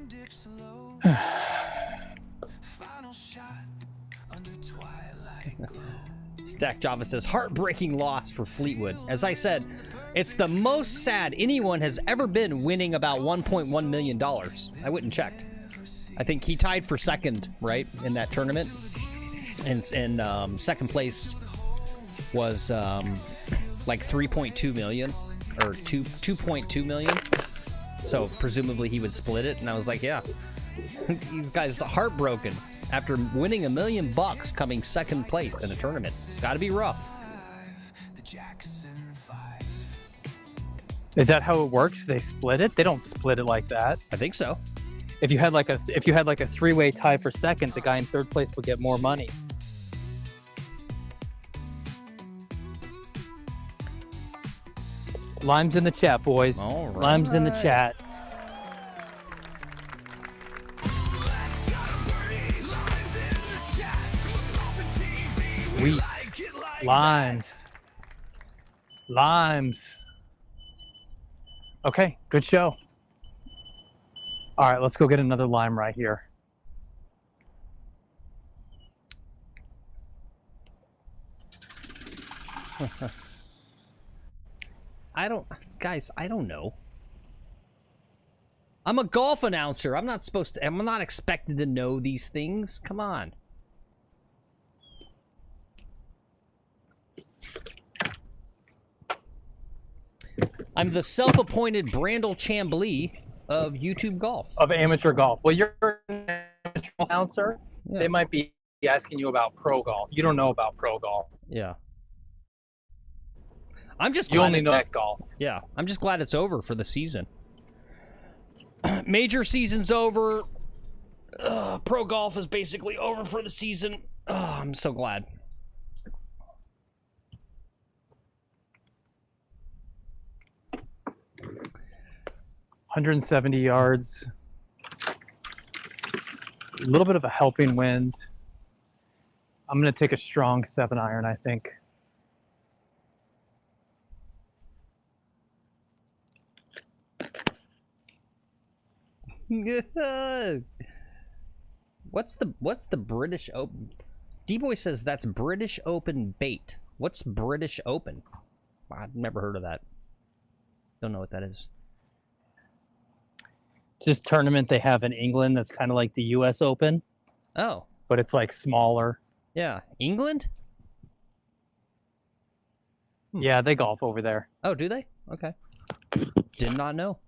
dips low. Final shot under twilight glow. Stack Java says, heartbreaking loss for Fleetwood. As I said, it's the most sad anyone has ever been winning about $1.1 million. I went and checked. I think he tied for second, right, in that tournament. And second place was like 3.2 million or 2.2 million. So presumably he would split it. And I was like, yeah, these guys are heartbroken after winning $1 million coming second place in a tournament. Gotta be rough. Is that how it works? They split it? They don't split it like that. I think so. If you had like a three-way tie for second, the guy in third place would get more money. Lime's in the chat, boys. All right. Lime's in the chat. Sweet. Limes. Limes. Okay, good show. All right, let's go get another lime right here. I don't know. I'm a golf announcer. I'm not expected to know these things. Come on. I'm the self-appointed Brandel Chambly of YouTube golf. Of amateur golf. Well, you're an amateur announcer. Yeah. They might be asking you about pro golf. You don't know about pro golf. Yeah. I'm just You glad only know that golf. Yeah, I'm just glad it's over for the season. Major season's over. Pro golf is basically over for the season. Oh, I'm so glad. $170 yards. A little bit of a helping wind. I'm going to take a strong 7-iron, I think. What's the British Open? D-Boy says that's British Open bait. What's British Open? I've never heard of that. Don't know what that is. It's this tournament they have in England that's kind of like the US Open. Oh. But it's like smaller. Yeah. England? Yeah, they golf over there. Oh, do they? Okay. Did not know.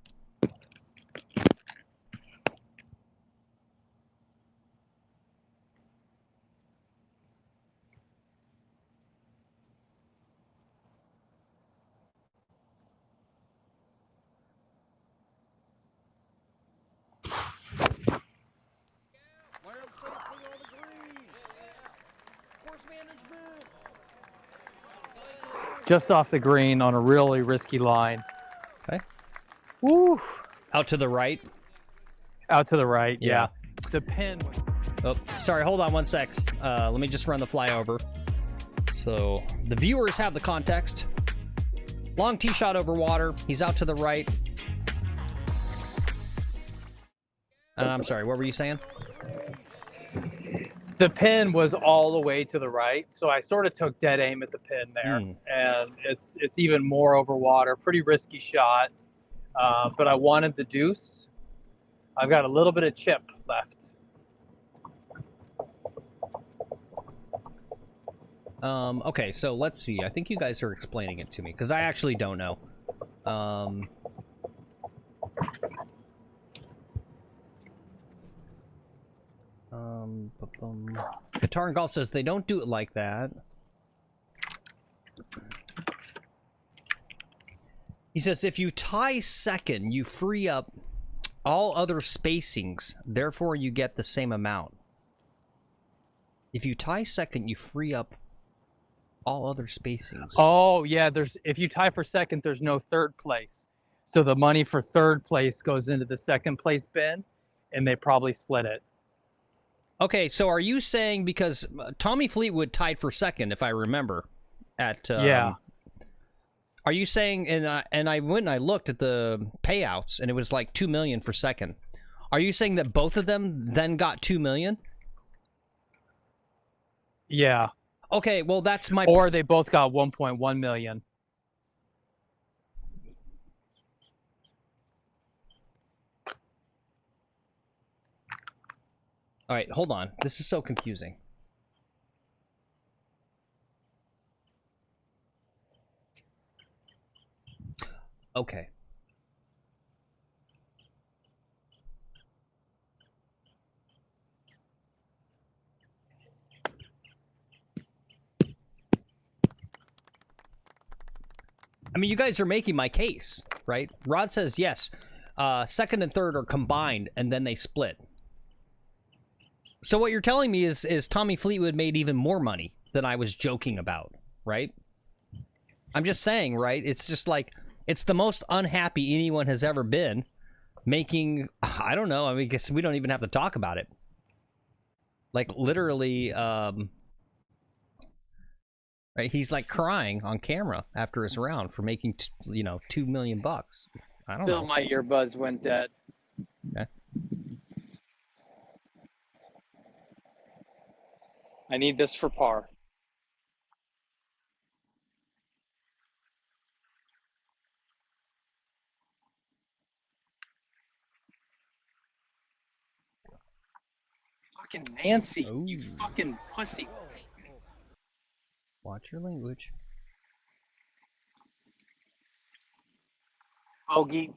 Just off the green on a really risky line. Okay. Woo. Out to the right. Out to the right, Yeah. The pin. Oh, sorry, hold on one sec. Let me just run the flyover. So the viewers have the context. Long tee shot over water. He's out to the right. I'm sorry, what were you saying? The pin was all the way to the right, so I sort of took dead aim at the pin there, and it's even more over water. Pretty risky shot, but I wanted the deuce. I've got a little bit of chip left. Okay, so let's see. I think you guys are explaining it to me, because I actually don't know. Guitar and Golf says they don't do it like that. He says if you tie second, you free up all other spacings, therefore you get the same amount. If you tie second, you free up all other spacings. Oh yeah, if you tie for second, there's no third place, so the money for third place goes into the second place bin, and they probably split it. Okay, so are you saying, because Tommy Fleetwood tied for second, if I remember, at yeah. Are you saying, and I went and I looked at the payouts, and it was like $2 million for second. Are you saying that both of them then got 2 million? Yeah. Okay, well that's my. Or they both got 1.1 million. All right, hold on. This is so confusing. Okay. I mean, you guys are making my case, right? Rod says yes. Second and third are combined, and then they split. So what you're telling me is Tommy Fleetwood made even more money than I was joking about, right? I'm just saying, right? It's just like, it's the most unhappy anyone has ever been making, I don't know, I mean, I guess we don't even have to talk about it. Like, literally, right? He's like crying on camera after his round for making, you know, $2 million. I don't know. My earbuds went dead. Okay. I need this for par. Fucking Nancy, you fucking pussy. Watch your language. Bogey.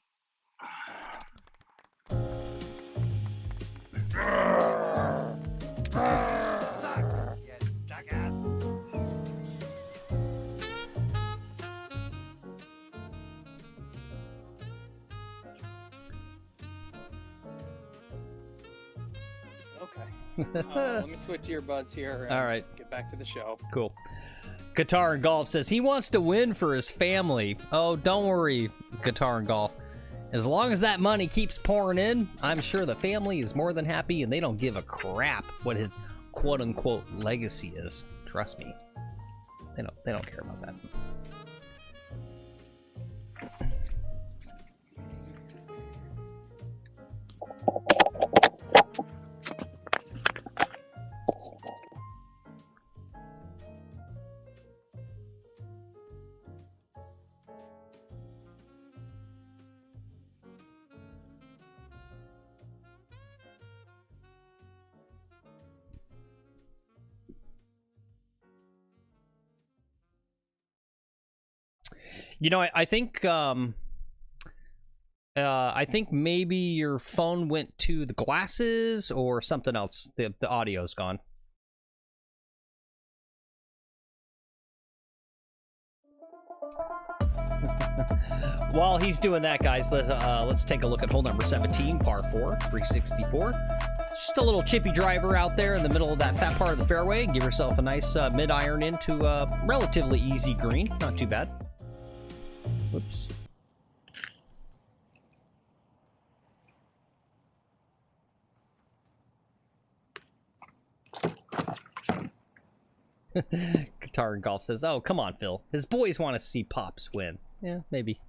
Let me switch earbuds here. All right. Get back to the show. Cool. Guitar and Golf says he wants to win for his family. Oh, don't worry, Guitar and Golf. As long as that money keeps pouring in, I'm sure the family is more than happy, and they don't give a crap what his quote-unquote legacy is. Trust me. They don't care about that. You know, I think maybe your phone went to the glasses or something else. The audio's gone. While he's doing that, guys, let's take a look at hole number 17, par 4, 364. Just a little chippy driver out there in the middle of that fat part of the fairway. Give yourself a nice mid-iron into a relatively easy green. Not too bad. Whoops. Guitar and Golf says, oh, come on, Phil. His boys want to see Pops win. Yeah, maybe.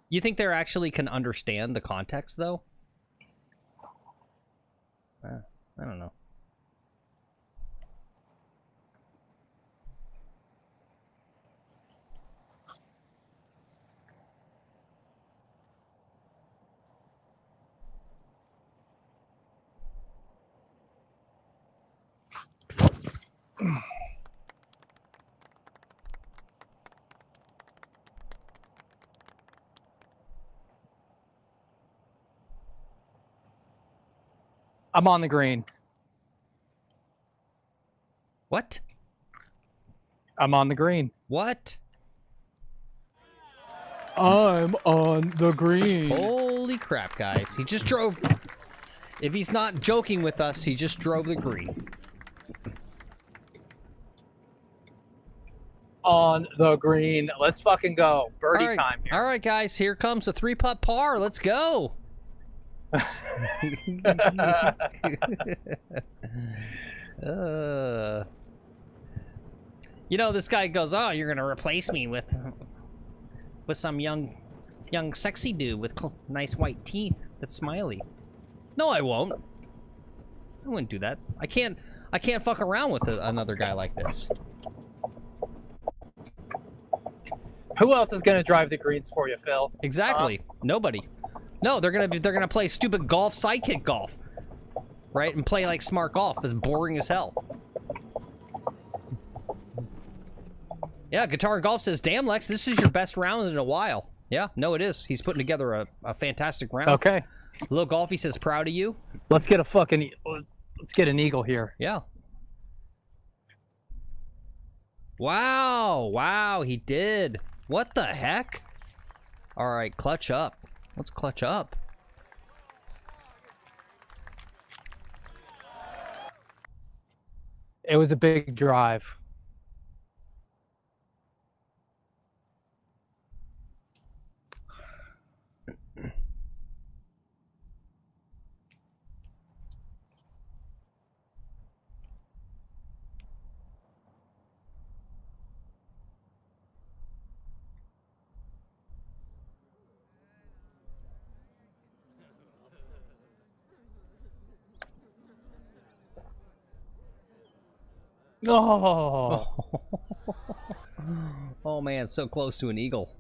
You think they actually can understand the context, though? I don't know. I'm on the green. What? I'm on the green. What? I'm on the green. Holy crap, guys. He just drove... If he's not joking with us, he just drove the green. On the green. Let's fucking go. Birdie time here. All right, guys. Here comes a 3-putt par. Let's go. You know, this guy goes, oh, you're going to replace me with some young young sexy dude with nice white teeth that's smiley. No, I won't. I wouldn't do that. I can't fuck around with another guy like this. Who else is gonna drive the greens for you, Phil? Exactly. Nobody. No, they're gonna play stupid golf, sidekick golf, right? And play like smart golf. That's boring as hell. Yeah, Guitar Golf says, "Damn, Lex, this is your best round in a while." Yeah, no, it is. He's putting together a fantastic round. Okay. Little Golfy says, "Proud of you." Let's get let's get an eagle here. Yeah. Wow, wow, he did. What the heck? All right, clutch up. Let's clutch up. It was a big drive. Oh. Oh man, so close to an eagle.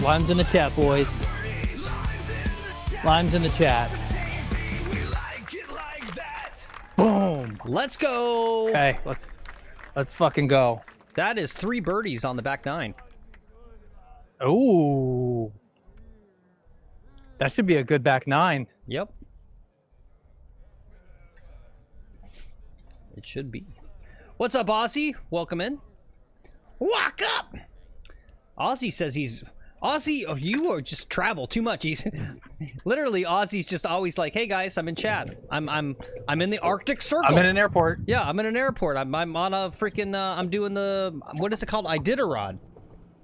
Limes in the chat, boys. Limes in the chat. Boom. Let's go. Okay, let's fucking go. That is 3 birdies on the back 9. Ooh. That should be a good back 9. Yep. It should be. What's up, Aussie? Welcome in. Walk up. Aussie says he's Aussie. Oh, you are just travel too much. He's literally Aussie's just always like, "Hey guys, I'm in chat. I'm in the Arctic Circle. I'm in an airport." Yeah, I'm in an airport. I'm on a freaking. I'm doing the what is it called? Iditarod.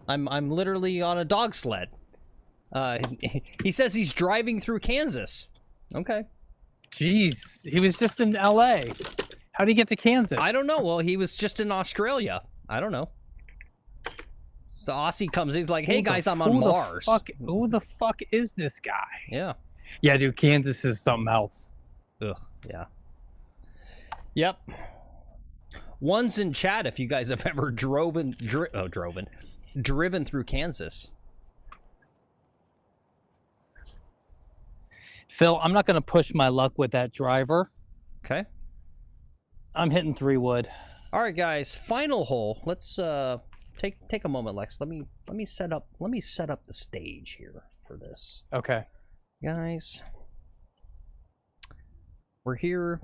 I'm literally on a dog sled. He says he's driving through Kansas. Okay. Jeez, he was just in LA. How did he get to Kansas? I don't know. Well, he was just in Australia. I don't know. So Aussie comes in, he's like, "Hey guys, I'm on Mars." Who the fuck is this guy? Yeah. Yeah, dude, Kansas is something else. Ugh, yeah. Yep. One's in chat if you guys have ever driven through Kansas. Phil, I'm not going to push my luck with that driver. Okay. I'm hitting 3 wood. All right, guys. Final hole. Let's take a moment, Lex. Let me set up the stage here for this. Okay. Guys, we're here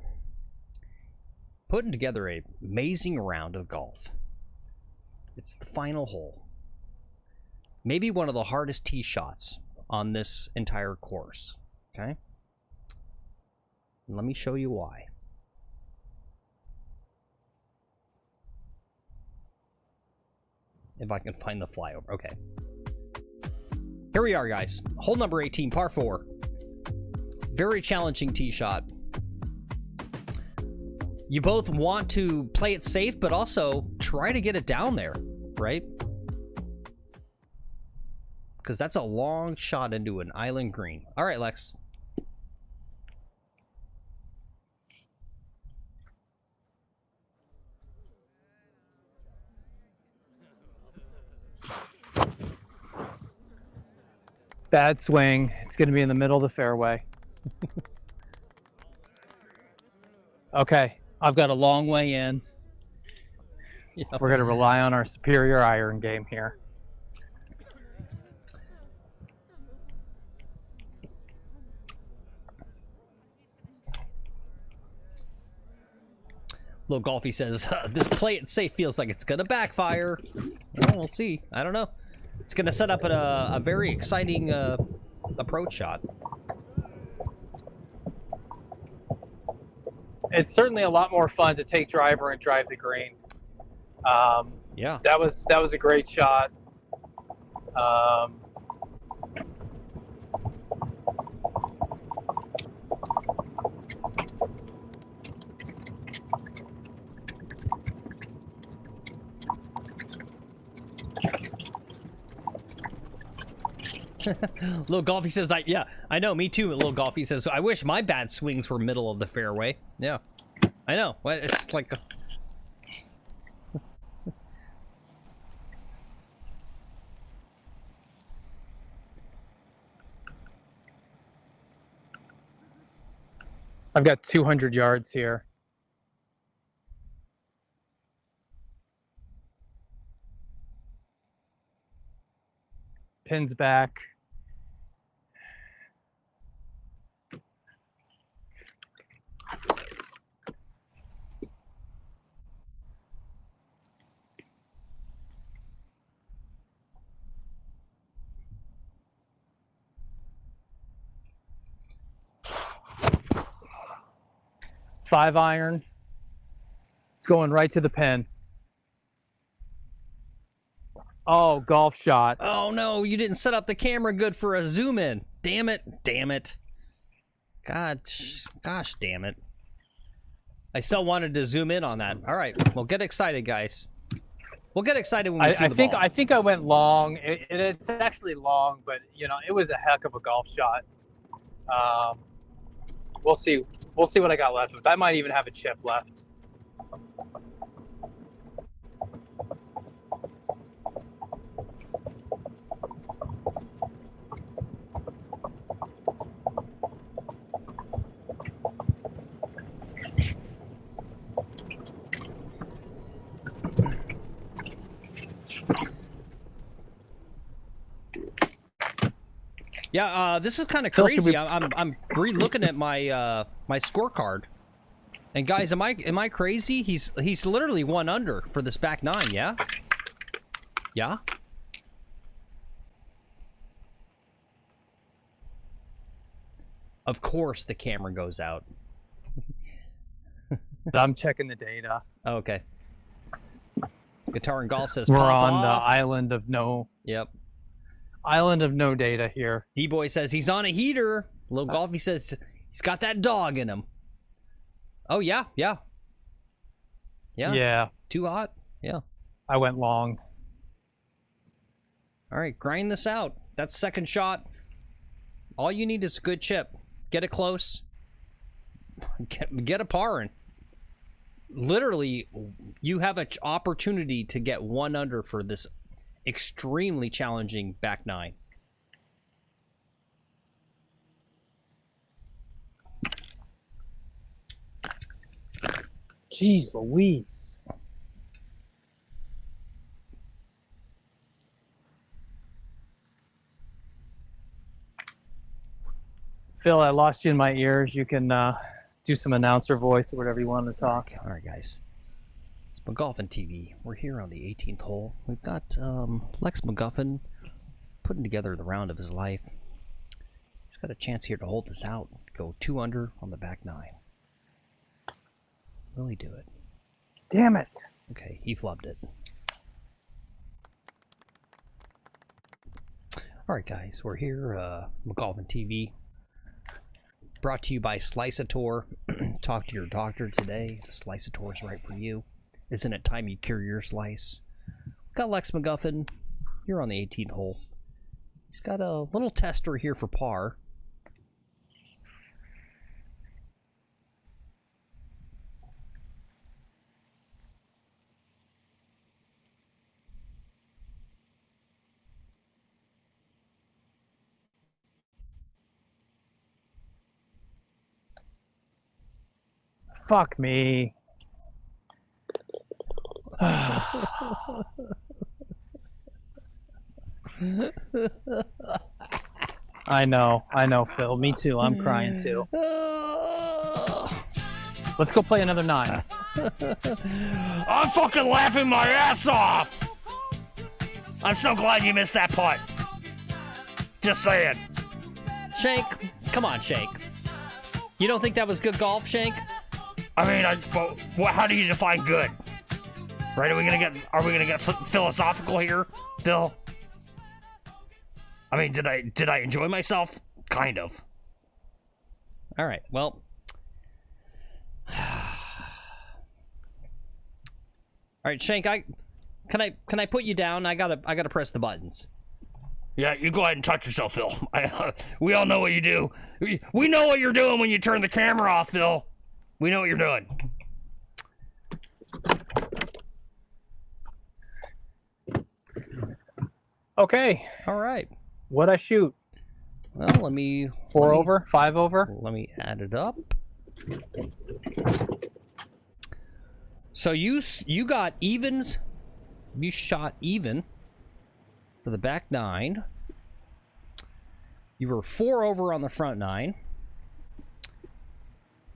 putting together an amazing round of golf. It's the final hole. Maybe one of the hardest tee shots on this entire course. Okay? And let me show you why. If I can find the flyover. Okay. Here we are, guys. Hole number 18, par 4. Very challenging tee shot. You both want to play it safe, but also try to get it down there, right? Because that's a long shot into an island green. All right, Lex. Bad swing. It's going to be in the middle of the fairway. Okay, I've got a long way in. Yep. We're going to rely on our superior iron game here. Little Golfy says, this play it safe feels like it's going to backfire. Well, we'll see. I don't know. It's going to set up a very exciting approach shot. It's certainly a lot more fun to take driver and drive the green. Yeah. That was a great shot. Little Golfy says, I know, me too. Little Golfy says, I wish my bad swings were middle of the fairway. Yeah, I know. It's like, I've got 200 yards here. Pins back. Five iron. It's going right to the pin. Oh, golf shot. oh no, you didn't set up the camera good for a zoom in. Damn it. Gosh damn it. I still wanted to zoom in on that. All right, well, get excited, guys. We'll get excited when we see the ball. I think I went long. It's actually long, but you know, it was a heck of a golf shot. We'll see what I got left with. I might even have a chip left. Yeah, this is kind of Phil, crazy. I'm re-looking at my my scorecard, and guys, am I crazy? He's literally 1 under for this back nine. Yeah, yeah. Of course, the camera goes out. I'm checking the data. Oh, okay. Guitar and Golf says We're pop on the off. island of no. Yep. Island of no data here. D-Boy says he's on a heater. Little Golfy says he's got that dog in him. Oh, yeah. Yeah. Too hot? Yeah. I went long. All right, grind this out. That's second shot. All you need is a good chip. Get it close. Get a par in. Literally, you have an opportunity to get 1 under for this extremely challenging back nine. Jeez Louise. Phil, I lost you in my ears. You can do some announcer voice or whatever you want to talk. All right, guys. It's McGuffin TV. We're here on the 18th hole. We've got Lex McGuffin putting together the round of his life. He's got a chance here to hold this out. Go 2 under on the back nine. Will he do it? Damn it. Okay, he flubbed it. All right, guys. We're here, McGuffin TV. Brought to you by Sliceator. Talk to your doctor today if Sliceator is right for you. Isn't it time you cure your slice? Got Lex McGuffin. You're on the 18th hole. He's got a little tester here for par. Fuck me. I know, Phil. Me too. I'm crying too. Let's go play another 9. I'm fucking laughing my ass off. I'm so glad you missed that putt. Just saying. Shank, come on, Shank. You don't think that was good golf, Shank? I mean, how do you define good? Right? Are we gonna get philosophical here, Phil? I mean, did I enjoy myself? Kind of. All right. Well. All right, Shank. Can I put you down? I gotta press the buttons. Yeah, you go ahead and touch yourself, Phil. We all know what you do. We know what you're doing when you turn the camera off, Phil. We know what you're doing. Okay. All right. What'd I shoot? Well, let me... 5 over? Let me add it up. So you got evens. You shot even for the back 9. You were 4 over on the front 9.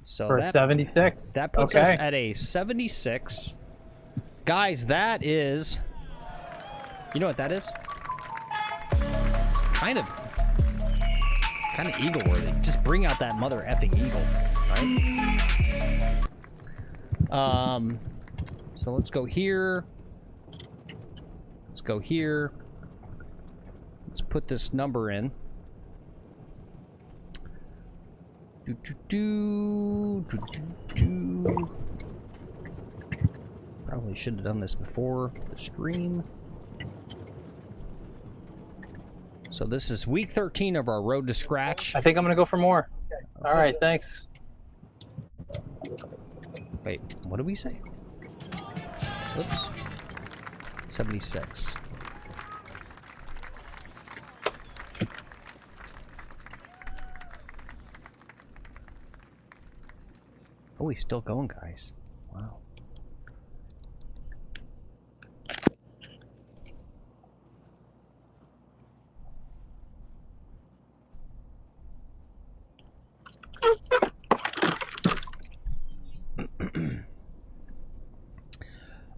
So For 76. That puts us at a 76. Guys, that is... You know what that is? It's kind of eagle-worthy. Just bring out that mother effing eagle, right? So let's go here. Let's go here. Let's put this number in. Probably should have done this before the stream. So this is week 13 of our Road to Scratch. I think I'm going to go for more. All right, thanks. Wait, what did we say? Whoops. 76. Oh, he's still going, guys. Wow.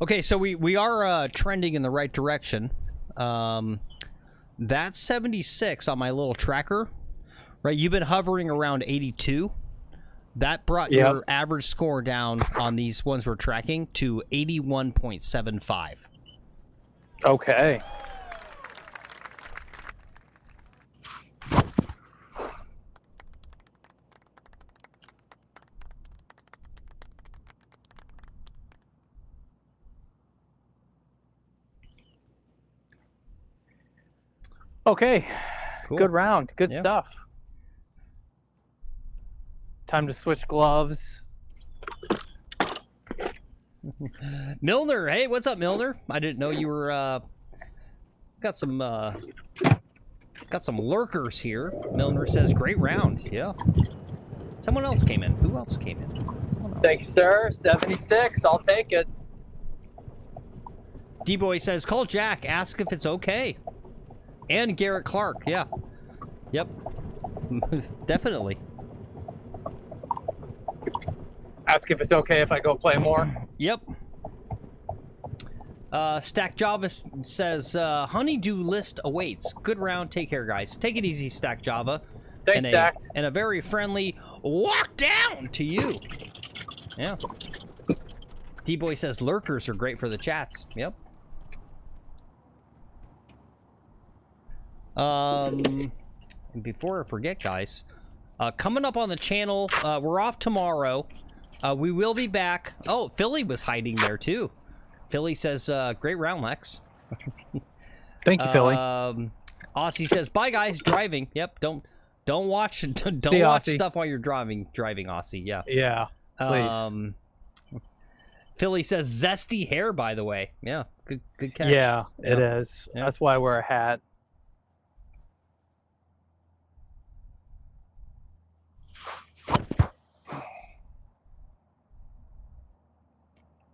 Okay, so we are trending in the right direction. That's 76 on my little tracker, right? You've been hovering around 82. That brought your average score down on these ones we're tracking to 81.75. Okay. Okay. Cool. Good round. Good stuff. Time to switch gloves. Milner, hey, what's up, Milner? I didn't know you were got some lurkers here. Milner says great round. Yeah. Someone else came in. Who else came in? Someone else. Thank you, sir. 76. I'll take it. D-Boy says call Jack, ask if it's okay. And Garrett Clark, yeah. Yep. Definitely. Ask if it's okay if I go play more. Yep. Stack Java says, honeydew list awaits. Good round. Take care, guys. Take it easy, Stack Java. Thanks, Stacked. And a very friendly walk down to you. Yeah. D-Boy says lurkers are great for the chats. Yep. And before I forget, guys, coming up on the channel, we're off tomorrow. We will be back. Oh, Philly was hiding there too. Philly says, great round, Lex. Thank you, Philly. Aussie says, bye guys, driving. Yep, don't watch don't See, watch Aussie. stuff while you're driving, Aussie. Yeah. Yeah, please. Philly says zesty hair, by the way. Yeah, good catch. Yeah, it is. Yeah. That's why I wear a hat.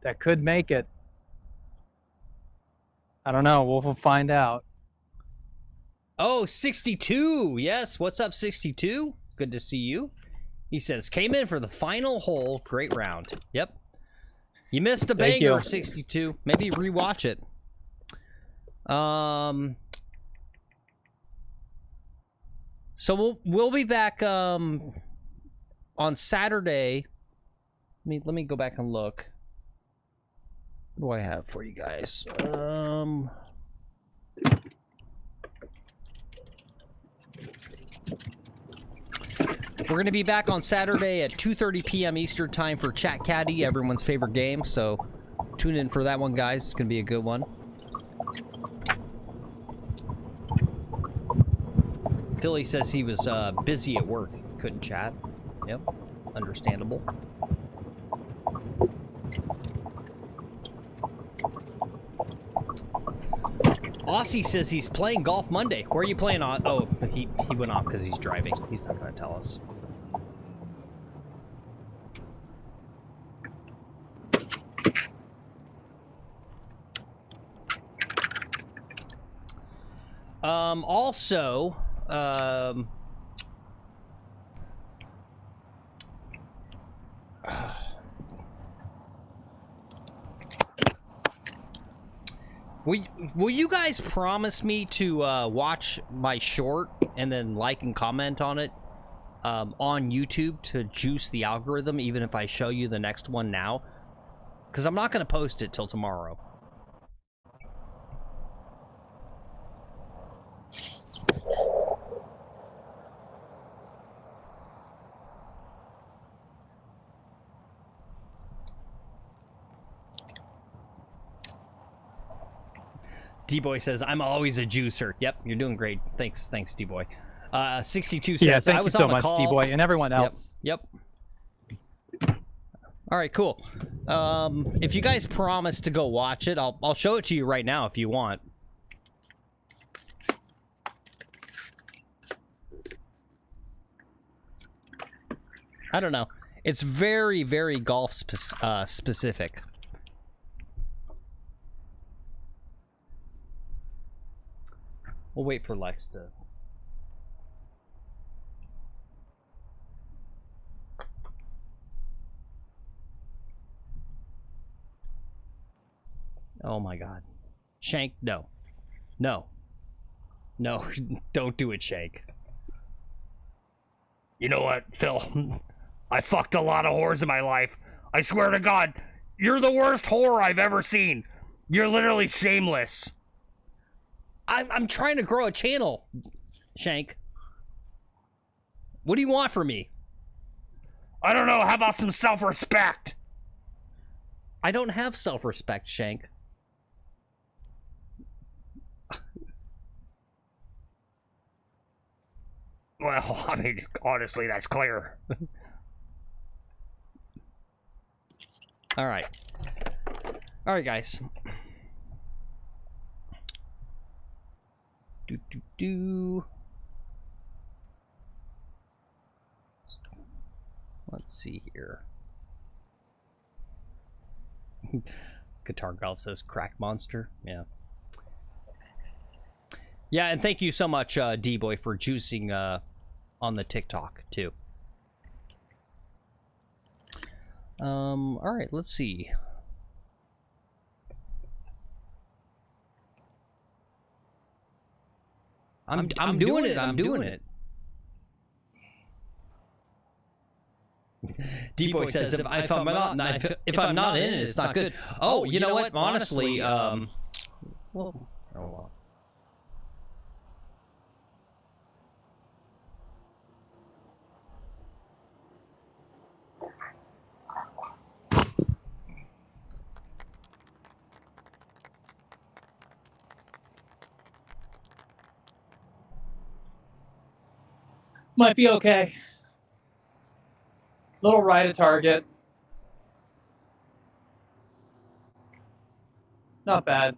That could make it. I don't know. We'll find out. Oh, 62. Yes. What's up, 62? Good to see you. He says, came in for the final hole. Great round. Yep. You missed a Thank banger, you. 62. Maybe rewatch it. So we'll be back on Saturday. Let me go back and look. What do I have for you guys? We're going to be back on Saturday at 2:30 p.m. Eastern Time for Chat Caddy, everyone's favorite game. So tune in for that one, guys. It's going to be a good one. Philly says he was busy at work. Couldn't chat. Yep. Understandable. Aussie says he's playing golf Monday. Where are you playing on? Oh, he went off because he's driving. He's not going to tell us. Also, will you guys promise me to watch my short and then like and comment on it on YouTube to juice the algorithm, even if I show you the next one now? Because I'm not going to post it till tomorrow. D-Boy says, I'm always a juicer. Yep, you're doing great. Thanks, D-Boy. 62 says, Yeah, thank I you was so on a much, call. D-Boy, and everyone else. Yep. All right, cool. If you guys promise to go watch it, I'll show it to you right now if you want. I don't know. It's very, very golf specific. We'll wait for Lex to... Oh my god. Shank, no. No. No, don't do it, Shank. You know what, Phil? I fucked a lot of whores in my life. I swear to God, you're the worst whore I've ever seen. You're literally shameless. I'm trying to grow a channel, Shank. What do you want from me? I don't know, how about some self-respect? I don't have self-respect, Shank. Well, I mean, honestly, that's clear. All right. All right, guys. Let's see here. Guitar Golf says crack monster. Yeah. Yeah, and thank you so much, D-Boy, for juicing on the TikTok, too. All right, let's see. I'm doing it. I'm doing it. D-Boy says if I'm not in it, it's not good. Oh, you know what? Honestly, well, oh well. Might be okay. Little right of target. Not bad.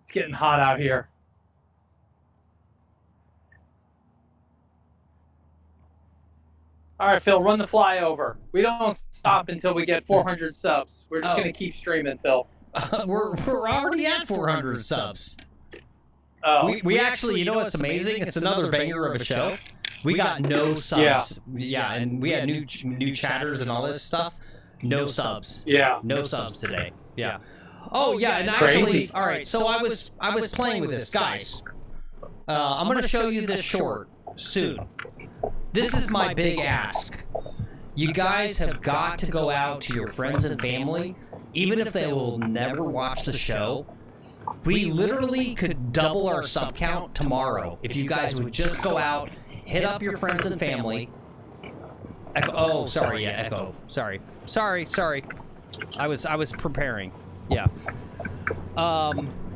It's getting hot out here. All right, Phil, run the flyover. We don't stop until we get 400 subs. We're just going to keep streaming, Phil. We're already at 400 subs. Oh. We actually, you know what's amazing? It's another banger of a show. We got no subs. Yeah, and we had new chatters and all this stuff. No subs. Yeah. No subs today. Yeah. Oh yeah, and actually, all right. So I was playing with this, guys. I'm gonna show you this short soon. This is my big ask. You guys have got to go out to your friends and family, even if they will never watch the show. We literally could double our sub count tomorrow if you guys would just go out, hit up your friends and family. Echo, oh, sorry, yeah, Echo. Sorry. I was preparing. Yeah.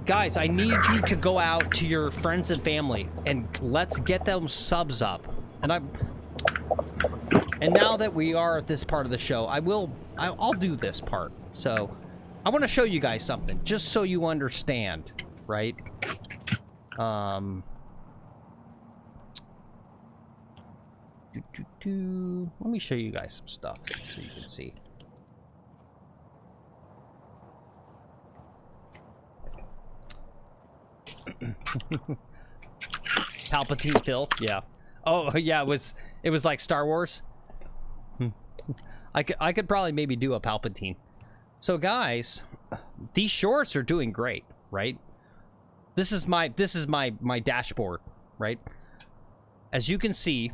Guys, I need you to go out to your friends and family and let's get them subs up. And now that we are at this part of the show, I'll do this part. So, I want to show you guys something, just so you understand, right? Let me show you guys some stuff so you can see. Palpatine Phil, yeah. Oh yeah, it was like Star Wars. I could probably maybe do a Palpatine. So guys, these shorts are doing great, right? This is my dashboard, right? As you can see,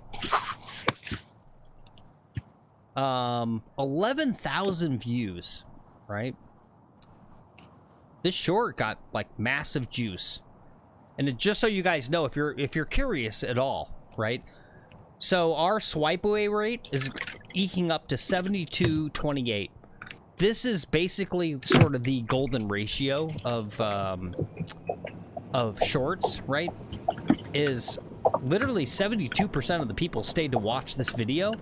11,000 views, right? This short got like massive juice. And just so you guys know, if you're curious at all, right? So our swipe away rate is eking up to 72-28. This is basically sort of the golden ratio of shorts, right? Is literally 72% of the people stayed to watch this video.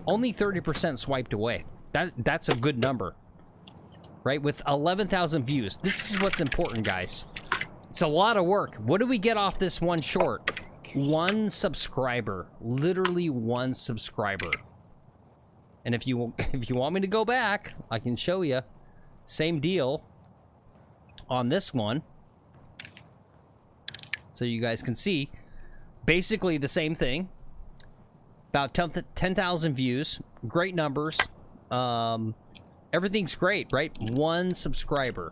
Only 30% swiped away. That's a good number, right? With 11,000 views. This is what's important, guys. It's a lot of work. What do we get off this one short? 1 subscriber. Literally 1 subscriber. And if you want me to go back, I can show you. Same deal on this one. So you guys can see. Basically the same thing. About 10,000 views. Great numbers. Everything's great, right? 1 subscriber.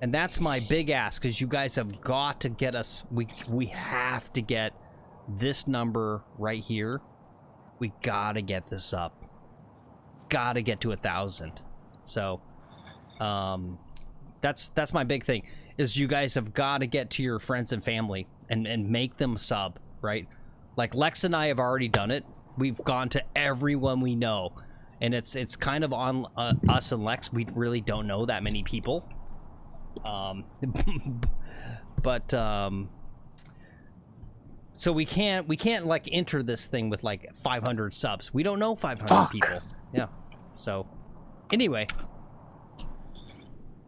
And that's my big ask, because you guys have got to get us... We have to get this number right here. We gotta get this up. Gotta get to 1,000. So, that's my big thing. Is you guys have got to get to your friends and family and make them sub, right? Like Lex and I have already done it. We've gone to everyone we know, and it's kind of on us and Lex. We really don't know that many people. So we can't like enter this thing with like 500 subs. We don't know 500 people. Yeah. So anyway.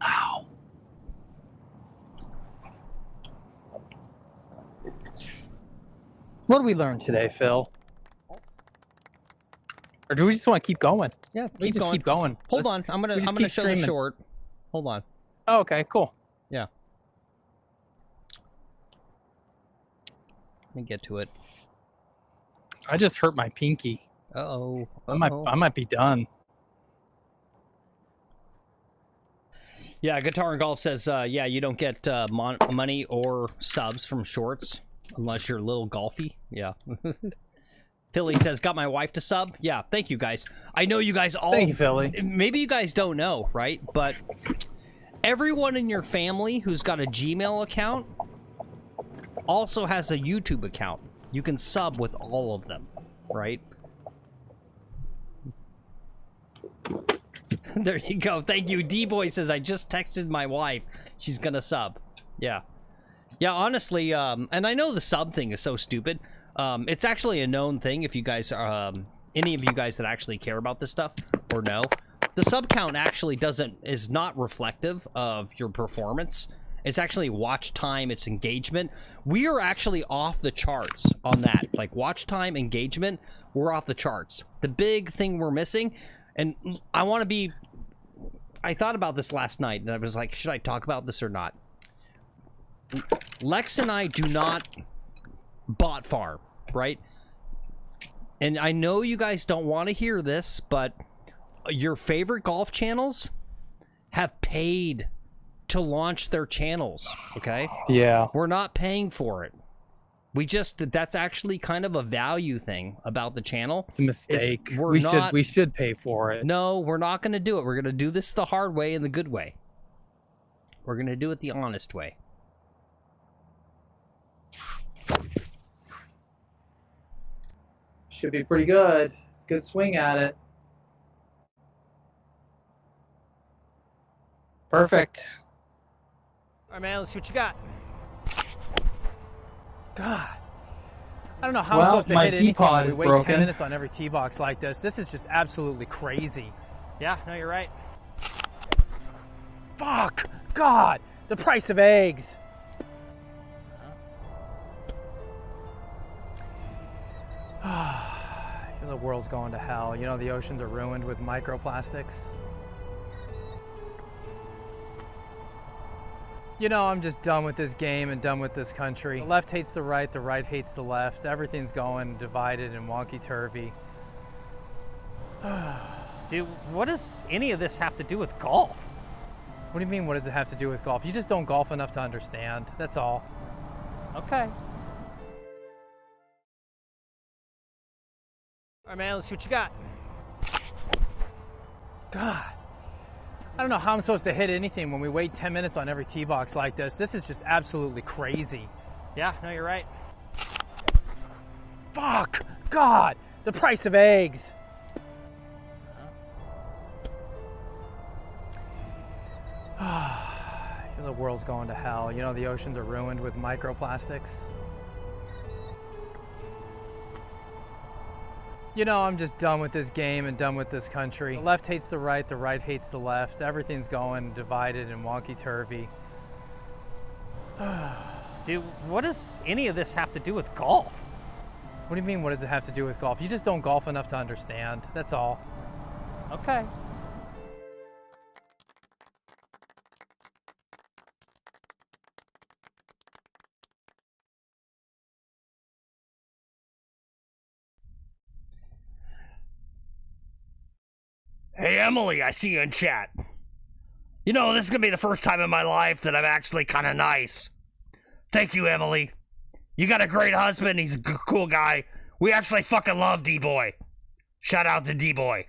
Ow. What did we learn today, Phil? Or do we just want to keep going? Yeah, we just keep going. Hold on, I'm gonna show the short. Hold on. Oh, okay, cool. Yeah. Let me get to it. I just hurt my pinky. Uh-oh. I might be done. Yeah, Guitar and Golf says, yeah, you don't get money or subs from shorts unless you're a little golfy. Yeah. Philly says, got my wife to sub. Yeah, thank you guys. I know you guys all... Thank you, Philly. Maybe you guys don't know, right? But everyone in your family who's got a Gmail account also has a YouTube account. You can sub with all of them, right? There you go. Thank you. D-Boy says, I just texted my wife. She's gonna sub. Yeah. Yeah, honestly, and I know the sub thing is so stupid. It's actually a known thing if you guys are, any of you guys that actually care about this stuff or know. The sub count actually is not reflective of your performance. It's actually watch time, it's engagement. We are actually off the charts on that. Like watch time, engagement, we're off the charts. The big thing we're missing, and I thought about this last night, and I was like, should I talk about this or not? Lex and I do not bot farm, right? And I know you guys don't want to hear this, but your favorite golf channels have paid to launch their channels, okay? Yeah. We're not paying for it. That's actually kind of a value thing about the channel. It's a mistake. We're we should pay for it. No, we're not going to do it. We're going to do this the hard way and the good way. We're going to do it the honest way. Should be pretty good. It's a good swing at it. Perfect. All right, man, let's see what you got. God. I don't know how Well, I'm supposed to my hit anything teapot when we is wait broken. 10 minutes on every tee box like this. This is just absolutely crazy. Yeah, no, you're right. Fuck! God! The price of eggs! The world's going to hell. You know, the oceans are ruined with microplastics. You know, I'm just done with this game and done with this country. The left hates the right hates the left. Everything's going divided and wonky-turvy. Dude, what does any of this have to do with golf? What do you mean, what does it have to do with golf? You just don't golf enough to understand. That's all. Okay. All right, man, let's see what you got. God. I don't know how I'm supposed to hit anything when we wait 10 minutes on every tee box like this. This is just absolutely crazy. Yeah, no, you're right. Fuck! God! The price of eggs! The world's going to hell. You know, the oceans are ruined with microplastics. You know, I'm just done with this game and done with this country. The left hates the right hates the left. Everything's going divided and wonky-turvy. Dude, what does any of this have to do with golf? What do you mean, what does it have to do with golf? You just don't golf enough to understand. That's all. Okay. Hey, Emily, I see you in chat. You know, this is gonna be the first time in my life that I'm actually kind of nice. Thank you, Emily. You got a great husband. He's a cool guy. We actually fucking love D-Boy. Shout out to D-Boy.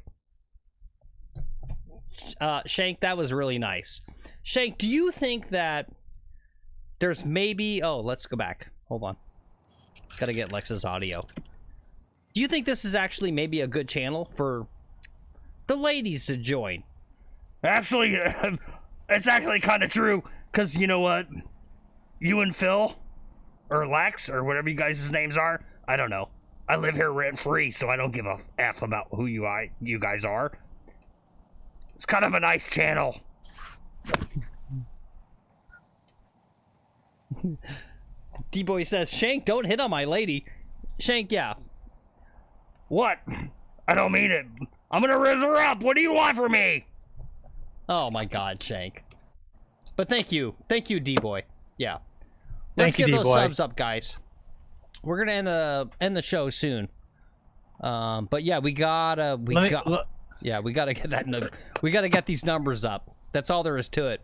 Shank, that was really nice. Shank, do you think that there's maybe... Oh, let's go back. Hold on. Gotta get Lex's audio. Do you think this is actually maybe a good channel for the ladies to join? Actually, it's actually kind of true. Because you know what? You and Phil, or Lex, or whatever you guys' names are, I don't know. I live here rent-free, so I don't give a F about who you guys are. It's kind of a nice channel. D-Boy says, Shank, don't hit on my lady. Shank, yeah. What? I don't mean it. I'm gonna raise her up. What do you want from me? Oh my God, Shank. But thank you. Thank you, D-Boy. Yeah. Thank Let's you, get those D-Boy. subs up, guys. We're gonna end the show soon. But yeah, we gotta get that. We gotta get these numbers up. That's all there is to it.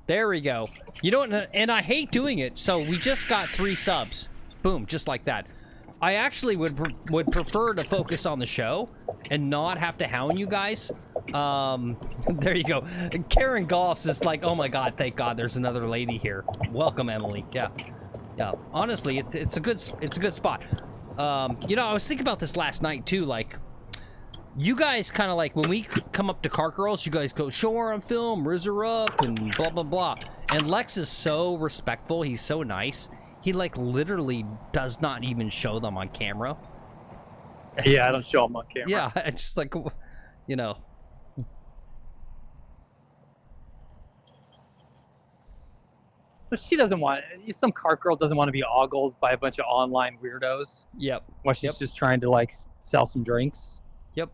There we go. You know what? And I hate doing it. So we just got 3 subs. Boom, just like that. I actually would prefer to focus on the show and not have to hound you guys. There you go. Karen Goffs is like, oh my God, thank God, there's another lady here. Welcome, Emily. Yeah, yeah. Honestly, it's a good spot. You know, I was thinking about this last night too. Like, you guys kind of like when we come up to Cart Girls, you guys go show her on film, riz her up, and blah blah blah. And Lex is so respectful. He's so nice. He like literally does not even show them on camera. Yeah, I don't show them on camera. Yeah, it's just like, you know. But she doesn't want, some cart girl doesn't want to be ogled by a bunch of online weirdos Yep. while she's just trying to like sell some drinks. Yep.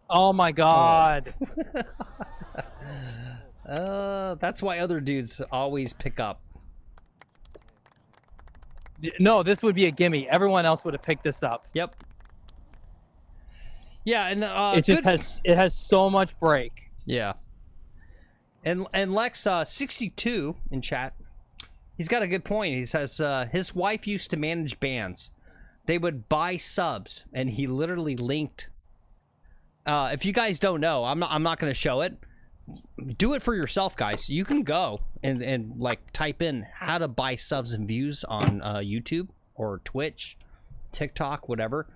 Oh my God. That's why other dudes always pick up. No, this would be a gimme. Everyone else would have picked this up. Yep. Yeah, and it just has so much break. Yeah. And Lex 62 in chat, he's got a good point. He says his wife used to manage bands. They would buy subs, and he literally linked. If you guys don't know, I'm not going to show it. Do it for yourself, guys. You can go and like type in how to buy subs and views on YouTube or Twitch, TikTok, whatever.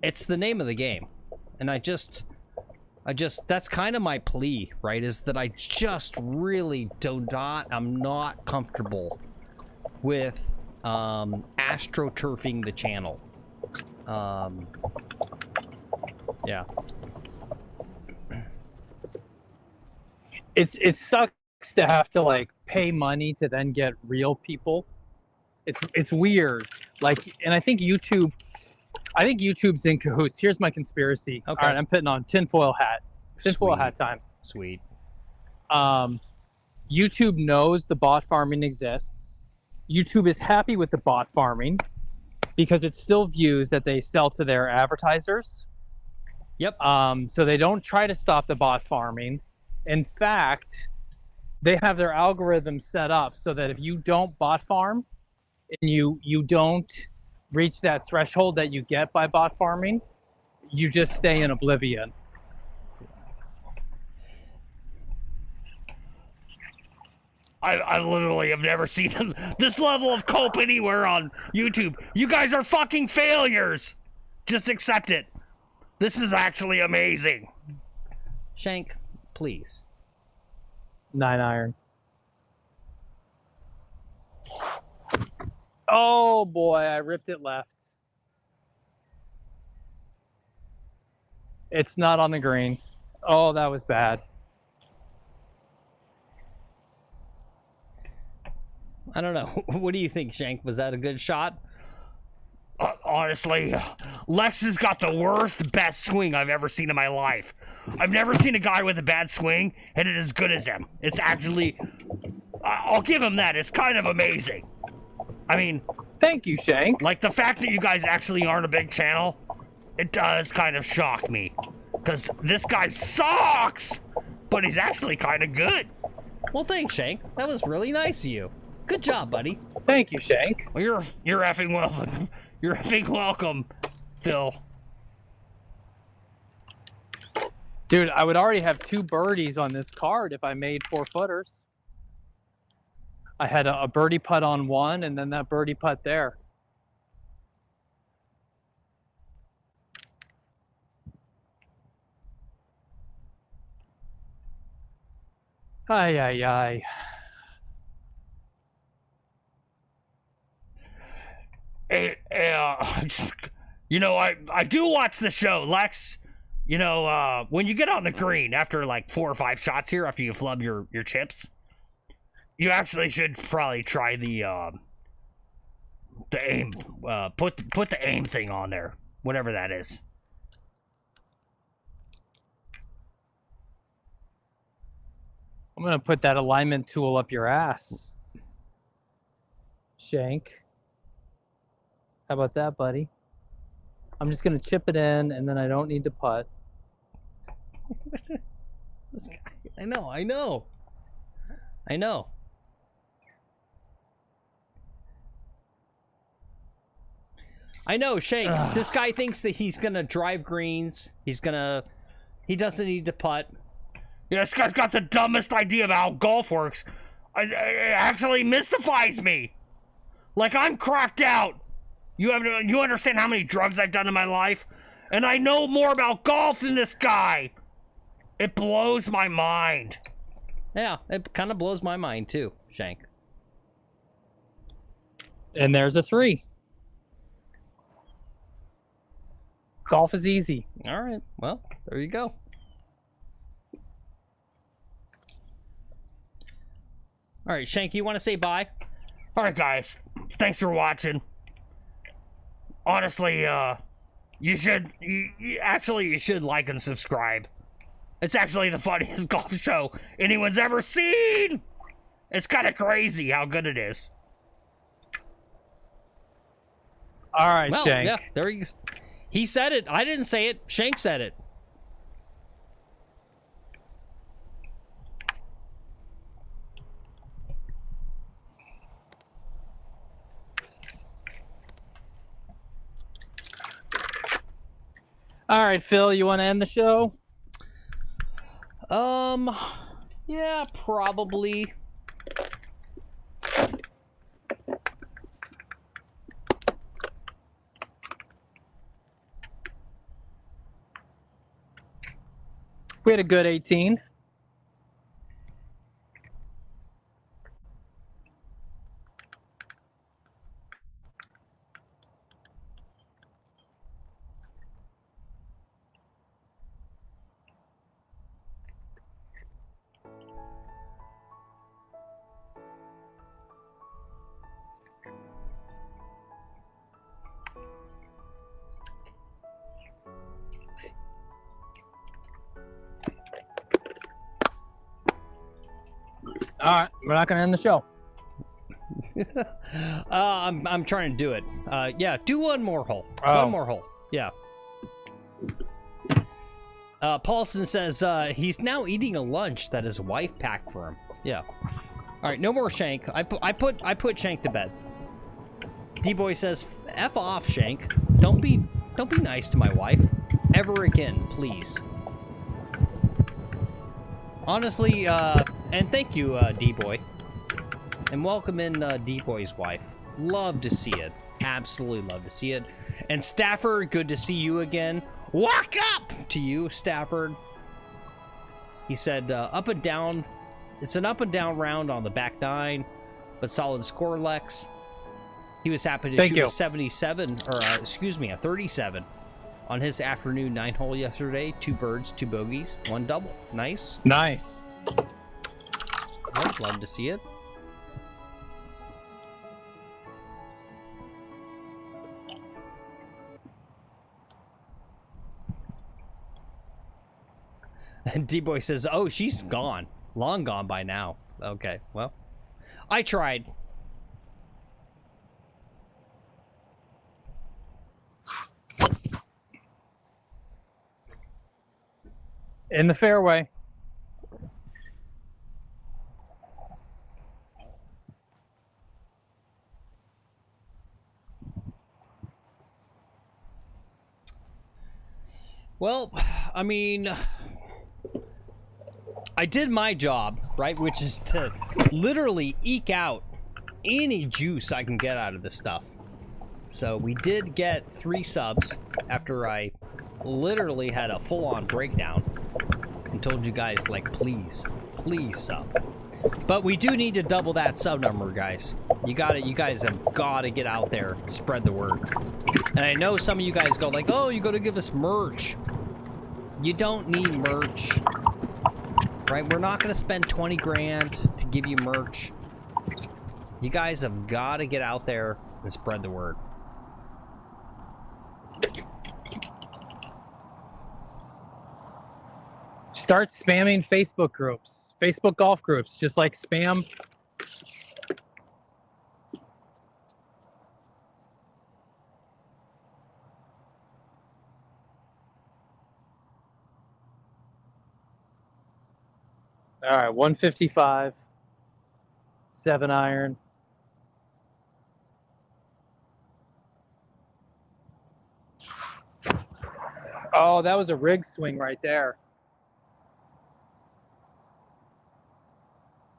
It's the name of the game, and I just that's kind of my plea, right? Is that I just really I'm not comfortable with astroturfing the channel. Yeah. It sucks to have to like pay money to then get real people. It's weird. Like, and I think YouTube's in cahoots. Here's my conspiracy. Okay. All right, I'm putting on tinfoil hat. Tinfoil hat time. Sweet. YouTube knows the bot farming exists. YouTube is happy with the bot farming because it still views that they sell to their advertisers. Yep. So they don't try to stop the bot farming. In fact, they have their algorithm set up so that if you don't bot farm and you don't reach that threshold that you get by bot farming, you just stay in oblivion. I literally have never seen this level of cope anywhere on YouTube. You guys are fucking failures. Just accept it. This is actually amazing. Shank, please. 9-iron. Oh boy, I ripped it left. It's not on the green. Oh, that was bad. I don't know. What do you think, Shank? Was that a good shot? Honestly, Lex has got the worst, best swing I've ever seen in my life. I've never seen a guy with a bad swing hit it as good as him. It's actually, I'll give him that. It's kind of amazing. I mean, thank you, Shank. Like the fact that you guys actually aren't a big channel, it does kind of shock me. Because this guy sucks, but he's actually kind of good. Well, thanks, Shank. That was really nice of you. Good job, buddy. Thank you, Shank. Well, you're effing welcome. You're effing welcome, Phil. Dude, I would already have 2 birdies on this card if I made 4-footers. I had a birdie putt on one and then that birdie putt there. Ay, ay, ay. You know, I do watch the show, Lex. You know, when you get on the green after like 4 or 5 shots here, after you flub your chips, you actually should probably try the aim. Put the aim thing on there, whatever that is. I'm gonna put that alignment tool up your ass, Shank. How about that, buddy? I'm just gonna chip it in, and then I don't need to putt. This guy, I know. I know, Shank. This guy thinks that he's gonna drive greens. He doesn't need to putt. Yeah, this guy's got the dumbest idea about how golf works. It actually mystifies me. Like, I'm cracked out. You understand how many drugs I've done in my life? And I know more about golf than this guy. It blows my mind. Yeah, it kind of blows my mind too, Shank. And there's a 3. Golf is easy. All right, well, there you go. All right, Shank, you want to say bye? All right, guys. Thanks for watching. Honestly, you should like and subscribe. It's actually the funniest golf show anyone's ever seen. It's kind of crazy how good it is. All right, well, Shank. Yeah, there he said it. I didn't say it. Shank said it. All right, Phil, you want to end the show? Yeah, probably. We had a good 18. All right, we're not going to end the show. I'm trying to do it. Yeah, do one more hole. Oh. One more hole. Yeah. Paulson says he's now eating a lunch that his wife packed for him. Yeah. All right, no more Shank. I put Shank to bed. D-Boy says, "F off, Shank. Don't be nice to my wife ever again, please." Honestly, and thank you, D-Boy. And welcome in D-Boy's wife. Love to see it. Absolutely love to see it. And Stafford, good to see you again. Walk up to you, Stafford. He said, up and down. It's an up and down round on the back nine, but solid score, Lex. He was happy to shoot a 77, or excuse me, a 37 on his afternoon 9-hole yesterday. 2 birds, 2 bogeys, 1 double. Nice. Nice. I'd love to see it. And D-Boy says, "Oh, she's gone. Long gone by now." Okay, well, I tried. In the fairway. Well, I mean, I did my job, right? Which is to literally eke out any juice I can get out of this stuff. So we did get 3 subs after I literally had a full-on breakdown and told you guys, like, please sub. But we do need to double that sub number, guys. You guys have got to get out there, spread the word. And I know some of you guys go like, "Oh, you got to give us merch." You don't need merch, right? We're not going to spend 20 grand to give you merch. You guys have got to get out there and spread the word. Start spamming Facebook groups, Facebook golf groups, just like spam. All right, 155, 7-iron. Oh, that was a rig swing right there.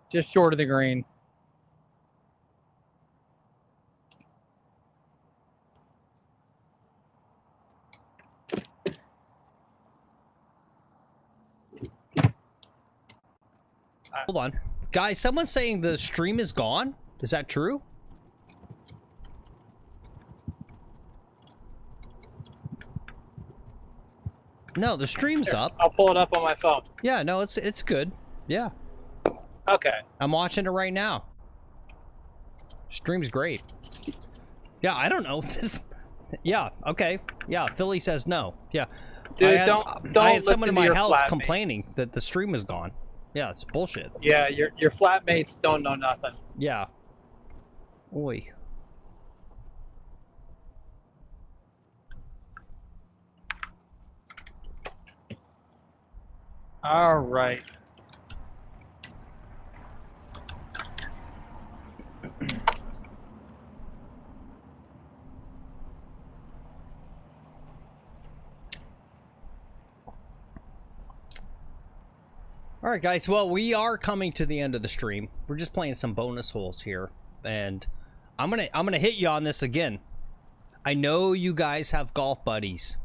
Just short of the green. Hold on. Guys, someone's saying the stream is gone. Is that true? No, the stream's up. I'll pull it up on my phone. Yeah, no, it's good. Yeah. Okay. I'm watching it right now. Stream's great. Yeah, I don't know. Yeah, okay. Yeah, Philly says no. Yeah. Dude, I had someone in my house flatmates. complaining that the stream was gone. Yeah, it's bullshit. Yeah, your flatmates don't know nothing. Yeah. Oi. All right. All right, guys. Well, we are coming to the end of the stream. We're just playing some bonus holes here, and I'm gonna hit you on this again. I know you guys have golf buddies.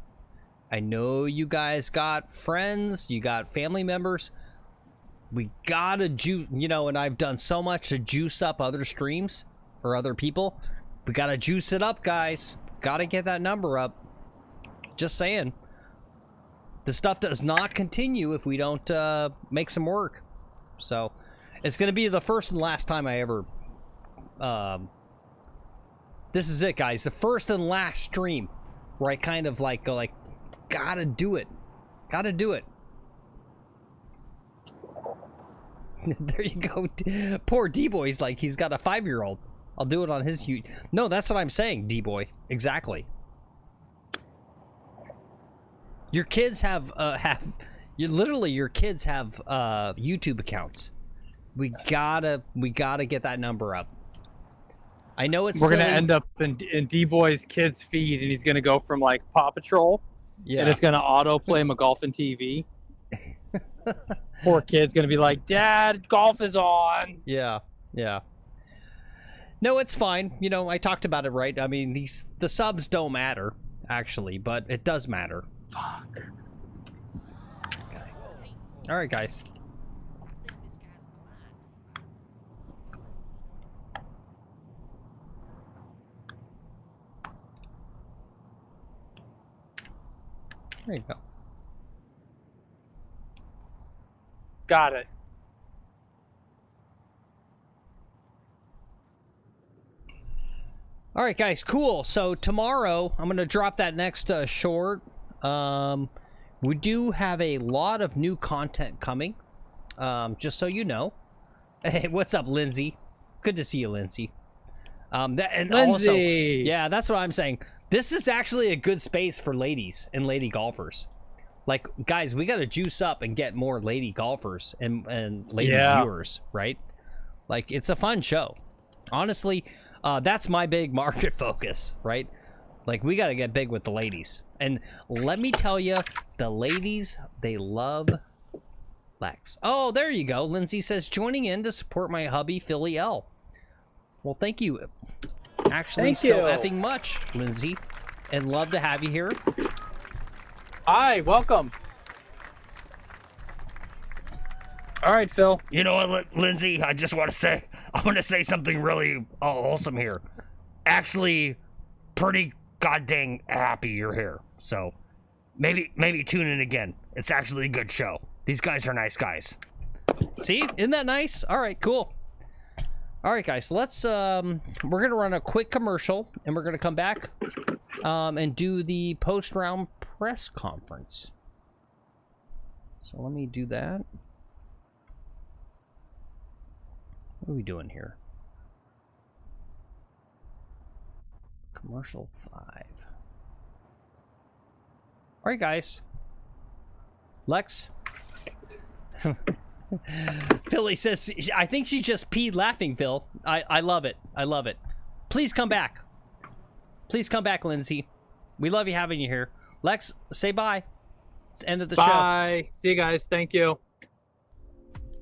I know you guys got friends. You got family members. We gotta juice, you know, and I've done so much to juice up other streams or other people. We gotta juice it up, guys. Gotta get that number up. Just saying. The stuff does not continue if we don't make some work. So, it's gonna be the first and last time I ever... this is it, guys. The first and last stream where I kind of like go like, gotta do it. Gotta do it. There you go. Poor D-Boy's like he's got a 5-year-old. I'll do it on his No, that's what I'm saying, D-Boy. Exactly. Your kids have your kids have YouTube accounts. We gotta get that number up. I know it's We're silly. gonna end up in D-Boy's kids feed, and he's gonna go from like Paw Patrol, and it's gonna autoplay McGuffin TV. Poor kid's gonna be like, Dad, golf is on. Yeah. No, it's fine. You know, I talked about it, right? I mean, the subs don't matter, actually, but it does matter. Fuck. This guy. All right, guys. There you go. Got it. All right, guys, cool. So tomorrow, I'm going to drop that next short. We do have a lot of new content coming, just so you know. Hey, what's up, Lindsay? Good to see you, Lindsay. Lindsay. Also, yeah, that's what I'm saying. This is actually a good space for ladies and lady golfers. Like, guys, we got to juice up and get more lady golfers and lady viewers, right? Like, it's a fun show. Honestly, that's my big market focus, right? Like, we got to get big with the ladies. And let me tell you, the ladies, they love Lex. Oh, there you go. Lindsay says, joining in to support my hubby, Philly L. Well, thank you. Actually, Thank you. so effing much, Lindsay. And love to have you here. Hi, welcome. All right, Phil. You know what, Lindsay? I just want to say, I'm going to say something really wholesome here. Actually, pretty goddamn happy you're here. So, maybe tune in again. It's actually a good show. These guys are nice guys. See? Isn't that nice? All right, cool. All right, guys, let's, we're going to run a quick commercial, and we're going to come back and do the post-round press conference. So let me do that. What are we doing here? Commercial 5. All right, guys. Lex? Philly says, I think she just peed laughing, Phil. I love it. I love it. Please come back. Please come back, Lindsay. We love you having you here. Lex, say bye. It's the end of the show. Bye. See you guys. Thank you.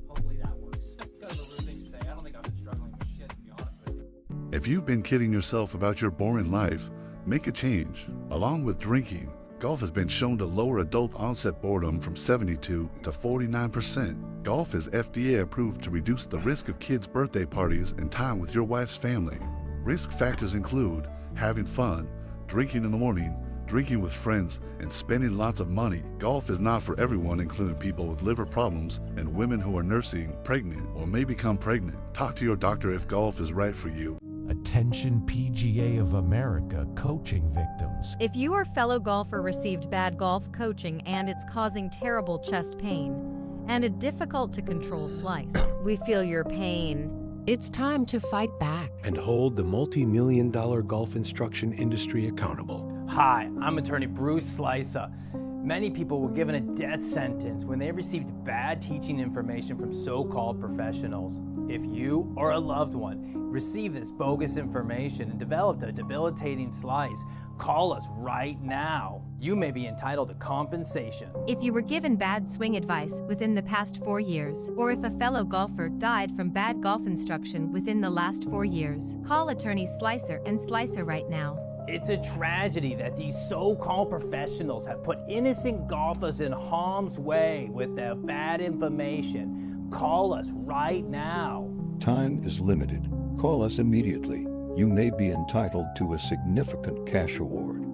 Hopefully that works. That's kind of a rude thing to say. I don't think I've been struggling with shit, to be honest with you. If you've been kidding yourself about your boring life, make a change. Along with drinking, golf has been shown to lower adult onset boredom from 72 to 49%. Golf is FDA approved to reduce the risk of kids' birthday parties and time with your wife's family. Risk factors include having fun, drinking in the morning, drinking with friends, and spending lots of money. Golf is not for everyone, including people with liver problems and women who are nursing, pregnant, or may become pregnant. Talk to your doctor if golf is right for you. Attention PGA of America coaching victims. If your fellow golfer received bad golf coaching and it's causing terrible chest pain and a difficult to control slice, we feel your pain. It's time to fight back and hold the multi-million-dollar golf instruction industry accountable. Hi, I'm attorney Bruce Slicer. Many people were given a death sentence when they received bad teaching information from so-called professionals. If you or a loved one received this bogus information and developed a debilitating slice, call us right now. you may be entitled to compensation. If you were given bad swing advice within the past 4 years, or if a fellow golfer died from bad golf instruction within the last 4 years, call attorney Slicer and Slicer right now. It's a tragedy that these so-called professionals have put innocent golfers in harm's way with their bad information. Call us right now. Time is limited. Call us immediately. You may be entitled to a significant cash award.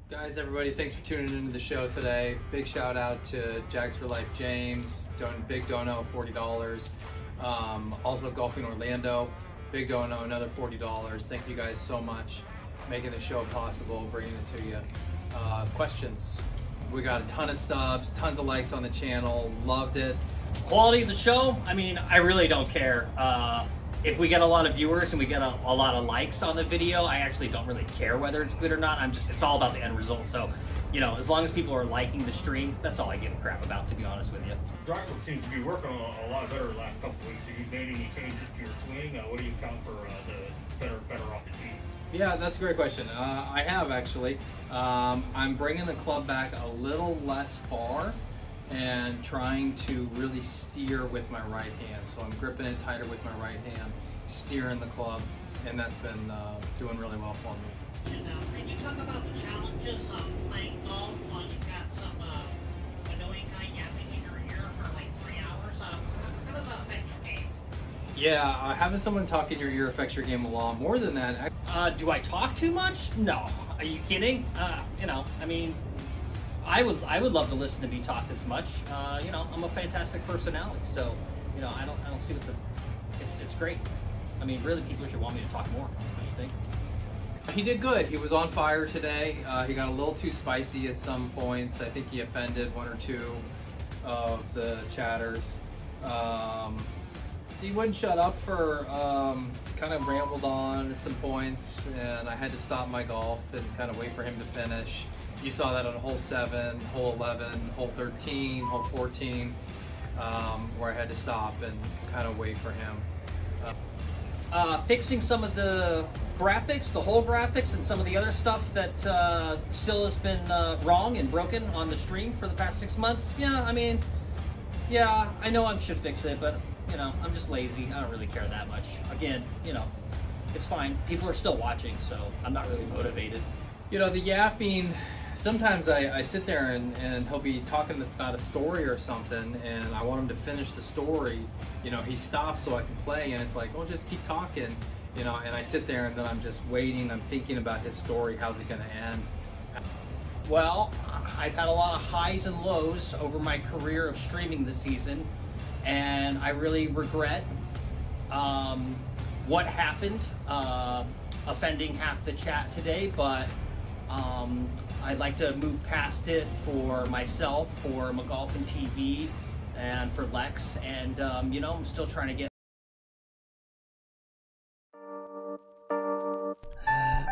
Guys, everybody, thanks for tuning into the show today. Big shout out to Jags for Life James, big dono, $40. Also Golfing Orlando, big dono, another $40. Thank you guys so much, making the show possible, bringing it to you. Questions? We got a ton of subs, tons of likes on the channel, loved it. Quality of the show, I mean, I really don't care. If we get a lot of viewers and we get a lot of likes on the video, I actually don't really care whether it's good or not. it's all about the end result. So, you know, as long as people are liking the stream, that's all I give a crap about, to be honest with you. Driver seems to be working a lot better the last couple weeks. Have you made any changes to your swing? What do you count for the better off the tee? Yeah, that's a great question. I have actually. I'm bringing the club back a little less far and trying to really steer with my right hand. So I'm gripping it tighter with my right hand, steering the club, and that's been doing really well for me. Can you talk about the challenges of playing golf while you've got some annoying guy yapping in your ear for like 3 hours? How does that affect your game? Yeah, having someone talk in your ear affects your game a lot. More than that, do I talk too much? No. Are you kidding? You know, I mean, I would love to listen to me talk this much. You know, I'm a fantastic personality, so you know, I don't see what it's great. I mean, really, people should want me to talk more. Don't you think? he did good. He was on fire today. He got a little too spicy at some points. I think he offended one or two of the chatters. He wouldn't shut up for kind of rambled on at some points, and I had to stop my golf and kind of wait for him to finish. You saw that on hole 7, hole 11, hole 13, hole 14, where I had to stop and kind of wait for him. Fixing some of the graphics, the hole graphics, and some of the other stuff that still has been wrong and broken on the stream for the past 6 months. Yeah, I mean, yeah, I know I should fix it, but you know, I'm just lazy. I don't really care that much. Again, you know, it's fine. People are still watching, so I'm not really motivated. You know, the yapping, sometimes I sit there and he'll be talking about a story or something, and I want him to finish the story. You know, he stops so I can play, and it's like, well, just keep talking. You know, and I sit there and then I'm just waiting. I'm thinking about his story. How's it going to end? Well, I've had a lot of highs and lows over my career of streaming this season, and I really regret what happened, offending half the chat today, but I'd like to move past it for myself, for McGuffin TV, and for Lex, and you know, I'm still trying to get.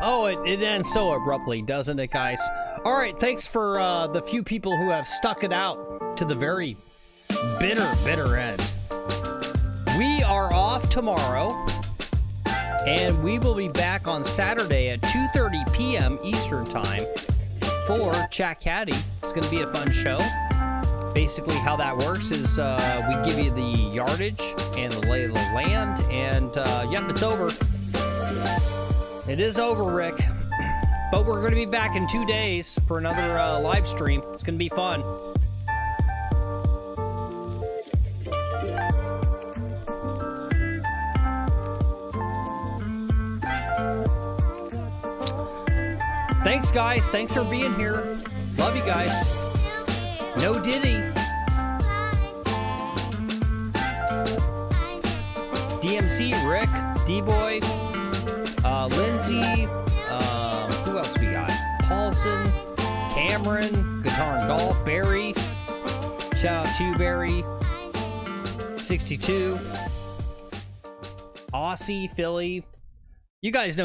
Oh, it ends so abruptly, doesn't it, guys? All right, thanks for the few people who have stuck it out to the very bitter end. We are off tomorrow, and we will be back on Saturday at 2:30 p.m. Eastern Time for Chat Caddy. It's going to be a fun show. Basically, how that works is we give you the yardage and the lay of the land, and yep, it's over. It is over, Rick. But we're going to be back in 2 days for another live stream. It's going to be fun. Thanks, guys. Thanks for being here. Love you guys. No Diddy. DMC, Rick, D-Boy, Lindsay, who else we got? Paulson, Cameron, Guitar and Golf, Barry. Shout out to you, Barry. 62. Aussie, Philly. You guys know